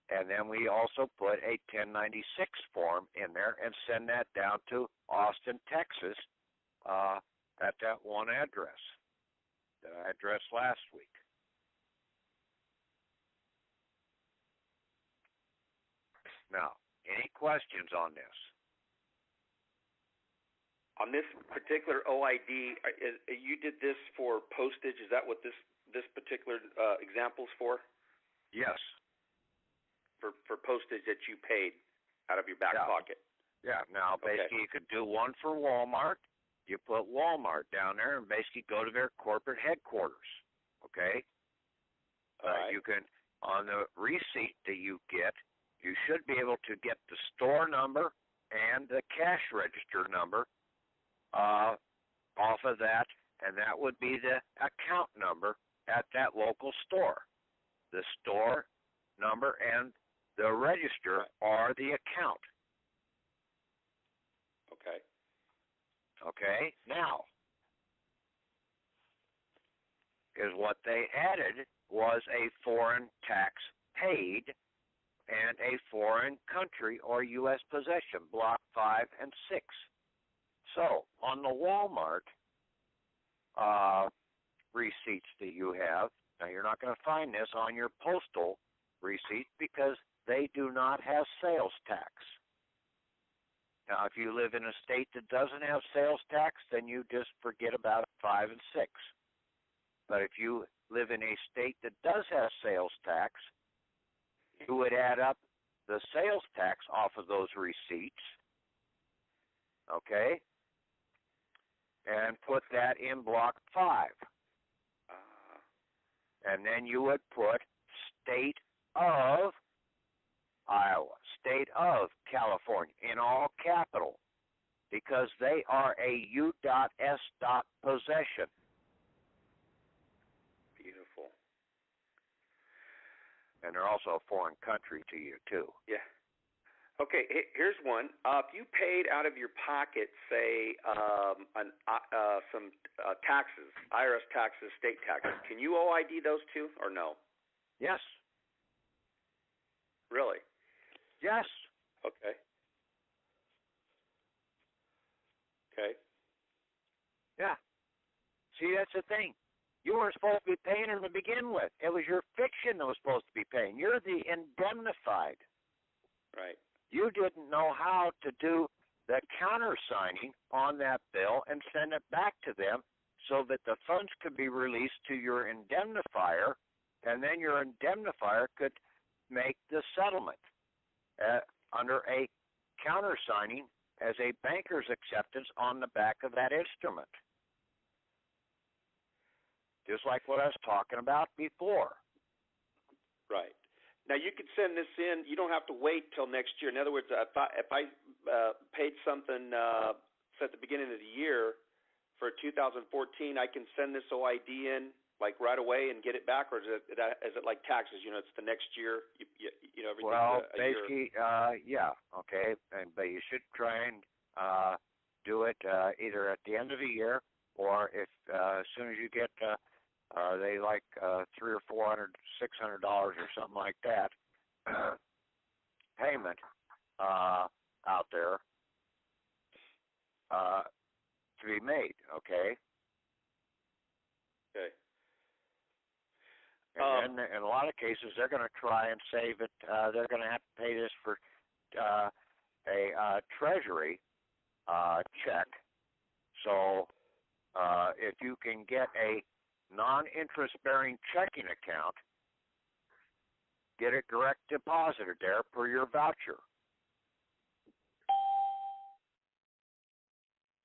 and then we also put a 1096 form in there and send that down to Austin, Texas, at that one address that I addressed last week. Now, any questions on this? on this particular OID, you did this for postage. Is that what this particular example's for? Yes. For postage that you paid out of your back pocket. Yeah. Now, basically, you could do one for Walmart. You put Walmart down there and basically go to their corporate headquarters. Okay? Right. You can, on the receipt that you get, you should be able to get the store number and the cash register number off of that, and that would be the account number at that local store. The store number and the register are the account. Okay. Okay? Now, is what they added was a foreign tax paid and a foreign country or U.S. possession, Block 5 and 6. So, on the Walmart receipts that you have, now you're not going to find this on your postal receipt because they do not have sales tax. Now, if you live in a state that doesn't have sales tax, then you just forget about 5 and 6. But if you live in a state that does have sales tax, you would add up the sales tax off of those receipts, okay, and put that in Block 5. And then you would put State of Iowa, State of California in all capital because they are a U.S. possession. Beautiful. And they're also a foreign country to you, too. Yeah. Okay, here's one. If you paid out of your pocket, say, some taxes, IRS taxes, state taxes, can you OID those too, or no? Yes. Really? Yes. Okay. Okay. Yeah. See, that's the thing. You weren't supposed to be paying them to begin with. It was your fiction that was supposed to be paying. You're the indemnified. Right. You didn't know how to do the countersigning on that bill and send it back to them so that the funds could be released to your indemnifier, and then your indemnifier could make the settlement under a countersigning as a banker's acceptance on the back of that instrument. Just like what I was talking about before. Right. Now, you could send this in. You don't have to wait till next year. In other words, if I paid something at the beginning of the year for 2014, I can send this OID in like right away and get it back, or is it like taxes? You know, it's the next year. You know, everything. Well, basically, yeah, okay, but you should try and do it either at the end of the year or if as soon as you get. They like $300 or $400, $600 or something like that payment out there to be made. Okay. Okay. And then in a lot of cases, they're going to try and save it. They're going to have to pay this for a Treasury check. So if you can get a non-interest-bearing checking account, get it direct deposited there per your voucher.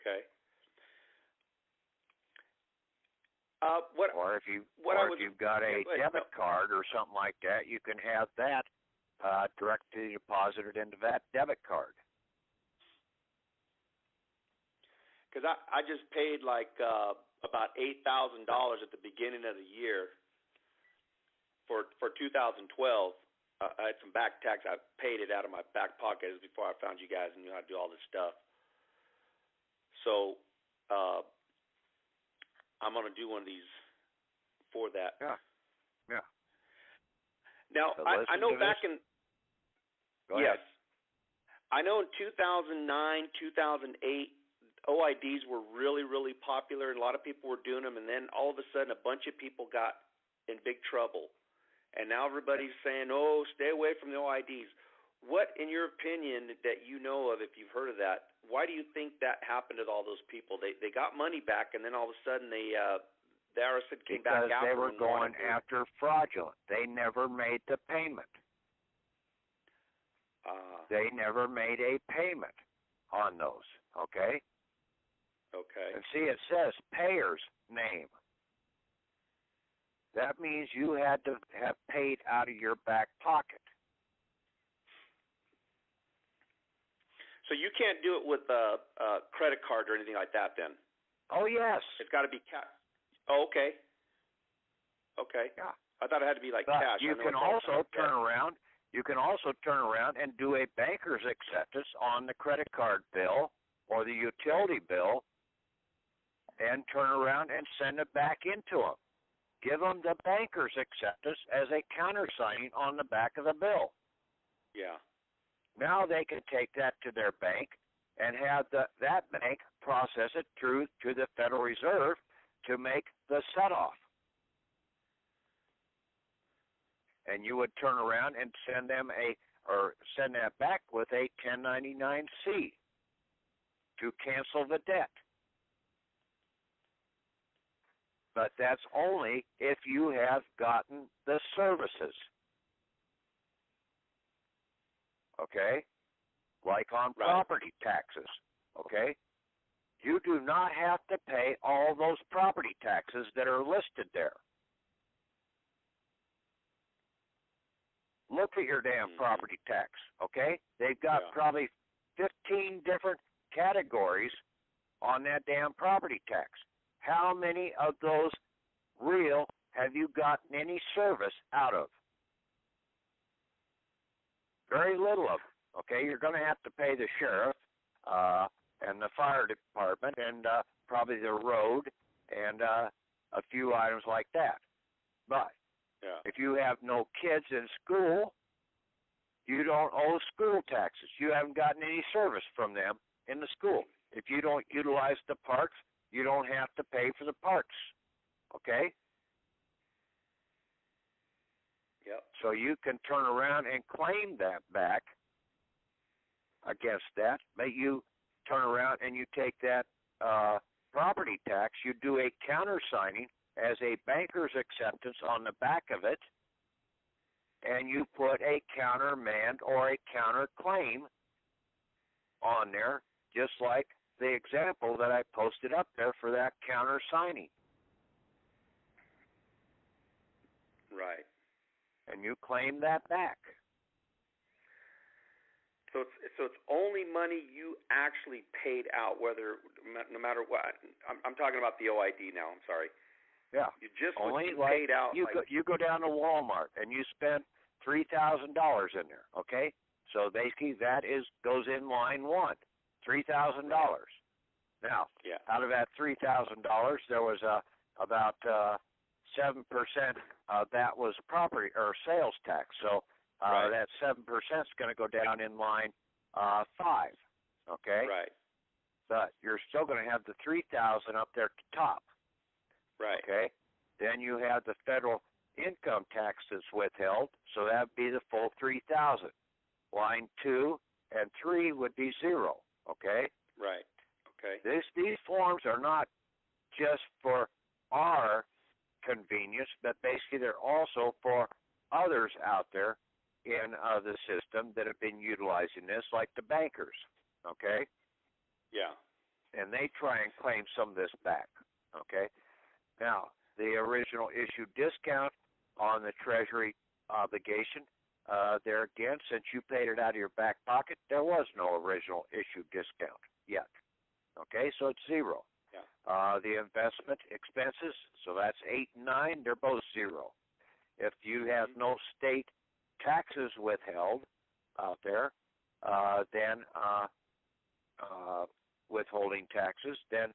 Okay. Or if you've got a debit card or something like that, you can have that directly deposited into that debit card. Because I just paid like about $8,000 at the beginning of the year for 2012. I had some back tax. I paid it out of my back pocket. It was before I found you guys and knew how to do all this stuff. So I'm going to do one of these for that. Yeah. Yeah. Now, So I know back in... Go ahead. Yes. I know in 2009, 2008, OIDs were really, really popular, and a lot of people were doing them, and then all of a sudden a bunch of people got in big trouble. And now everybody's saying, oh, stay away from the OIDs. what, in your opinion, that you know of, if you've heard of that, why do you think that happened to all those people? They got money back, and then all of a sudden the IRS came back after because they were them going after fraudulent. They never made the payment. They never made a payment on those. Okay. Okay. And see, it says payer's name. That means you had to have paid out of your back pocket. So you can't do it with a credit card or anything like that, then? Oh yes. It's got to be cash. Oh, okay. Okay. Yeah. I thought it had to be like But cash. you can also turn around. You can also turn around and do a banker's acceptance on the credit card bill or the utility bill, and turn around and send it back into them. Give them the banker's acceptance as a countersigning on the back of the bill. Yeah. Now they can take that to their bank and have that bank process it through to the Federal Reserve to make the set-off. And you would turn around and send that back with a 1099-C to cancel the debt. But that's only if you have gotten the services. Okay? Like on property taxes. Okay? You do not have to pay all those property taxes that are listed there. Look at your damn property tax, okay? They've got probably 15 different categories on that damn property tax. How many of those real have you gotten any service out of? Very little of them, okay? You're going to have to pay the sheriff and the fire department and probably the road and a few items like that. But if you have no kids in school, you don't owe school taxes. You haven't gotten any service from them in the school. If you don't utilize the parks, you don't have to pay for the parks. Okay? Yep. So you can turn around and claim that back against that. But you turn around and you take that property tax, you do a countersigning as a banker's acceptance on the back of it, and you put a countermand or a counterclaim on there, just like the example that I posted up there for that countersigning. Right. And you claim that back. So it's only money you actually paid out, whether no matter what. I'm talking about the OID now. I'm sorry. Yeah. You just only you paid out. You go down to Walmart and you spend $3,000 in there. Okay. So basically that goes in line one. $3,000. Now, out of that $3,000, there was about 7% of that was property or sales tax. So that 7% is going to go down in line 5. Okay. Right. But you're still going to have the $3,000 up there at the top. Right. Okay. Then you have the federal income tax that's withheld, so that would be the full $3,000. Line 2 and 3 would be 0. Okay. Right. Okay. These forms are not just for our convenience, but basically they're also for others out there in the system that have been utilizing this, like the bankers. Okay. Yeah. And they try and claim some of this back. Okay. Now, the original issue discount on the Treasury obligation, there again, since you paid it out of your back pocket, there was no original issue discount yet. Okay, so it's 0. Yeah. The investment expenses, so that's 8 and 9, they're both 0. If you have no state taxes withheld out there, then withholding taxes, then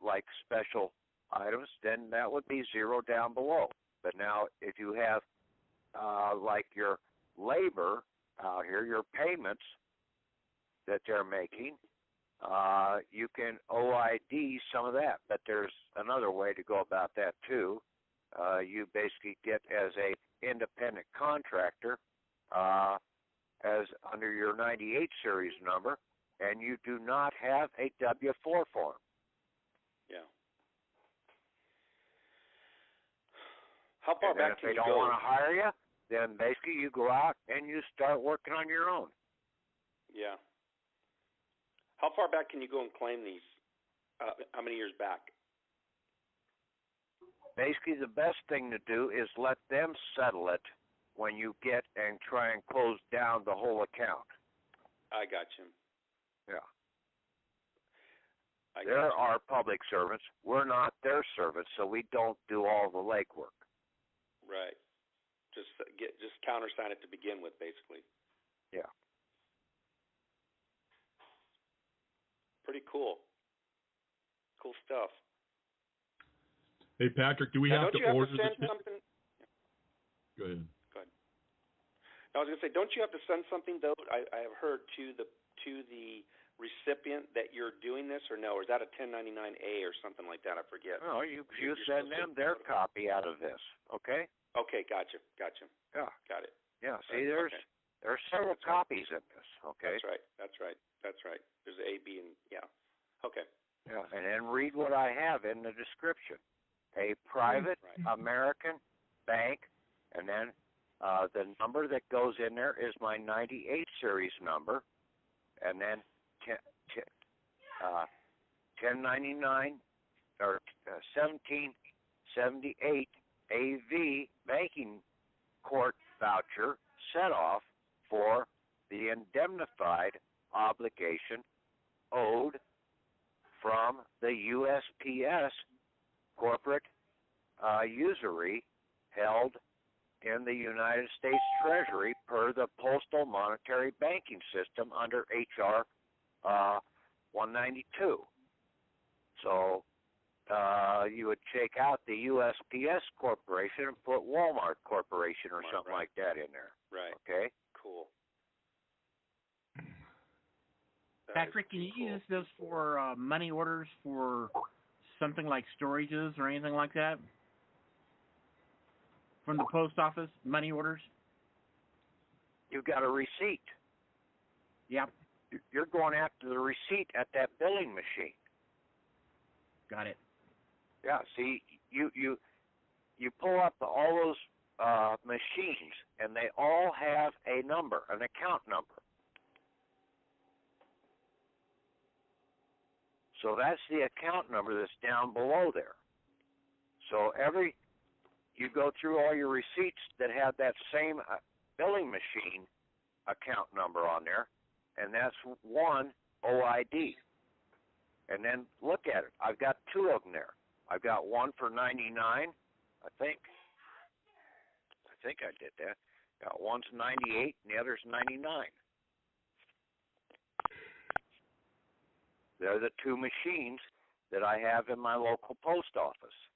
like special items, then that would be 0 down below. But now if you have like your labor out here, your payments that they're making, you can OID some of that. But there's another way to go about that too. You basically get as a independent contractor as says under your 98 series number, and you do not have a W-4 form. Yeah. How far And then back if can they you don't go? want to hire you, then basically you go out and you start working on your own. Yeah. How far back can you go and claim these? How many years back? Basically, the best thing to do is let them settle it when you get and try and close down the whole account. I got you. Yeah. There are public servants. We're not their servants, so we don't do all the legwork. Right. Just countersign it to begin with, basically. Yeah. Pretty cool. Cool stuff. Hey, Patrick, do we now, have to order send something? Go ahead. Go ahead. I was going to say, don't you have to send something though? I have heard to the recipient that you're doing this, or no? Or is that a 1099-A or something like that? I forget. No, you send them their copy out of this. Okay. Okay, gotcha. Yeah. Got it. Yeah. See, there's several copies in this. Okay. That's right. There's A, B, and yeah. Okay. Yeah, and then read what I have in the description. A private American bank, and then the number that goes in there is my 98 series number, and then 1099 or 1778 AV banking court voucher set off for the indemnified obligation owed from the USPS corporate usury held in the United States Treasury per the Postal Monetary Banking System under H.R. 192. So you would check out the USPS Corporation and put Walmart Corporation or something like that in there. Right. Okay? Cool. Patrick, can you use this for money orders for something like storages or anything like that? From the post office, money orders? You've got a receipt. Yep. You're going after the receipt at that billing machine. Got it. Yeah, see, you pull up all those machines, and they all have a number, an account number. So that's the account number that's down below there. So you go through all your receipts that have that same billing machine account number on there, and that's one OID. And then look at it. I've got two of them there. I've got one for 99, I think I did that. Got one's 98 and the other's 99. They're the two machines that I have in my local post office.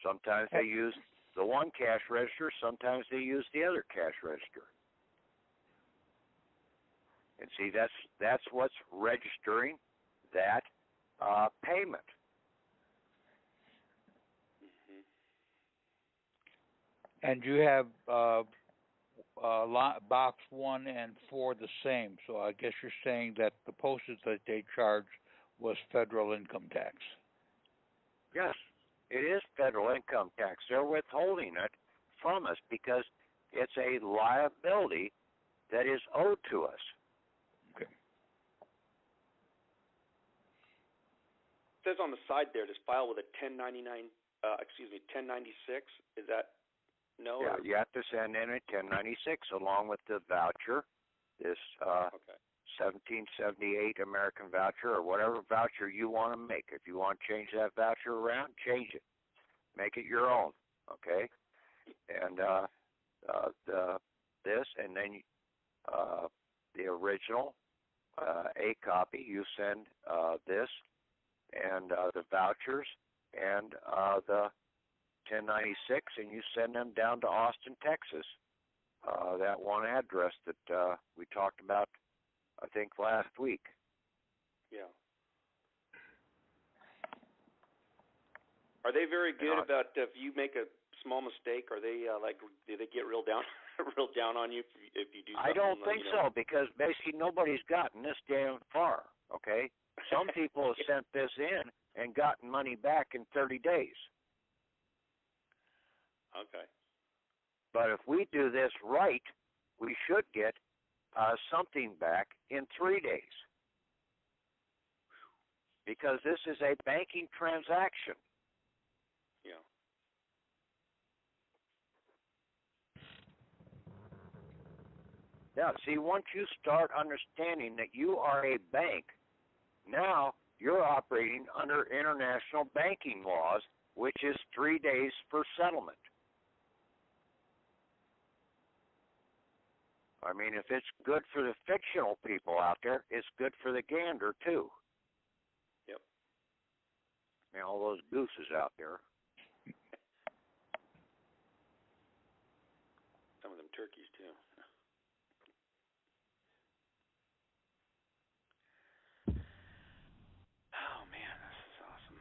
Sometimes they use the one cash register, sometimes they use the other cash register. And see, that's what's registering that payment. And you have box 1 and 4 the same. So I guess you're saying that the postage that they charged was federal income tax. Yes, it is federal income tax. They're withholding it from us because it's a liability that is owed to us. Okay. It says on the side there, this file with a 1096. Is that no? Yeah, you have to send in a 1096 along with the voucher, this 1778 American voucher or whatever voucher you want to make. If you want to change that voucher around, change it. Make it your own, okay? And this, and then the original, a copy, you send this and the vouchers and the 1096, and you send them down to Austin, Texas. That one address that we talked about, I think, last week. Yeah. Are they very good about if you make a small mistake, are they do they get real down real down on you if you do something? I don't think so, because basically nobody's gotten this damn far, okay? Some people have sent this in and gotten money back in 30 days. Okay. But if we do this right, we should get something back in 3 days. Because this is a banking transaction. Yeah. Yeah, see, once you start understanding that you are a bank, now you're operating under international banking laws, which is 3 days for settlement. I mean, if it's good for the fictional people out there, it's good for the gander, too. Yep. I mean, all those gooses out there. Some of them turkeys, too. Oh, man, this is awesome.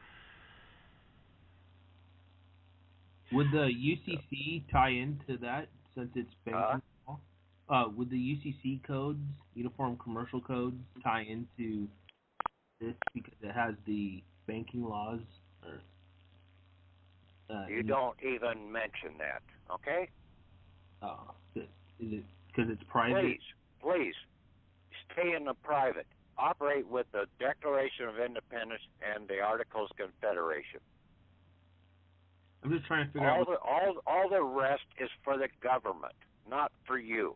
Would the UCC tie into that since it's banking law? Would the UCC codes, Uniform Commercial Codes, tie into this because it has the banking laws? Or you don't even mention that, okay? Oh, is it because it's private? Please, stay in the private. Operate with the Declaration of Independence and the Articles of Confederation. I'm just trying to figure out. All the rest is for the government, not for you.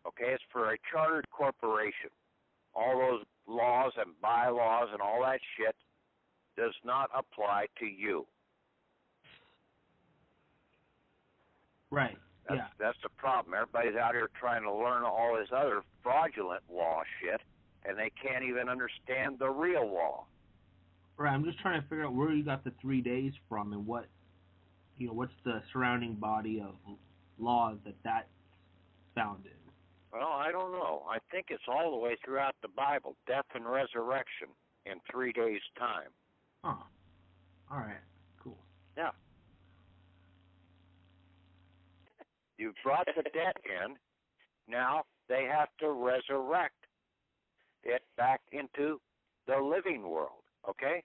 Okay, it's for a chartered corporation. All those laws and bylaws and all that shit does not apply to you. Right. That's the problem. Everybody's out here trying to learn all this other fraudulent law shit, and they can't even understand the real law. Right. I'm just trying to figure out where you got the 3 days from and what, what's the surrounding body of laws that's found in. Well, I don't know. I think it's all the way throughout the Bible, death and resurrection in 3 days' time. Oh, all right, cool. Yeah. You brought the debt in. Now they have to resurrect it back into the living world, okay?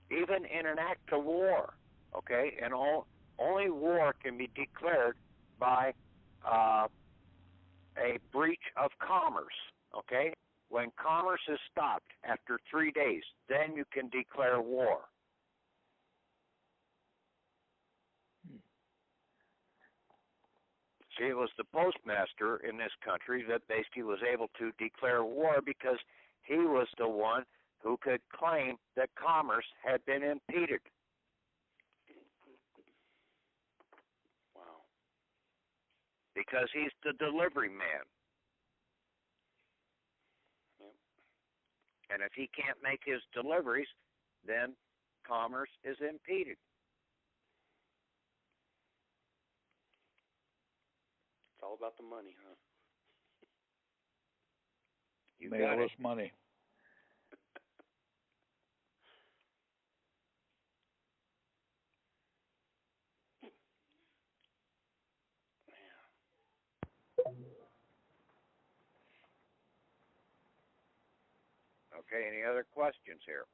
Even in an act of war, okay? And only war can be declared by a breach of commerce, okay? When commerce is stopped after 3 days, then you can declare war. See, it was the postmaster in this country that basically was able to declare war because he was the one who could claim that commerce had been impeded. Wow. Because he's the delivery man. Yep. And if he can't make his deliveries, then commerce is impeded. It's all about the money, huh? You got us money. Okay, any other questions here?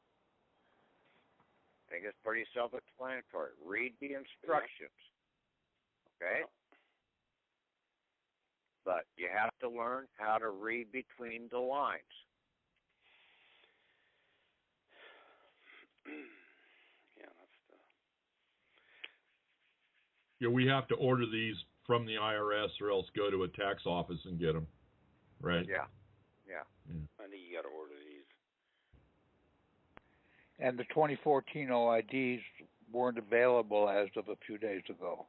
I think it's pretty self-explanatory. Read the instructions. Okay? But you have to learn how to read between the lines. Yeah, that's the... Yeah, we have to order these from the IRS or else go to a tax office and get them. Right? Yeah. I think you got to order these. And the 2014 OIDs weren't available as of a few days ago.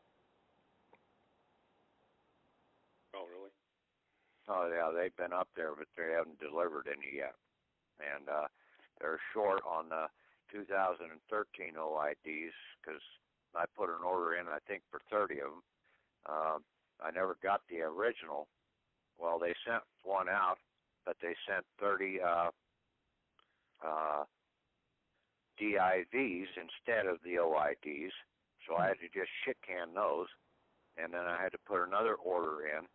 Oh, really? Oh, yeah, they've been up there, but they haven't delivered any yet. And they're short on the 2013 OIDs because I put an order in, I think, for 30 of them. I never got the original. Well, they sent one out, but they sent 30 DIVs instead of the OIDs. So I had to just shit can those, and then I had to put another order in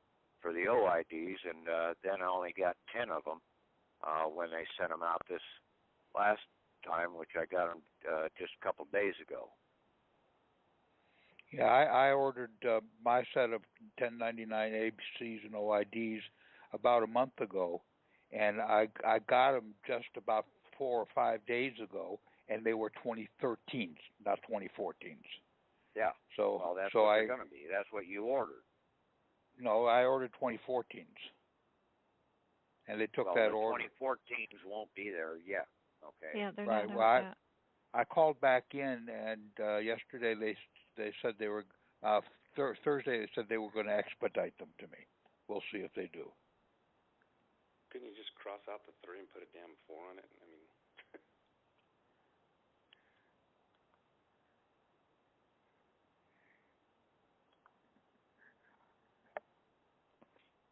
for the OIDs, and then I only got 10 of them when they sent them out this last time, which I got them just a couple days ago. Yeah, I ordered my set of 1099 ABCs and OIDs about a month ago, and I got them just about 4 or 5 days ago, and they were 2013s, not 2014s. Yeah. So well, that's so what they're going to be. That's what you ordered. No, I ordered 2014s, and they took that the order. 2014s won't be there yet. Okay. Yeah, they're Right. not Well, out yet. I called back in, and yesterday they said they were Thursday they said they were going to expedite them to me. We'll see if they do. Couldn't you just cross out the 3 and put a damn 4 on it? I mean.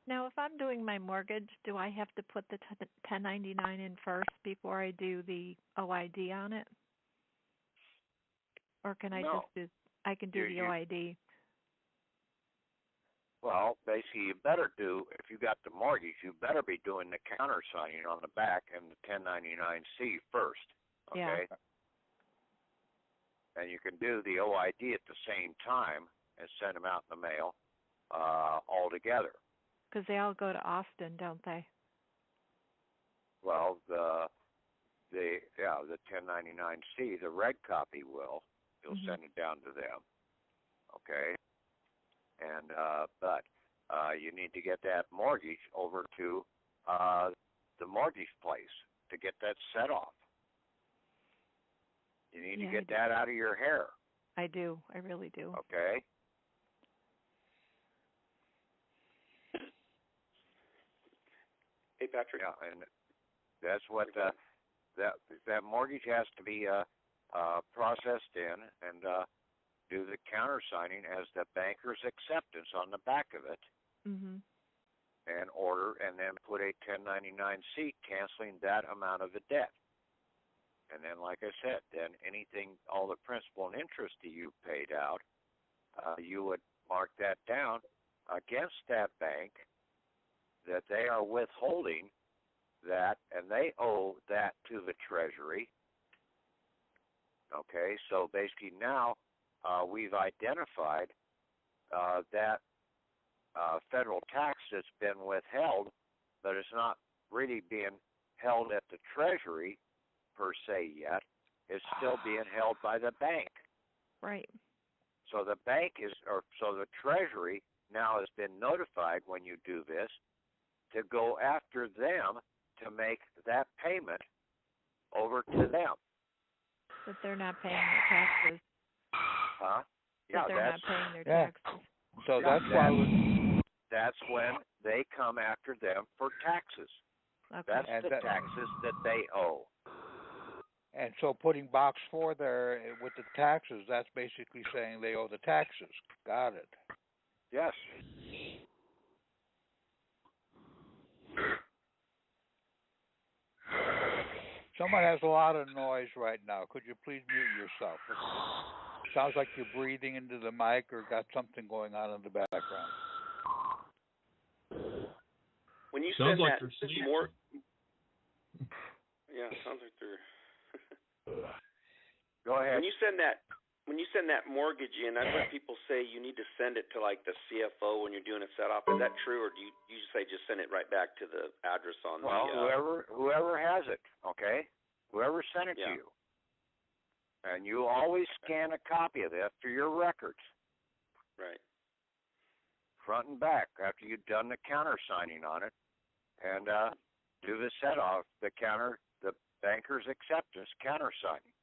Now, if I'm doing my mortgage, do I have to put the 1099 in first before I do the OID on it? Or can I No. just do, I can do the OID? Well, basically, you better do, if you got the mortgage, you better be doing the countersigning on the back and the 1099-C first, okay? Yeah. And you can do the OID at the same time and send them out in the mail all together. Because they all go to Austin, don't they? Well, the 1099-C, the red copy will. You'll send it down to them, okay? And but you need to get that mortgage over to the mortgage place to get that set off. You need to get that out of your hair. I do. I really do. Okay. Hey, Patrick. Yeah, and that's what that mortgage has to be processed in and do the countersigning as the banker's acceptance on the back of it, and order, and then put a 1099-C canceling that amount of the debt. And then, like I said, then anything, all the principal and interest that you paid out, you would mark that down against that bank that they are withholding that, and they owe that to the Treasury. Okay, so basically now we've identified that federal tax that's been withheld, but it's not really being held at the Treasury per se yet. It's still being held by the bank. Right. So the bank so the Treasury now has been notified when you do this to go after them to make that payment over to them. But they're not paying their taxes. Huh? But they're not paying their taxes. So that's when they come after them for taxes. Okay. That's the taxes that they owe. And so putting box 4 there with the taxes, that's basically saying they owe the taxes. Got it. Yes. Someone has a lot of noise right now. Could you please mute yourself? Sounds like you're breathing into the mic or got something going on in the background. When you sounds send like that they're more, yeah, sounds like they're. Go ahead. When you send that mortgage in, I've heard people say you need to send it to like the CFO when you're doing a set off. Is that true, or do you say just send it right back to the address on the? Well, whoever has it, okay, whoever sent it to you, and you always scan a copy of that for your records. Right. Front and back after you've done the countersigning on it, and do the set off, the banker's acceptance countersigning.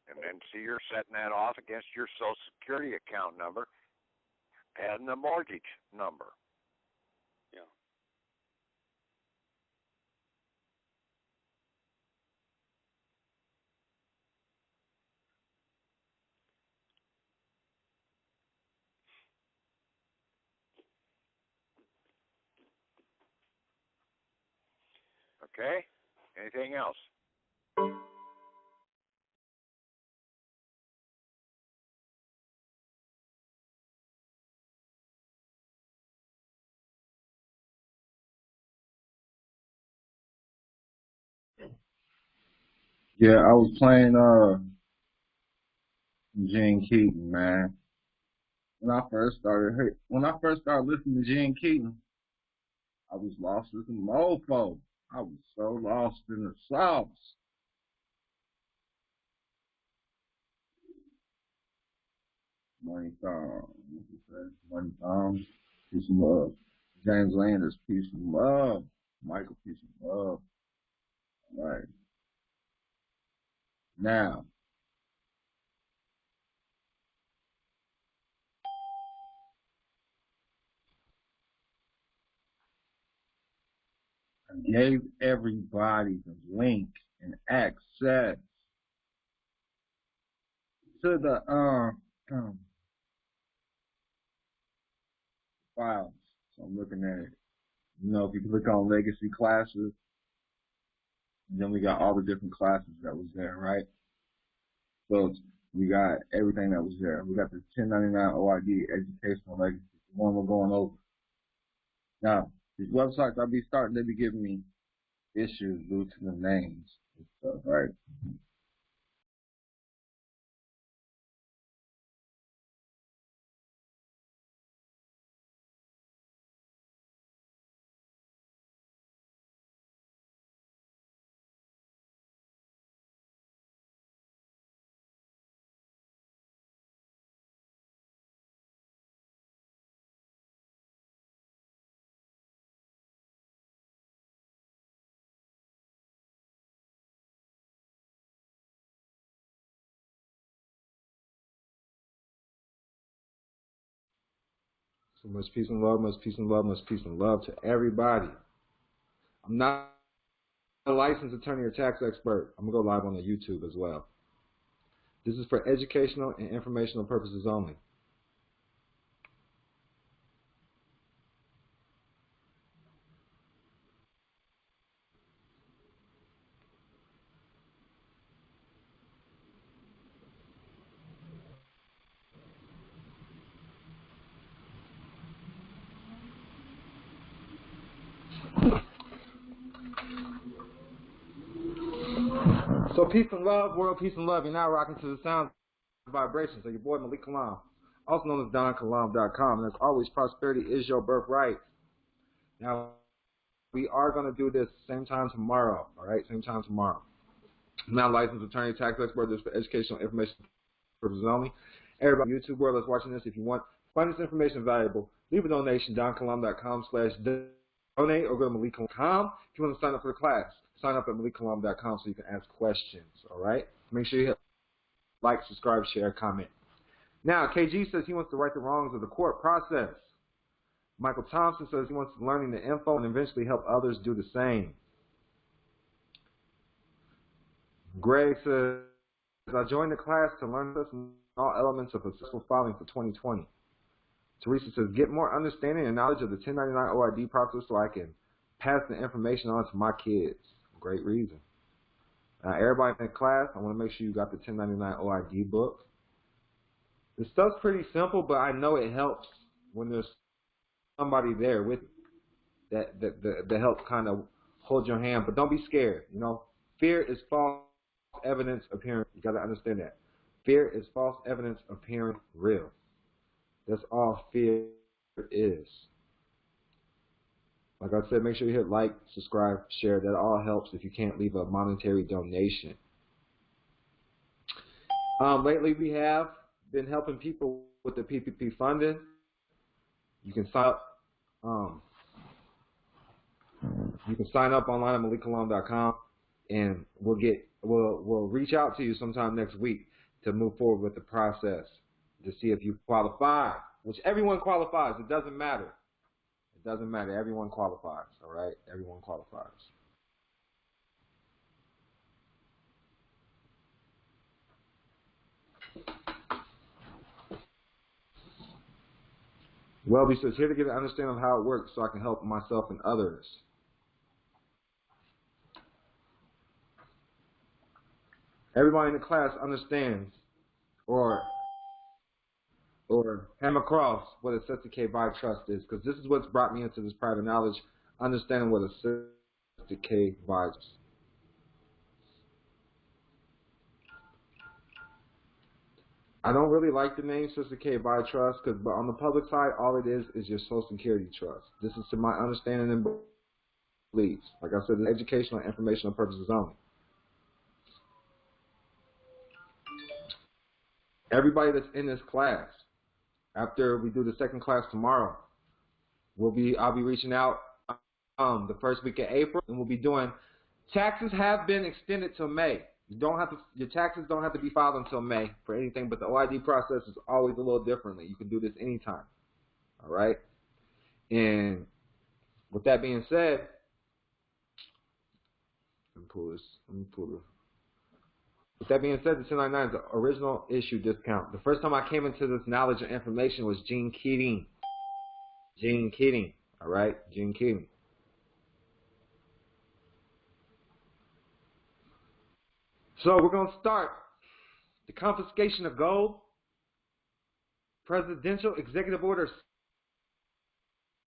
And then see you're setting that off against your Social Security account number and the mortgage number. Yeah. Okay? Anything else? Yeah, I was playing Gene Keaton, man. When I first started listening to Gene Keaton, I was lost as a mofo. I was so lost in the sauce. Money peace and love. James Landers, peace and love. Michael, peace and love. All right. Now, I gave everybody the link and access to the files. So I'm looking at it. You know, if you click on legacy classes, then we got all the different classes that was there, right? So we got everything that was there. We got the 1099 OID educational legacy, the one we're going over. Now, these websites I be starting, they be giving me issues due to the names and stuff, right? So much peace and love, much peace and love, much peace and love to everybody. I'm not a licensed attorney or tax expert. I'm going to go live on the YouTube as well. This is for educational and informational purposes only. So peace and love, world peace and love. You're now rocking to the sound vibrations of your boy Malik Kilam, also known as Thedonkilam.com. And as always, prosperity is your birthright. Now, we are going to do this same time tomorrow, all right? Same time tomorrow. I'm not a licensed attorney, tax expert. This is for educational information purposes only. Everybody on YouTube world that's watching this, if you find this information valuable, leave a donation, Thedonkilam.com/donate, or go to MalikKilam.com. If you want to sign up for the class, sign up at MalikKilam.com so you can ask questions, all right? Make sure you hit like, subscribe, share, comment. Now, KG says he wants to right the wrongs of the court process. Michael Thompson says he wants to learn the info and eventually help others do the same. Greg says, I joined the class to learn all elements of successful filing for 2020. Teresa says, get more understanding and knowledge of the 1099 OID process so I can pass the information on to my kids. Great reason. Everybody in the class, I want to make sure you got the 1099 OID book. The stuff's pretty simple, but I know it helps when there's somebody there with you that helps kind of hold your hand. But don't be scared. You know, fear is false evidence appearing. You got to understand that. Fear is false evidence appearing real. That's all fear is. Like I said, make sure you hit like, subscribe, share. That all helps if you can't leave a monetary donation. Lately, we have been helping people with the PPP funding. You can sign up. You can sign up online at MalikKilam.com, and we'll reach out to you sometime next week to move forward with the process to see if you qualify. Which everyone qualifies. It doesn't matter. It doesn't matter. Everyone qualifies. All right. Everyone qualifies. Welby says, here to get an understanding of how it works so I can help myself and others. everybody in the class understands or come across what a sophisticated by trust is, because this is what's brought me into this private knowledge, understanding what a sophisticated by trust is. I don't really like the name sophisticated by trust, because on the public side, all it is your Social Security trust. This is to my understanding and beliefs. Like I said, it's educational and informational purposes only. Everybody that's in this class, after we do the second class tomorrow, I'll be reaching out the first week of April, and we'll be doing taxes have been extended till May. Your taxes don't have to be filed until May for anything, but the OID process is always a little differently. You can do this anytime. All right? And with that being said, let me pull this. With that being said, the 1099 is the original issue discount. The first time I came into this knowledge and information was Gene Keating. All right? Gene Keating. So we're going to start the confiscation of gold. Presidential Executive Order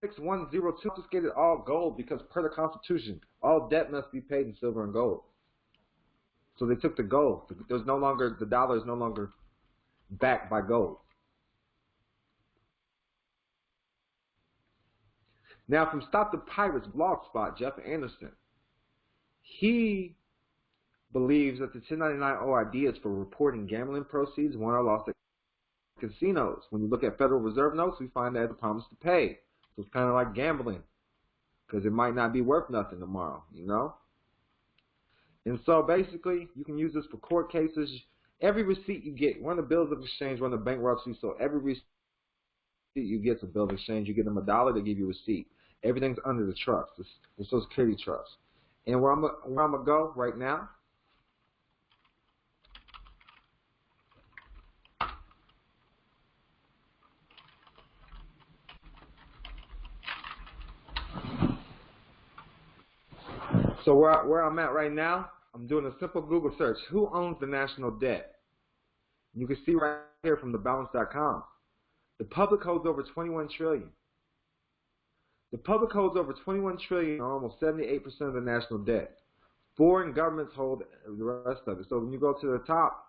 6102 confiscated all gold because per the Constitution, all debt must be paid in silver and gold. So they took the gold. The dollar is no longer backed by gold. Now from Stop the Pirates blog spot, Jeff Anderson, he believes that the 1099 OID is for reporting gambling proceeds won or lost at casinos. When you look at Federal Reserve notes, we find that it's a promise to pay. So it's kind of like gambling, because it might not be worth nothing tomorrow, you know? And so basically, you can use this for court cases. Every receipt you get, run the bills of exchange, run the bankruptcy, so every receipt you get is a bill of exchange. You give them $1, they give you a receipt. Everything's under the trust, the Social Security trust. And where I'm going to go right now, so where I'm at right now, I'm doing a simple Google search. Who owns the national debt? You can see right here from thebalance.com. The public holds over $21 trillion. The public holds over $21 trillion, or almost 78% of the national debt. Foreign governments hold the rest of it. So when you go to the top,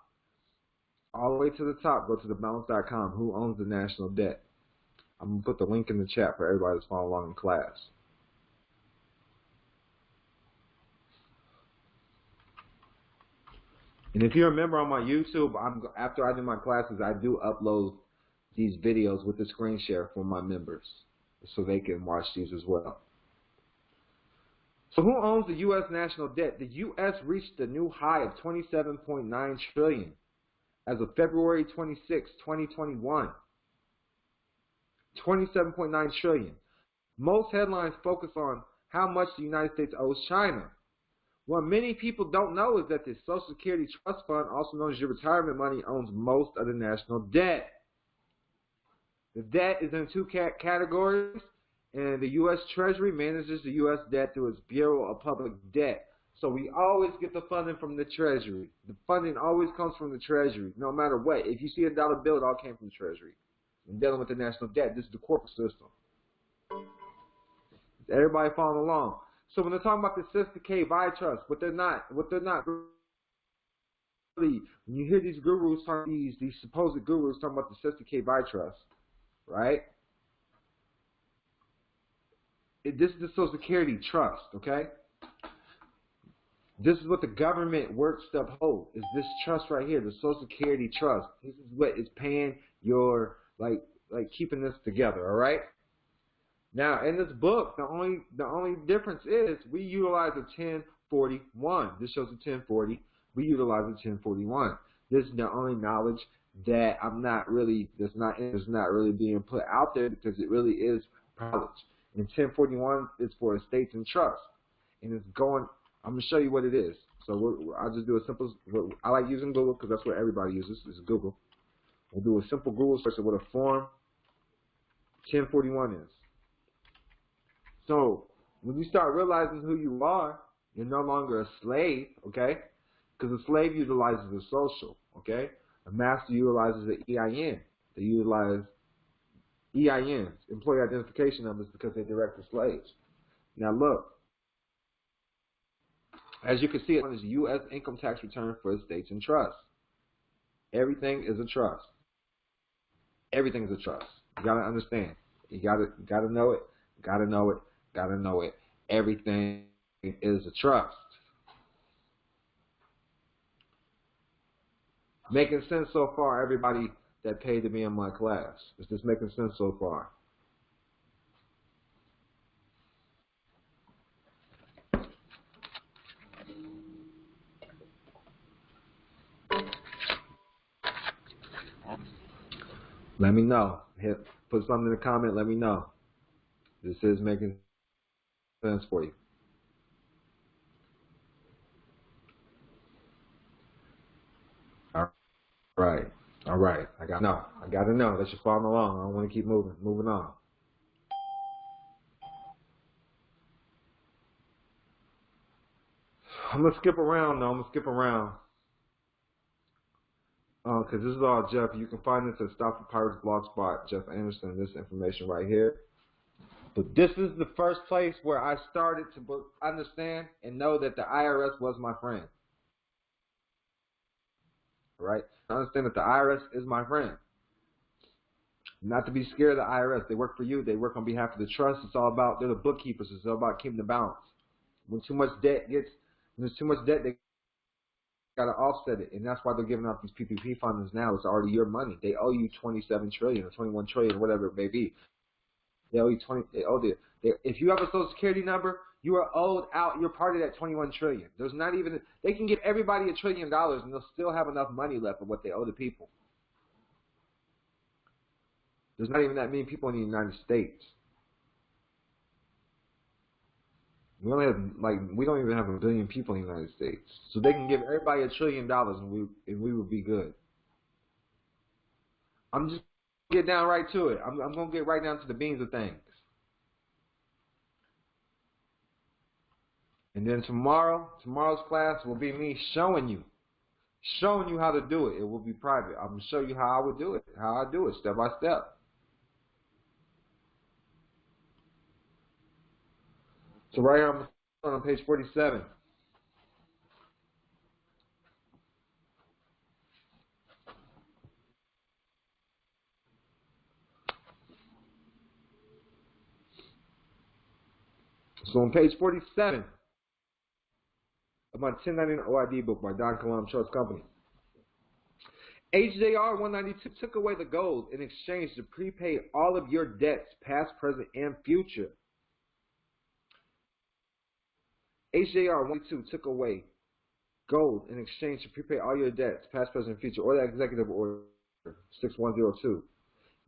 all the way to the top, go to thebalance.com. Who owns the national debt? I'm going to put the link in the chat for everybody that's following along in class. And if you remember on my YouTube, after I do my classes, I do upload these videos with the screen share for my members so they can watch these as well. So who owns the U.S. national debt? The U.S. reached a new high of $27.9 trillion as of February 26, 2021. $27.9 trillion. Most headlines focus on how much the United States owes China. What many people don't know is that the Social Security Trust Fund, also known as your retirement money, owns most of the national debt. The debt is in two categories, and the U.S. Treasury manages the U.S. debt through its Bureau of Public Debt. So we always get the funding from the Treasury. The funding always comes from the Treasury, no matter what. If you see a dollar bill, it all came from the Treasury. And dealing with the national debt, this is the corporate system. Everybody following along. So when they're talking about the sophisticated by trust, what they're not really, when you hear these gurus talking, these supposed gurus talking about the sophisticated by trust, right? This is the Social Security trust, okay? This is what the government works to uphold, is this trust right here, the Social Security trust. This is what is paying your, like keeping this together, all right? Now, in this book, the only difference is we utilize a 1041. This shows a 1040. We utilize a 1041. This is the only knowledge that is not really being put out there, because it really is knowledge. And 1041 is for estates and trusts, and it's going. I'm gonna show you what it is. So I'll just do a simple. I like using Google because that's what everybody uses. Is Google. We'll do a simple Google search of what a form 1041 is. So when you start realizing who you are, you're no longer a slave, okay? Because a slave utilizes the social, okay? A master utilizes the EIN. They utilize EINs, employee identification numbers, because they direct the slaves. Now look, as you can see, one is U.S. income tax return for estates and trusts. Everything is a trust. Everything is a trust. You gotta understand. You gotta know it. Gotta know it. Gotta know it. Everything is a trust. Making sense so far, everybody that paid to be in my class? Is this making sense so far? Let me know. Put something in the comment. Let me know. This is making sense for you. All right. I got to know that you're following along. I don't want to keep moving on. I'm gonna skip around though. Because this is all Jeff. You can find this at Stop the Pirates blogspot. Jeff Anderson. This information right here. But this is the first place where I started to understand and know that the IRS was my friend. Right? I understand that the IRS is my friend. Not to be scared of the IRS. They work for you. They work on behalf of the trust. It's all about, they're the bookkeepers. It's all about keeping the balance. When there's too much debt, they got to offset it. And that's why they're giving out these PPP funds now. It's already your money. They owe you $27 trillion or $21 trillion, whatever it may be. They owe you if you have a Social Security number, you are owed out. You're part of that $21 trillion. There's not even, they can give everybody $1 trillion and they'll still have enough money left of what they owe the people. There's not even that many people in the United States. We don't even have 1 billion people in the United States. So they can give everybody $1 trillion and we would be good. I'm just get down right to it. I'm going to get right down to the beans of things. And then tomorrow's class will be me showing you how to do it. It will be private. I'm going to show you how I would do it, how I do it step by step. So right here I'm on page 47. So on page 47 of my 1099 OID book by Thedonkilam Trust Company, HJR 192 took away the gold in exchange to prepay all of your debts, past, present, and future. HJR 192 took away gold in exchange to prepay all your debts, past, present, and future, or the executive order 6102.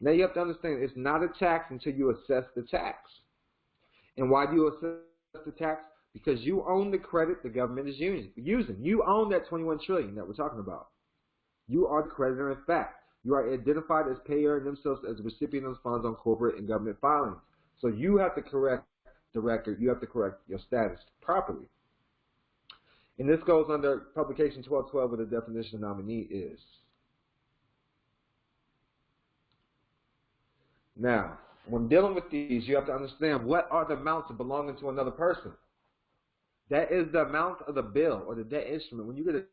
Now you have to understand, it's not a tax until you assess the tax. And why do you assess the tax? Because you own the credit the government is using. You own that $21 trillion that we're talking about. You are the creditor in fact. You are identified as payer and themselves as the recipient of funds on corporate and government filings. So you have to correct the record. You have to correct your status properly. And this goes under publication 1212 where the definition of nominee is. Now, when dealing with these, you have to understand what are the amounts belonging to another person. That is the amount of the bill or the debt instrument. When you get a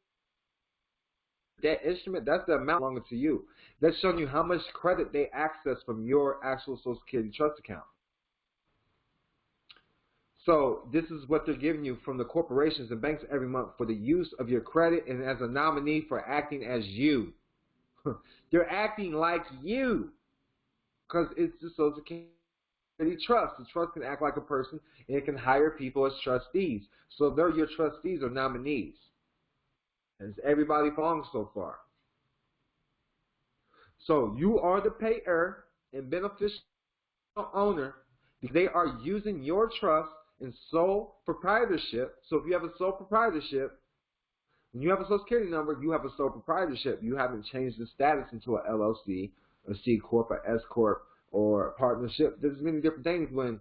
debt instrument, that's the amount belonging to you. That's showing you how much credit they access from your actual Social Security trust account. So this is what they're giving you from the corporations and banks every month for the use of your credit and as a nominee for acting as you. They're acting like you because it's the Social Security trust. The trust can act like a person and it can hire people as trustees. So they're your trustees or nominees. And it's everybody following so far. So you are the payer and beneficial owner because they are using your trust in sole proprietorship. So if you have a sole proprietorship, when you have a Social Security number, you have a sole proprietorship. You haven't changed the status into a LLC, a C Corp, a S Corp, or a partnership. There's many different things when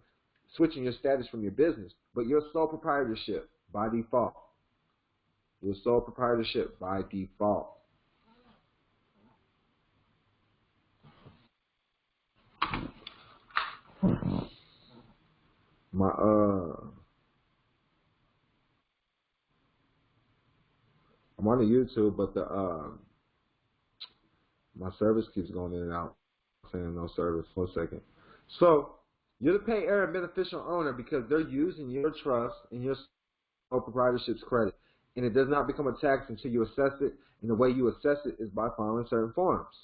switching your status from your business, but your sole proprietorship by default. It was sole proprietorship by default. I'm on the YouTube, but my service keeps going in and out, saying no service. 1 second. So you're the pay area beneficial owner because they're using your trust and your sole proprietorship's credit, and it does not become a tax until you assess it. And the way you assess it is by filing certain forms.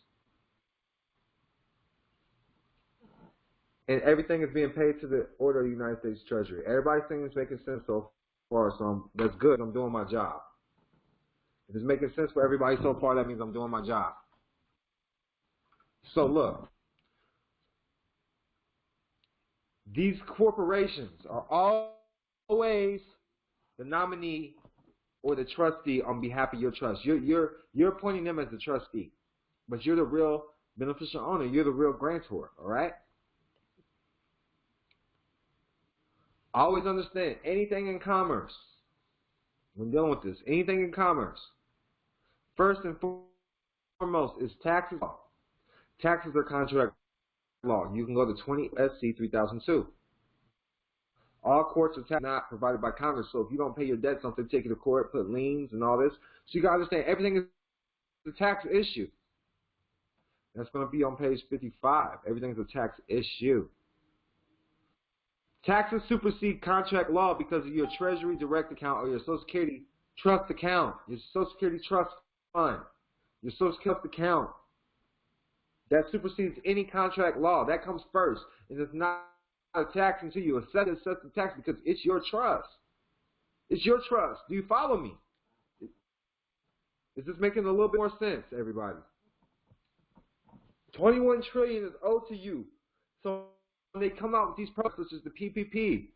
And everything is being paid to the order of the United States Treasury. Everybody's saying it's making sense so far, so that's good. I'm doing my job. If it's making sense for everybody so far, that means I'm doing my job. So look, these corporations are always the nominee or the trustee on behalf of your trust. You're appointing them as the trustee, but you're the real beneficial owner. You're the real grantor, all right? Always understand, anything in commerce, when dealing with this, anything in commerce, first and foremost is taxes law. Taxes are contract law. You can go to 20 SC 3002. All courts are not provided by Congress, so if you don't pay your debt, something take you to court, put liens and all this. So you got to understand, everything is a tax issue. That's going to be on page 55. Everything is a tax issue. Taxes supersede contract law because of your Treasury Direct account or your Social Security Trust account, your Social Security Trust Fund, your Social Security account. That supersedes any contract law. That comes first. And it's not a tax until you assess the tax because it's your trust. It's your trust. Do you follow me? Is this making a little bit more sense, everybody? $21 trillion is owed to you. So when they come out with these products, such as the PPP,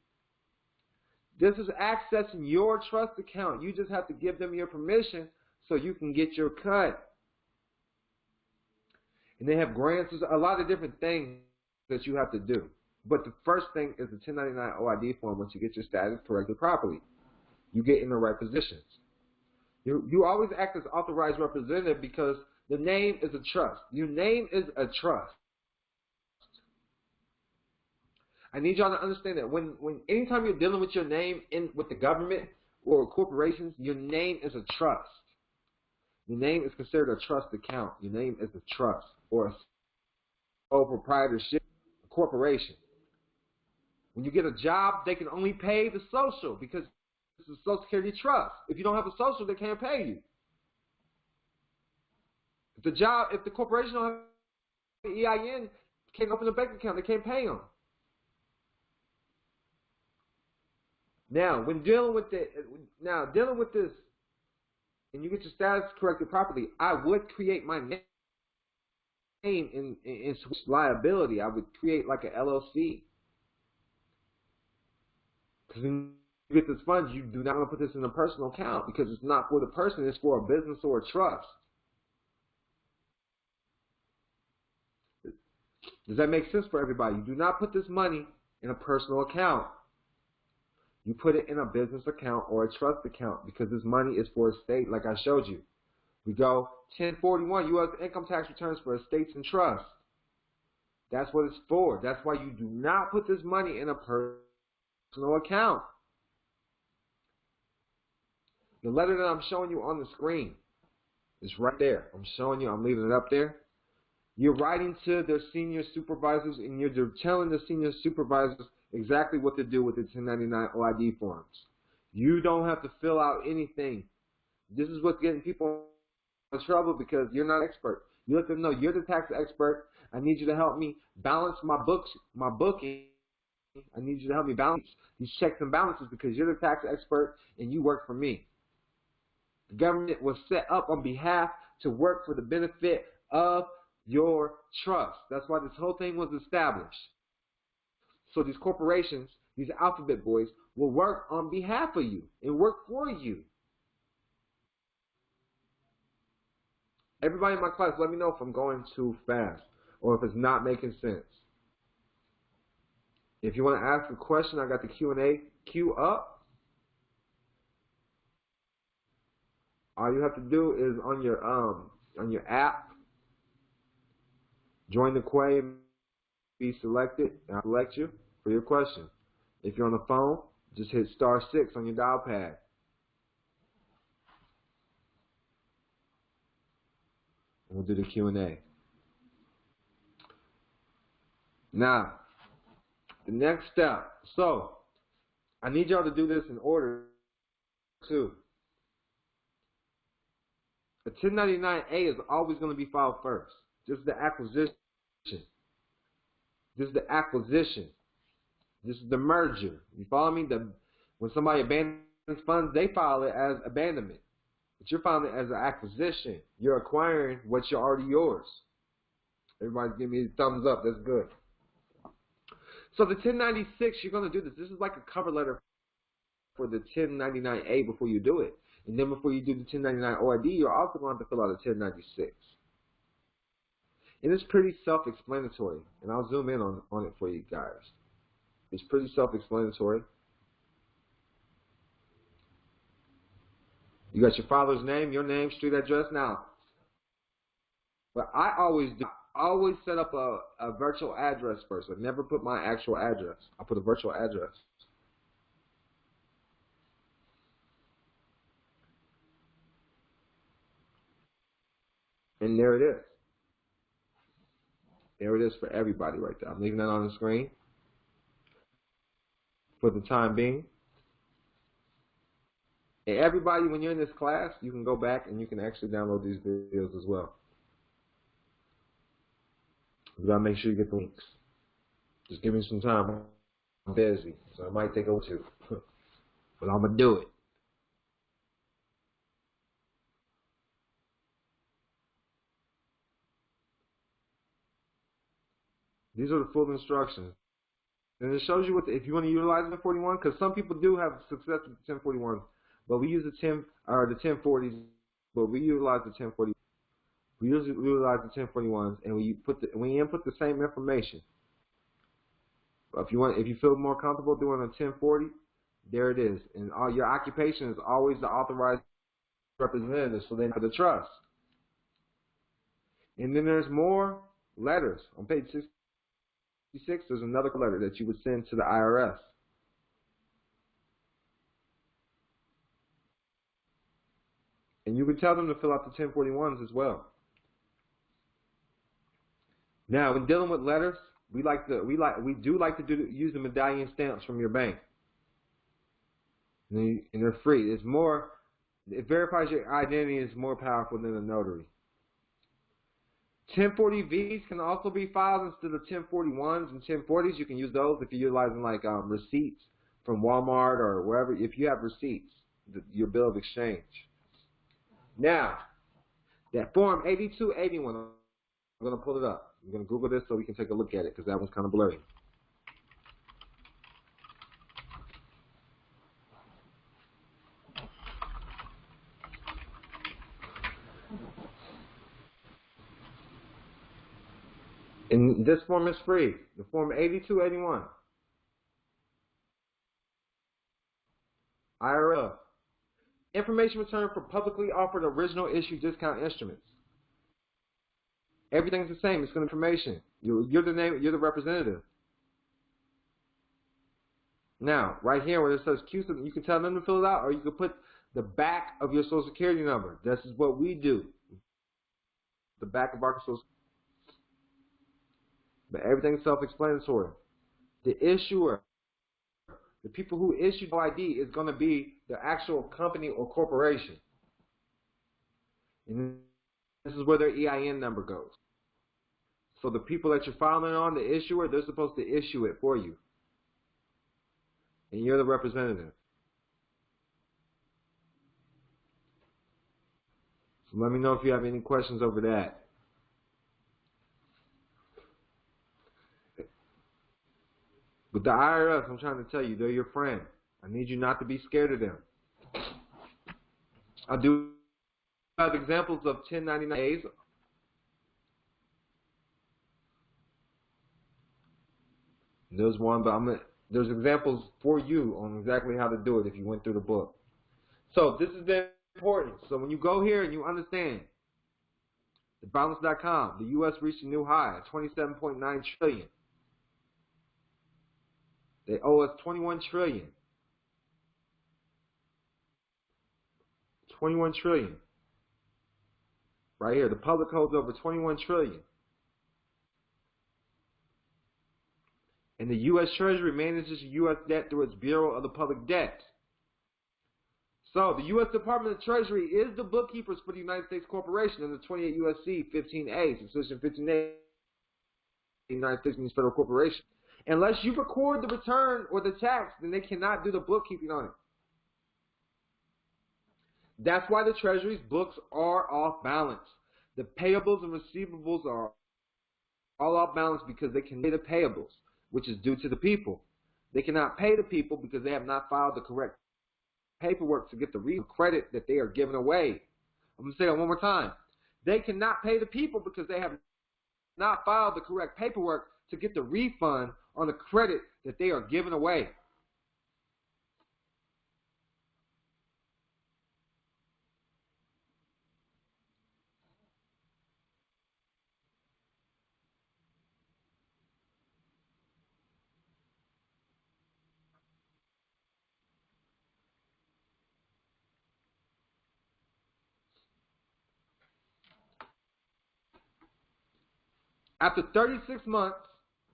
this is accessing your trust account. You just have to give them your permission so you can get your cut. And they have grants. There's a lot of different things that you have to do. But the first thing is the 1099 OID form. Once you get your status corrected properly, you get in the right positions. You always act as authorized representative because the name is a trust. Your name is a trust. I need y'all to understand that anytime you're dealing with your name with the government or corporations, your name is a trust. Your name is considered a trust account. Your name is a trust or a sole proprietorship corporation. When you get a job, they can only pay the social because it's a Social Security trust. If you don't have a social, they can't pay you. If the corporation don't have the EIN, can't open a bank account, they can't pay them. Now, when dealing with this, and you get your status corrected properly, I would create my name in switch liability. I would create like an LLC. Because when you get this funds, you do not want to put this in a personal account because it's not for the person, it's for a business or a trust. Does that make sense for everybody? You do not put this money in a personal account. You put it in a business account or a trust account because this money is for a state, like I showed you. We go 1041, U.S. income tax returns for estates and trusts. That's what it's for. That's why you do not put this money in a personal account. The letter that I'm showing you on the screen is right there. I'm showing you, I'm leaving it up there. You're writing to their senior supervisors and you're telling the senior supervisors exactly what to do with the 1099 OID forms. You don't have to fill out anything. This is what's getting people in trouble because you're not an expert. You let them know you're the tax expert. I need you to help me balance my booking. I need you to help me balance these checks and balances because you're the tax expert and you work for me. The government was set up on behalf to work for the benefit of your trust. That's why this whole thing was established. So these corporations, these alphabet boys, will work on behalf of you and work for you. Everybody in my class, let me know if I'm going too fast or if it's not making sense. If you want to ask a question, I got the Q&A queue up. All you have to do is on your app, join the queue, be selected, and I'll select you for your question. If you're on the phone, just hit *6 on your dial pad. And we'll do the Q&A. Now, the next step. So, I need y'all to do this in order, too. A 1099-A is always going to be filed first. This is the acquisition. This is the acquisition. This is the merger. You follow me? When somebody abandons funds, they file it as abandonment. But you're filing it as an acquisition. You're acquiring what's already yours. Everybody give me a thumbs up. That's good. So the 1096, you're going to do this. This is like a cover letter for the 1099-A before you do it. And then before you do the 1099 OID, you're also going to have to fill out a 1096. And it's pretty self-explanatory. And I'll zoom in on it for you guys. It's pretty self-explanatory. You got your father's name, your name, street address. Now, what I always do, I always set up a virtual address first. I never put my actual address. I put a virtual address. And there it is. There it is for everybody right there. I'm leaving that on the screen for the time being. And everybody, when you're in this class, you can go back and you can actually download these videos as well. You gotta make sure you get the links. Just give me some time. I'm busy, so I might take over too. But I'm gonna do it. These are the full instructions. And it shows you what if you want to utilize the 1041, because some people do have success with the 1041, but we use the 1040s, but we utilize the 1040. We usually utilize the 1041s, and we input the same information. But if you feel more comfortable doing a 1040, there it is. And your occupation is always the authorized representative, so they have the trust. And then there's more letters on page 66. There's another letter that you would send to the IRS. And you can tell them to fill out the 1041s as well. Now, when dealing with letters, we do like to use the medallion stamps from your bank. And they're free. It verifies your identity is more powerful than a notary. 1040Vs can also be filed instead of 1041s and 1040s. You can use those if you're utilizing like receipts from Walmart or wherever. If you have receipts, your bill of exchange. Now, that form 8281, I'm going to pull it up. I'm going to Google this so we can take a look at it because that one's kind of blurry. And this form is free. The form 8281. IRL. Information returned for publicly offered original issue discount instruments. Everything's the same. It's good information. You're the representative. Now, right here where it says Q, you can tell them to fill it out, or you can put the back of your Social Security number. This is what we do. The back of our Social Security. But everything's self-explanatory. The issuer, the people who issued the ID, is going to be the actual company or corporation. And this is where their EIN number goes. So the people that you're filing on, the issuer, they're supposed to issue it for you. And you're the representative. So let me know if you have any questions over that. With the IRS, I'm trying to tell you, they're your friend. I need you not to be scared of them. I do have examples of 1099As. There's one, but there's examples for you on exactly how to do it if you went through the book. So this is the important. So when you go here and you understand the balance.com, the U.S. reached a new high, 27.9 trillion. They owe us 21 trillion. 21 trillion. Right here, the public holds over 21 trillion. And the U.S. Treasury manages U.S. debt through its Bureau of the Public Debt. So the U.S. Department of Treasury is the bookkeepers for the United States Corporation under 28 U.S.C. 15A, Section 15A, the United States means federal corporation. Unless you record the return or the tax, then they cannot do the bookkeeping on it. That's why the Treasury's books are off balance. The payables and receivables are all off balance because they can pay the payables, which is due to the people. They cannot pay the people because they have not filed the correct paperwork to get the credit that they are giving away. I'm going to say that one more time. They cannot pay the people because they have not filed the correct paperwork to get the refund on the credit that they are giving away. After 36 months,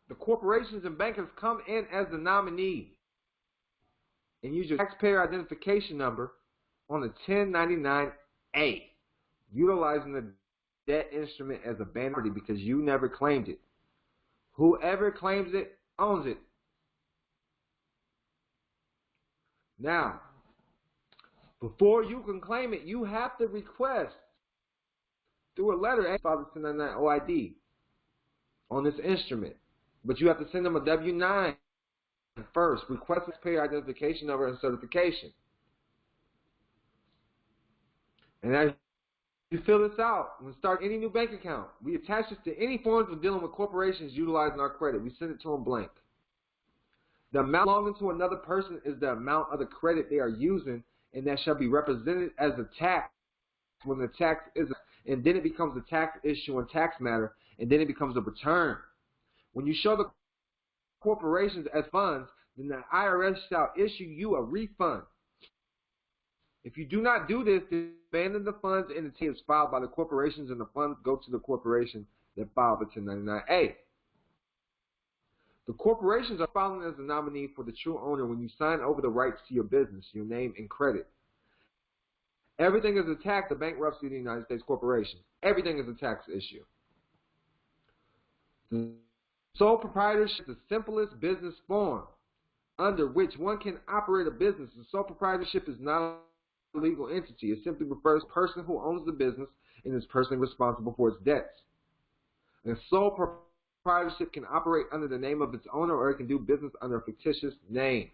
the corporations and bankers come in as the nominee and use your taxpayer identification number on the 1099-A, utilizing the debt instrument as a banner because you never claimed it. Whoever claims it owns it. Now, before you can claim it, you have to request through a letter a Father 1099 OID on this instrument. But you have to send them a W-9 first. Request taxpayer identification number and certification. And as you fill this out, when we start any new bank account, we attach this to any forms of dealing with corporations utilizing our credit. We send it to them blank. The amount belonging to another person is the amount of the credit they are using, and that shall be represented as a tax when the tax is, and then it becomes a tax issue and tax matter, and then it becomes a return. When you show the corporations as funds, then the IRS shall issue you a refund. If you do not do this, then abandon the funds entity is filed by the corporations, and the funds go to the corporation that filed the 1099-A. The corporations are filing as the nominee for the true owner when you sign over the rights to your business, your name, and credit. Everything is a tax, the bankruptcy of the United States Corporation. Everything is a tax issue. The sole proprietorship is the simplest business form under which one can operate a business. The sole proprietorship is not a legal entity. It simply refers to the person who owns the business and is personally responsible for its debts. And sole proprietorship can operate under the name of its owner, or it can do business under a fictitious name.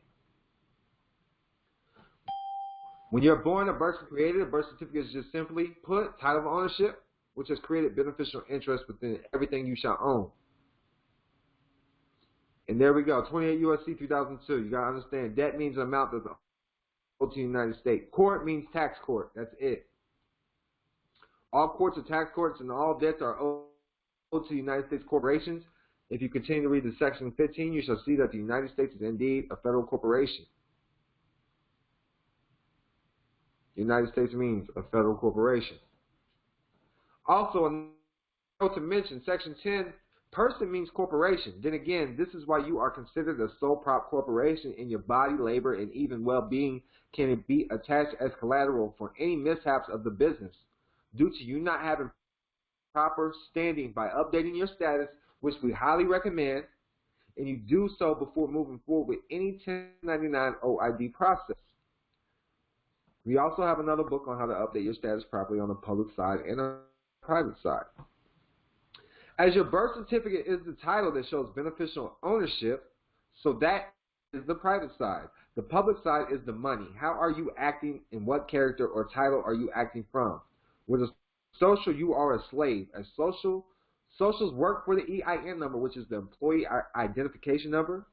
When you're born, a birth created, a birth certificate is just simply put title of ownership, which has created beneficial interest within everything you shall own. And there we go, 28 U.S.C. 2002. You got to understand, debt means an amount that's owed to the United States. Court means tax court. That's it. All courts are tax courts, and all debts are owed to the United States corporations. If you continue to read the section 15, you shall see that the United States is indeed a federal corporation. The United States means a federal corporation. Also, a note to mention, section 10, person means corporation. Then again, this is why you are considered a sole prop corporation, and your body, labor, and even well-being can be attached as collateral for any mishaps of the business due to you not having proper standing by updating your status, which we highly recommend, and you do so before moving forward with any 1099 OID process. We also have another book on how to update your status properly on the public side and on the private side. As your birth certificate is the title that shows beneficial ownership, so that is the private side. The public side is the money. How are you acting, and what character or title are you acting from? With a social, you are a slave. As socials work for the EIN number, which is the employee identification number.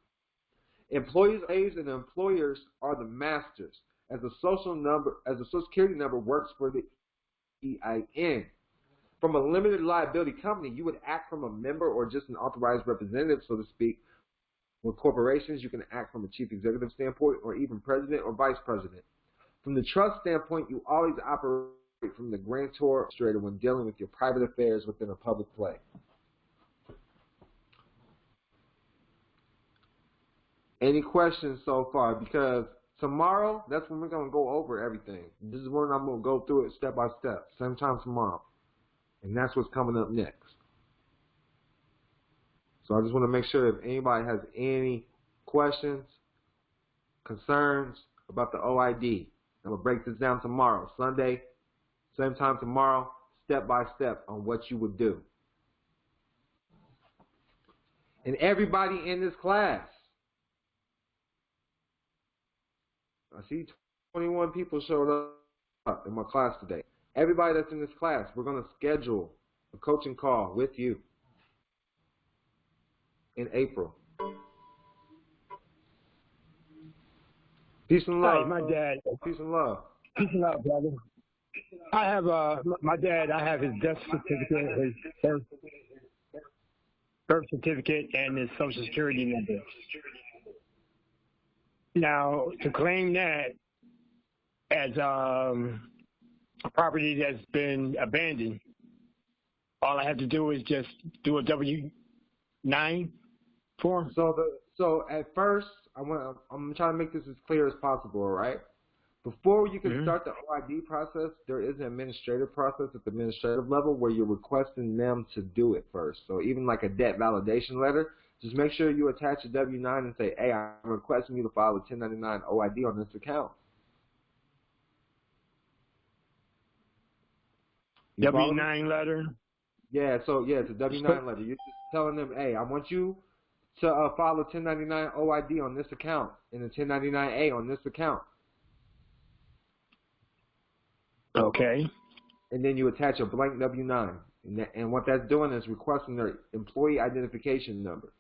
Employees are slaves, and the employers are the masters. as a social security number works for the EIN. From a limited liability company, you would act from a member or just an authorized representative, so to speak. With corporations, you can act from a chief executive standpoint or even president or vice president. From the trust standpoint, you always operate from the grantor or administrator when dealing with your private affairs within a public play. Any questions so far? Because tomorrow, that's when we're going to go over everything. This is when I'm going to go through it step by step, same time tomorrow. And that's what's coming up next. So I just want to make sure if anybody has any questions, concerns about the OID. I'm going to break this down tomorrow, Sunday, same time tomorrow, step by step on what you would do. And everybody in this class, I see 21 people showed up in my class today. Everybody that's in this class, we're going to schedule a coaching call with you in April. Peace and love. Hi, my dad. Peace and love. Peace and love, brother. I have my dad. I have his death certificate, his birth certificate, and his social security number. Now, to claim that as a property that's been abandoned, all I have to do is just do a W-9 form. So at first, I'm trying to make this as clear as possible, all right? Before you can start the OID process, there is an administrative process at the administrative level where you're requesting them to do it first. So even like a debt validation letter, just make sure you attach a W-9 and say, hey, I'm requesting you to file a 1099 OID on this account. W-9 letter? Yeah, so it's a W-9 letter. You're just telling them, hey, I want you to file a 1099 OID on this account and a 1099A on this account. Okay. And then you attach a blank W-9. And what that's doing is requesting their employee identification number.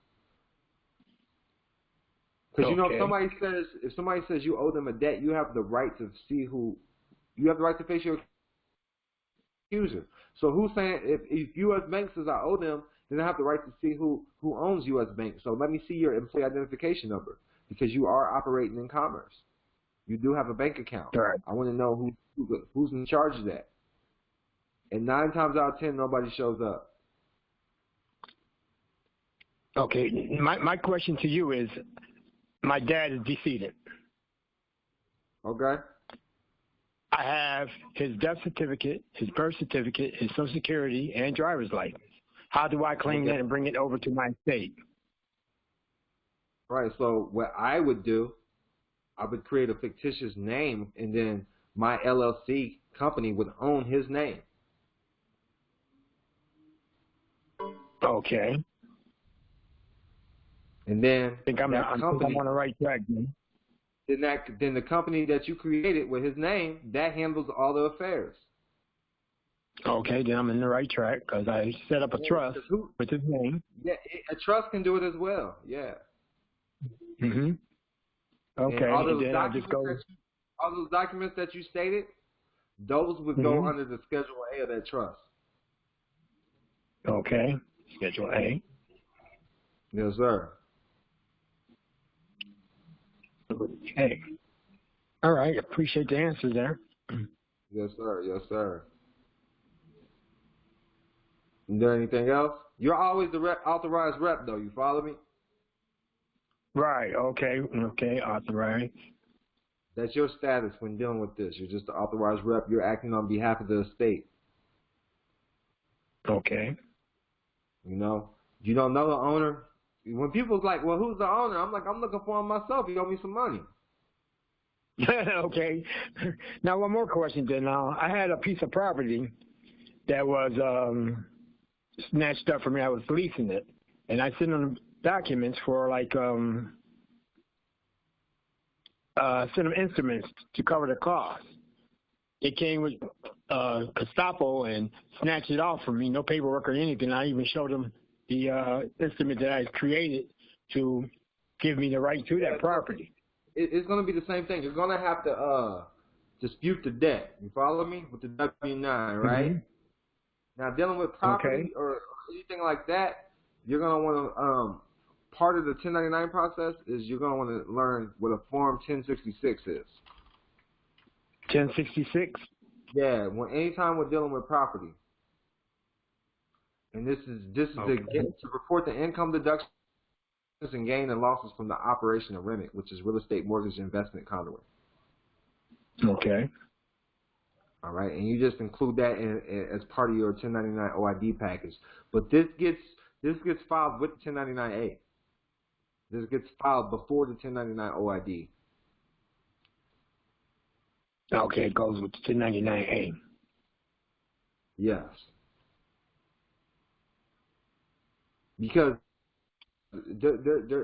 Because, if somebody says you owe them a debt, you have the right to see you have the right to face your accuser. So who's saying, if U.S. Bank says I owe them, then I have the right to see who owns U.S. Bank. So let me see your employee identification number because you are operating in commerce. You do have a bank account. Right. I want to know who's in charge of that. And 9 times out of 10, nobody shows up. Okay. My question to you is, my dad is decedent. Okay. I have his death certificate, his birth certificate, his social security, and driver's license. How do I claim that and bring it over to my state? Right. So what I would do, I would create a fictitious name, and then my LLC company would own his name. Okay. And then I think I'm on the right track. Then the company that you created with his name, that handles all the affairs. Okay, then I'm in the right track because I set up a trust with his name. Yeah, a trust can do it as well. Yeah. Mhm. Okay. And all those then I just go. All those documents that you stated, those would go under the Schedule A of that trust. Okay. Schedule A. Yes, sir. Okay. All right. Appreciate the answers there. Yes, sir. Yes, sir. Is there anything else? You're always the authorized rep, though. You follow me? Right. Okay. Okay. Authorized. That's your status when dealing with this. You're just the authorized rep. You're acting on behalf of the estate. Okay. You don't know the owner. When people's like, well, who's the owner? I'm like, I'm looking for him myself. He owe me some money. Okay. Now, one more question then. Now, I had a piece of property that was snatched up from me. I was leasing it. And I sent them documents for, like, sent them instruments to cover the cost. It came with Gestapo and snatched it off from me. No paperwork or anything. I even showed them the instrument that I created to give me the right to that property. it's going to be the same thing. You're going to have to dispute the debt. You follow me? With the W-9, right? Mm-hmm. Now, dealing with property or anything like that, you're going to want to, part of the 1099 process is you're going to want to learn what a Form 1066 is. 1066? Yeah, anytime we're dealing with property. And this is to report the income deductions and gain and losses from the operation of REMIC, which is real estate mortgage investment conduit. Okay. All right, and you just include that as part of your 1099 OID package. But this gets filed with 1099A. This gets filed before the 1099 OID. Okay, it goes with the 1099A. Yes. Because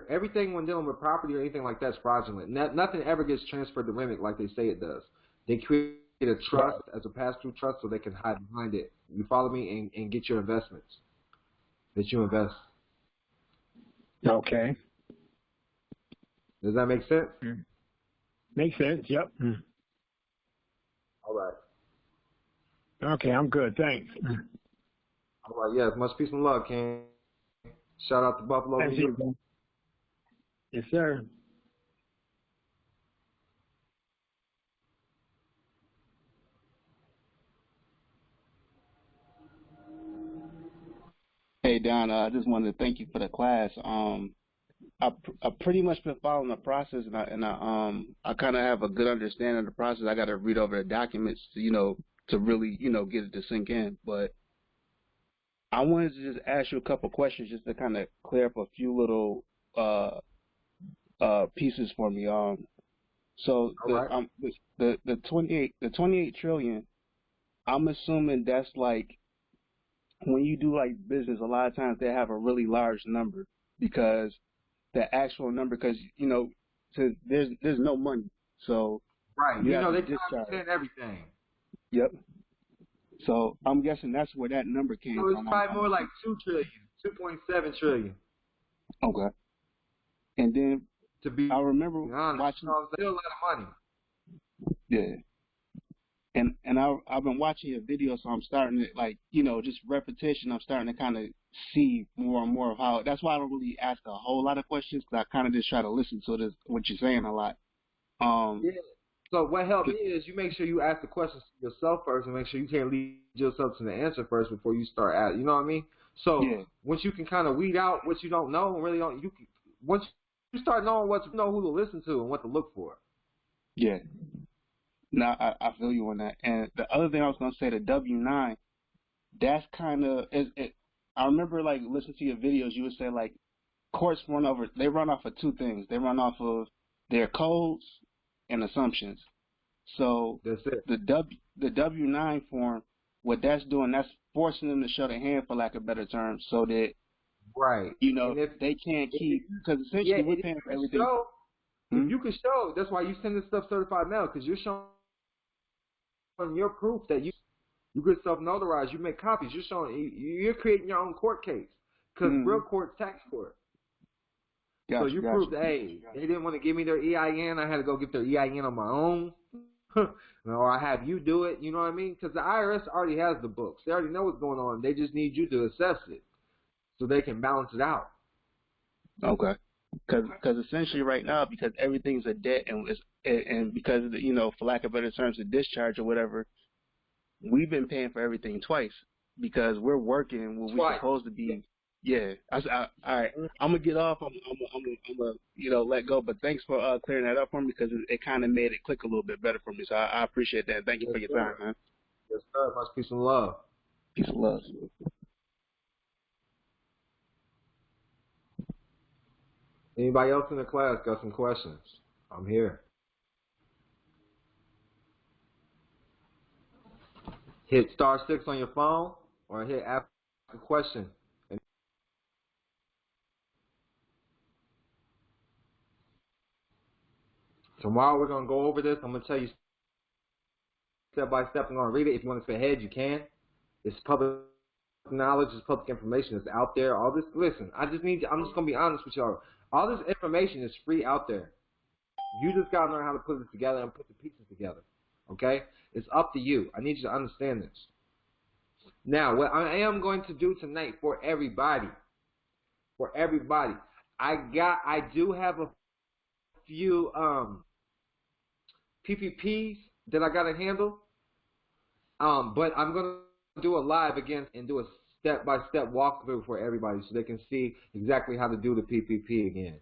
everything when dealing with property or anything like that is fraudulent. Nothing ever gets transferred to REMIC like they say it does. They create a trust as a pass-through trust so they can hide behind it. You follow me? And get your investments that you invest. Okay. Does that make sense? Makes sense, yep. All right. Okay, I'm good, thanks. All right, yes, much peace and love, King. Shout out to Buffalo, New York. Yes, sir. Hey Don, I just wanted to thank you for the class. I pretty much been following the process, and I kind of have a good understanding of the process. I got to read over the documents, to really, get it to sink in. But I wanted to just ask you a couple questions just to kind of clear up a few little pieces for me. So the 28 trillion, I'm assuming that's like, when you do like business, a lot of times they have a really large number because the actual number, because there's no money, so right. They understand everything. Yep. So I'm guessing that's where that number came from. So it's probably more like 2 trillion, 2.7 trillion. Okay. And then I remember watching. Still a lot of money. Yeah. And I've been watching your videos, so I'm starting to, just repetition, I'm starting to kind of see more and more of how, that's why I don't really ask a whole lot of questions, because I kind of just try to listen to what you're saying a lot. Yeah. So what helps me is you make sure you ask the questions to yourself first and make sure you can't lead yourself to the answer first before you start asking, you know what I mean? So once you can kind of weed out what you don't know and really don't, once you start knowing who to listen to and what to look for. Yeah. No, I feel you on that. And the other thing I was going to say, the W-9, that's kind of, I remember listening to your videos, you would say courts run off of two things. They run off of their codes and assumptions. So that's it. The W-9 form, what that's doing, that's forcing them to show their hand, for lack of better terms, so that, if they can't keep, because essentially we're paying for everything. If you can show, that's why you send this stuff certified mail, because you're showing your proof that you get self-notarized, you make copies, you're creating your own court case, because real court's tax court. So you prove that, hey, they didn't want to give me their EIN, I had to go get their EIN on my own, or I have you do it, you know what I mean? Because the IRS already has the books, they already know what's going on, they just need you to assess it, so they can balance it out. Okay. Because essentially right now, because everything's a debt and because of the, for lack of better terms, the discharge or whatever, we've been paying for everything twice because we're working when we're supposed to be. Yeah. All right. I'm gonna get off. I'm gonna let go. But thanks for clearing that up for me because it kind of made it click a little bit better for me. So I appreciate that. Thank you for your time, man. Yes, sir. Much peace and love. Peace and love. Anybody else in the class got some questions? I'm here. Hit *6 on your phone or hit ask a question. Tomorrow we're going to go over this. I'm going to tell you step by step. I'm going to read it. If you want to say ahead, you can. It's public knowledge. It's public information. It's out there. All this. Listen, I'm just going to be honest with y'all. All this information is free out there. You just got to learn how to put it together and put the pieces together. Okay? It's up to you. I need you to understand this. Now, what I am going to do tonight for everybody, I do have a few PPPs that I got to handle, but I'm going to do a live again and do a step-by-step walkthrough for everybody so they can see exactly how to do the PPP again.